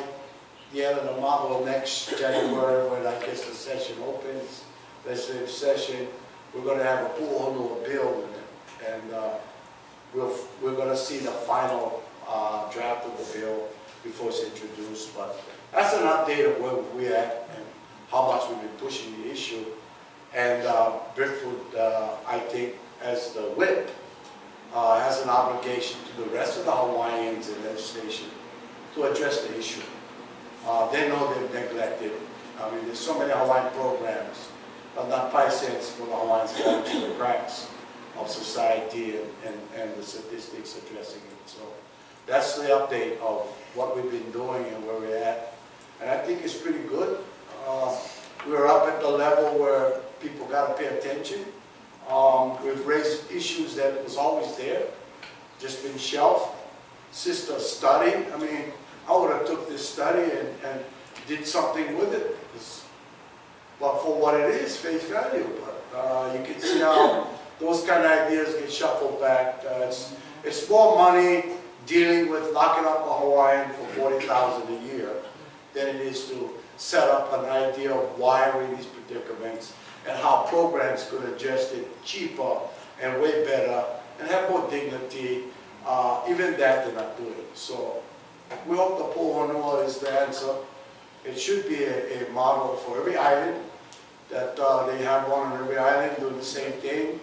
the end of the month, or next January, when I guess the session opens, legislative session, we're going to have a Po'ono bill in it, and we're going to see the final draft of the bill before it's introduced. But that's an update of where we're at and how much we've been pushing the issue. And Brickwood, I think, as the whip, has an obligation to the rest of the Hawaiians in legislation to address the issue. They know they've neglected. I mean, there's so many Hawaiian programs, but not 5 cents for the Hawaiians falling through the cracks of society and the statistics addressing it. So that's the update of what we've been doing and where we're at. And I think it's pretty good. We're up at the level where people got to pay attention. We've raised issues that was always there, just been shelved. Sister study, I mean, I would have took this study and did something with it. But for what it is, face value. But you can see how those kind of ideas get shuffled back. It's more money dealing with locking up a Hawaiian for $40,000 a year than it is to set up an idea of why we're in these predicaments and how programs could adjust it cheaper and way better and have more dignity. Even that they're not doing. So we hope the Po'ono is the answer. It should be a model for every island, that they have one on every island doing the same thing.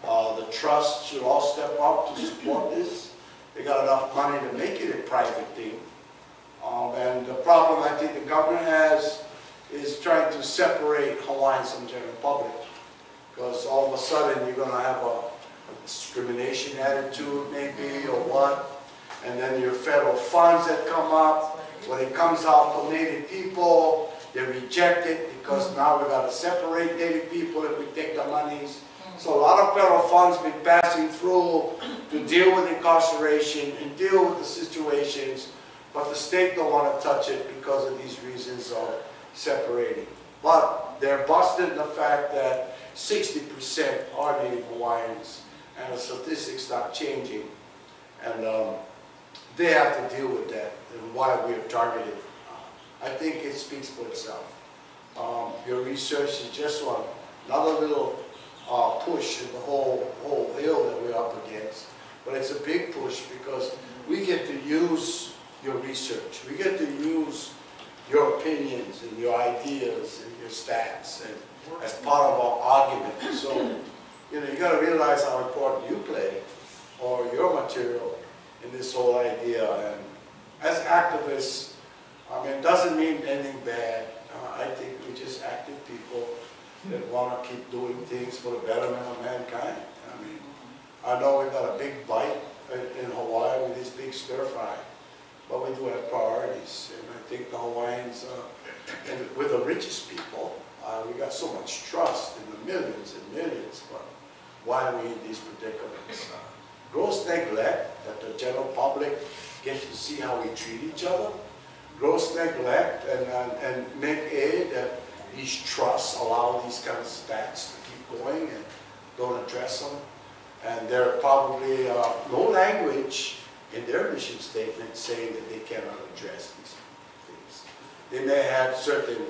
The trust should all step up to support this. They got enough money to make it a private thing. And the problem I think the government has is trying to separate Hawaiians from the general public. Because all of a sudden you're going to have a discrimination attitude maybe or what. And then your federal funds that come up, when it comes out for Native people, they reject it because now we've got to separate Native people if we take the monies. So a lot of federal funds been passing through to deal with incarceration and deal with the situations, but the state don't want to touch it because of these reasons of separating. But they're busting the fact that 60% are Native Hawaiians, and the statistics start changing, and they have to deal with that and why we are targeted. I think it speaks for itself. Your research is just another little push in the whole hill that we're up against, but it's a big push because we get to use your research, we get to use your opinions and your ideas and your stats and as part of our argument. So, you got to realize how important you play or your material in this whole idea. And as activists, I mean, it doesn't mean anything bad. I think we're just active people that want to keep doing things for the betterment of mankind. I mean, I know we've got a big bite in Hawaii with this big stir fry, but we do have priorities, and I think the Hawaiians, and with the richest people, we got so much trust in the millions and millions, but why are we in these predicaments? Gross neglect that the general public gets to see how we treat each other. Gross neglect and make aid that these trusts allow these kind of stats to keep going and don't address them. And there are probably no language in their mission statement saying that they cannot address these things. They may have certain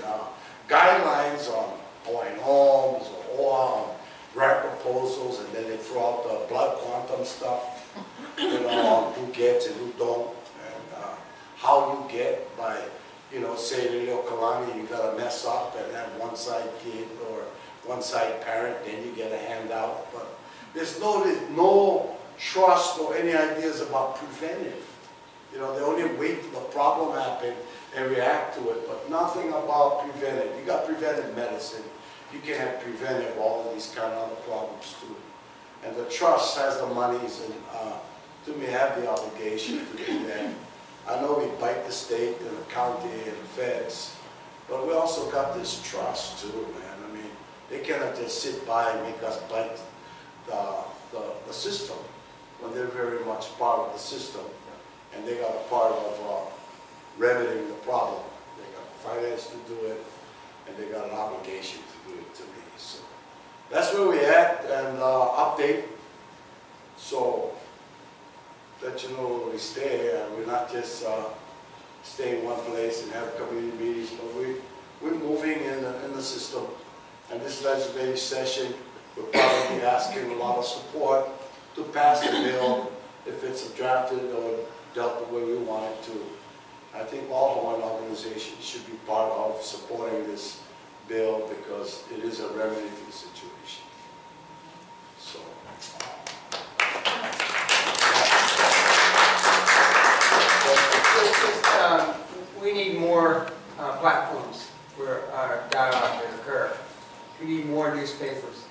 guidelines on Hawaiian homes or on grant proposals, and then they throw out the blood quantum stuff, you know, on who gets and who don't, and how you get by, you know, say in Leo Kalani, you got to mess up and have one side kid or one side parent, then you get a handout. But there's no trust or any ideas about preventive. You know, they only wait till the problem happens and react to it, but nothing about preventive. You got preventive medicine. You can have preventive all of these kind of other problems too. And the trust has the monies and to me have the obligation to do that. I know we bite the state and the county and the feds, but we also got this trust too, man. I mean, they cannot just sit by and make us bite the system when they're very much part of the system, and they got a part of remedying the problem. They got finance to do it, and they got an obligation to do it to me. So that's where we're at, and update. So let you know where we stay. We're not just stay in one place and have community meetings, but we're moving in the system. And this legislative session, we're probably asking a lot of support to pass the bill if it's drafted or dealt the way we want it to. I think all Hawaiian organizations should be part of supporting this bill because it is a remedy to the situation. So. We need more platforms for our dialogue to occur. We need more newspapers.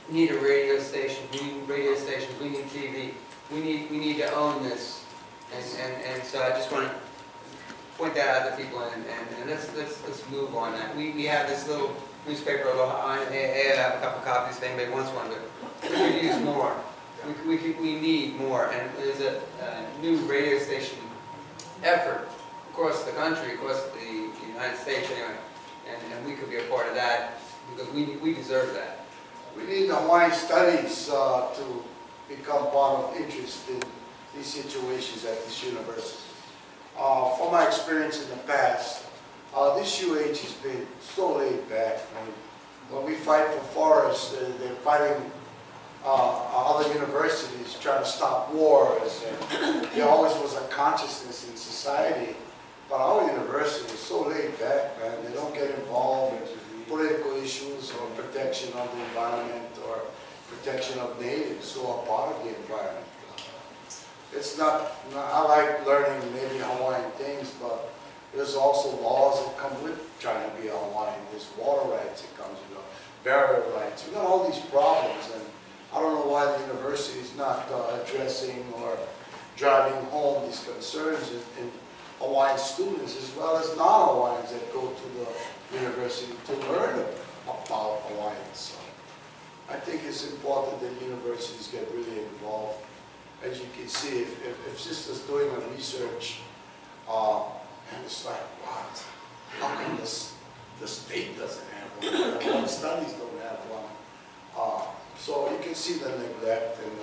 We need a radio station. We need radio stations. We need TV. We need to own this. And so I just want to point that out to people and let's move on that. We have this little newspaper. I have a couple copies if anybody wants one, but we could use more. We need more. And there's a new radio station effort across the country, across the United States anyway, and we could be a part of that because we deserve that. We need Hawaiian studies to become part of interest in these situations at this university. From my experience in the past, this UH has been so laid back. When we fight for forests, they're fighting other universities trying to stop wars. And there always was a consciousness in society, but our university is so laid back, man. They don't get involved in political issues or protection of the environment or protection of natives who are part of the environment. It's not, I like learning maybe Hawaiian things, but there's also laws that come with trying to be a Hawaiian. There's water rights that comes, you know, barrier rights. We got all these problems, and I don't know why the university is not addressing or driving home these concerns in Hawaiian students as well as non-Hawaiians that go to the university to learn about Hawaiians. So I think it's important that universities get really involved. As you can see, if sisters doing a research, and it's like, what? How come the state doesn't have one? Or studies don't have one. So you can see the neglect and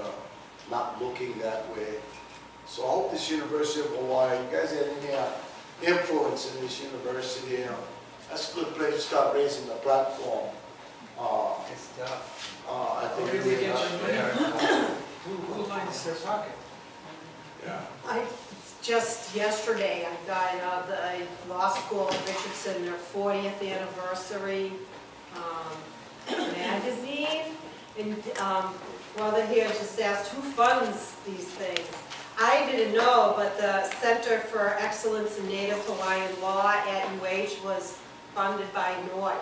not looking that way. So I hope this University of Hawaii, you guys have any influence in this university, that's a good place to start raising the platform. It's tough. I think Where do we get your money? Who lines their pocket? Yeah. Just yesterday, I got the law school at Richardson, their 40th anniversary magazine. And while they're here, just asked who funds these things. I didn't know, but the Center for Excellence in Native Hawaiian Law at UH was funded by NOI.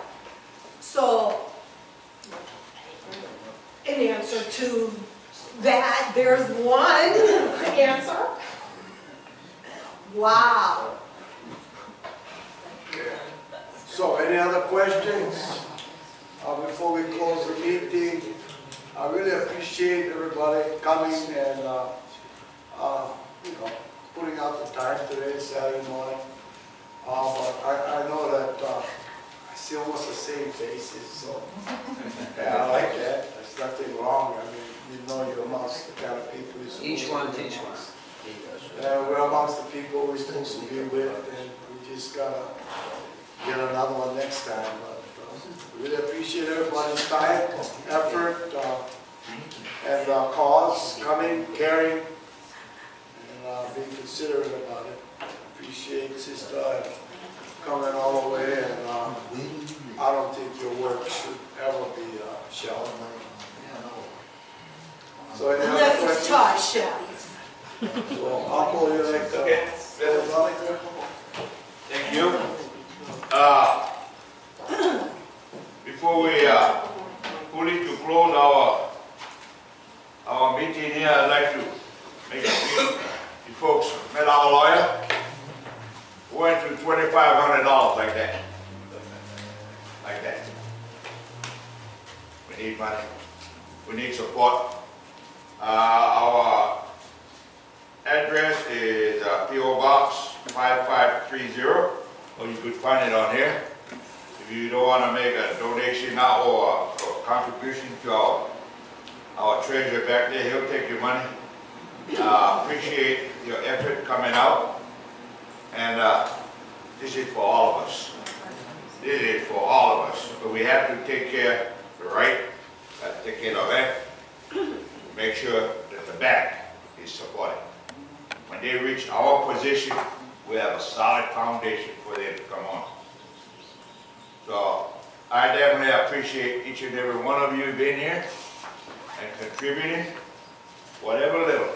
So, in answer to that there's one answer. Wow. So, any other questions? Before we close the meeting, I really appreciate everybody coming and, putting out the time today, Saturday morning. But I know that I see almost the same faces, so I like that. There's nothing wrong. I mean, you're amongst the kind of people you're supposed to be. Each one teach one. We're amongst the people we're supposed to be with, and we just gotta get another one next time. But really appreciate everybody's time, effort, and cause, coming, caring, and being considerate about it. Appreciate Sister coming all the way, and I don't think your work should ever be shelved. So any other Unless it's questions? taught shells. So I'll call you like Okay. Thank you. Before we fully to close our meeting here, I'd like to make a few. You folks met our lawyer. We went through $2,500 like that. Like that. We need money. We need support. Our address is P.O. Box 5530, or you could find it on here. If you don't want to make a donation now or a contribution to our treasurer back there, he'll take your money. Appreciate your effort coming out. And this is for all of us. This is for all of us. But we have to take care of the right, take care of the left, make sure that the back is supported. When they reach our position, we have a solid foundation for them to come on. So I definitely appreciate each and every one of you being here and contributing, whatever little.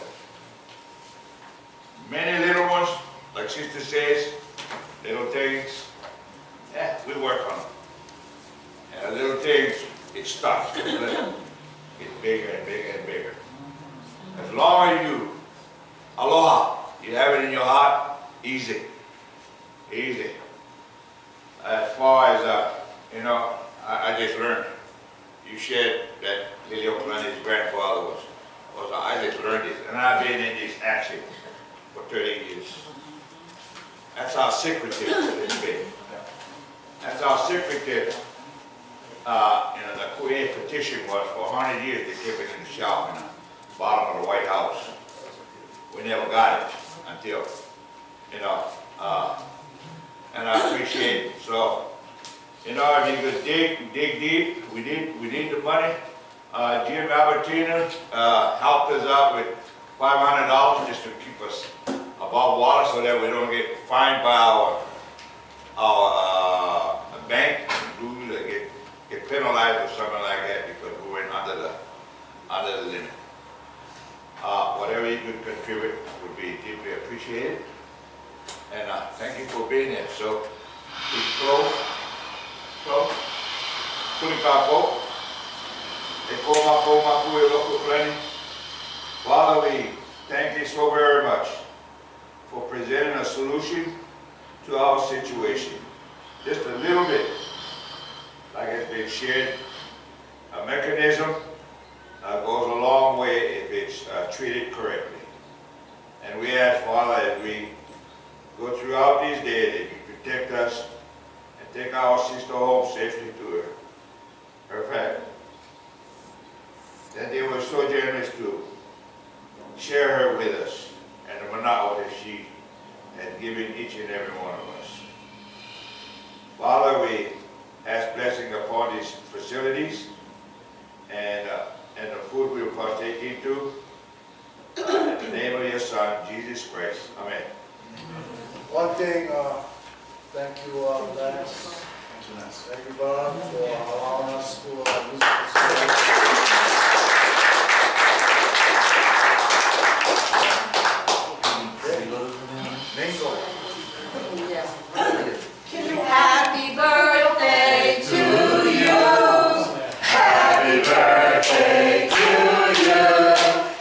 Many little ones, like Sister says, little things, yeah, we work on them. And the little things, it starts with little, get bigger and bigger and bigger. As long as you, aloha, you have it in your heart, easy, easy. As far as, I just learned, you shared that Lily Oakley's grandfather was I just learned it, and I've been in this action for 30 years. That's how secretive it's been. That's how secretive, the Kuwait petition was for 100 years. They kept it in the shelf in the bottom of the White House. We never got it until, and I appreciate it. So, if you could dig deep, we need the money. Jim Albertina helped us out with $500 just to keep us above water so that we don't get fined by our bank, lose or get penalized or something like that because we went under the limit. Whatever you could contribute would be deeply appreciated. And thank you for being here. So we close. Kulikapo. Father, we thank you so very much for presenting a solution to our situation. Just a little bit, like it's been shared, a mechanism goes a long way if it's treated correctly. And we ask, Father, as we go throughout these days, that you protect us and take our sister home safely to her family. That they were so generous to share her with us and the manao that she had given each and every one of us. Father, we ask blessing upon these facilities and the food we will partake into. In the name of your Son, Jesus Christ. Amen. One thing, thank you, Lance. Thank you, Bob, for allowing us to use the facility. Happy birthday to you. Happy birthday to you.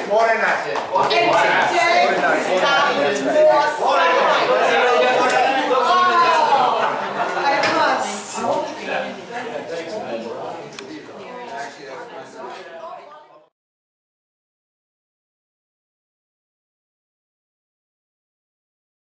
More than nothing. And today, That's right. stop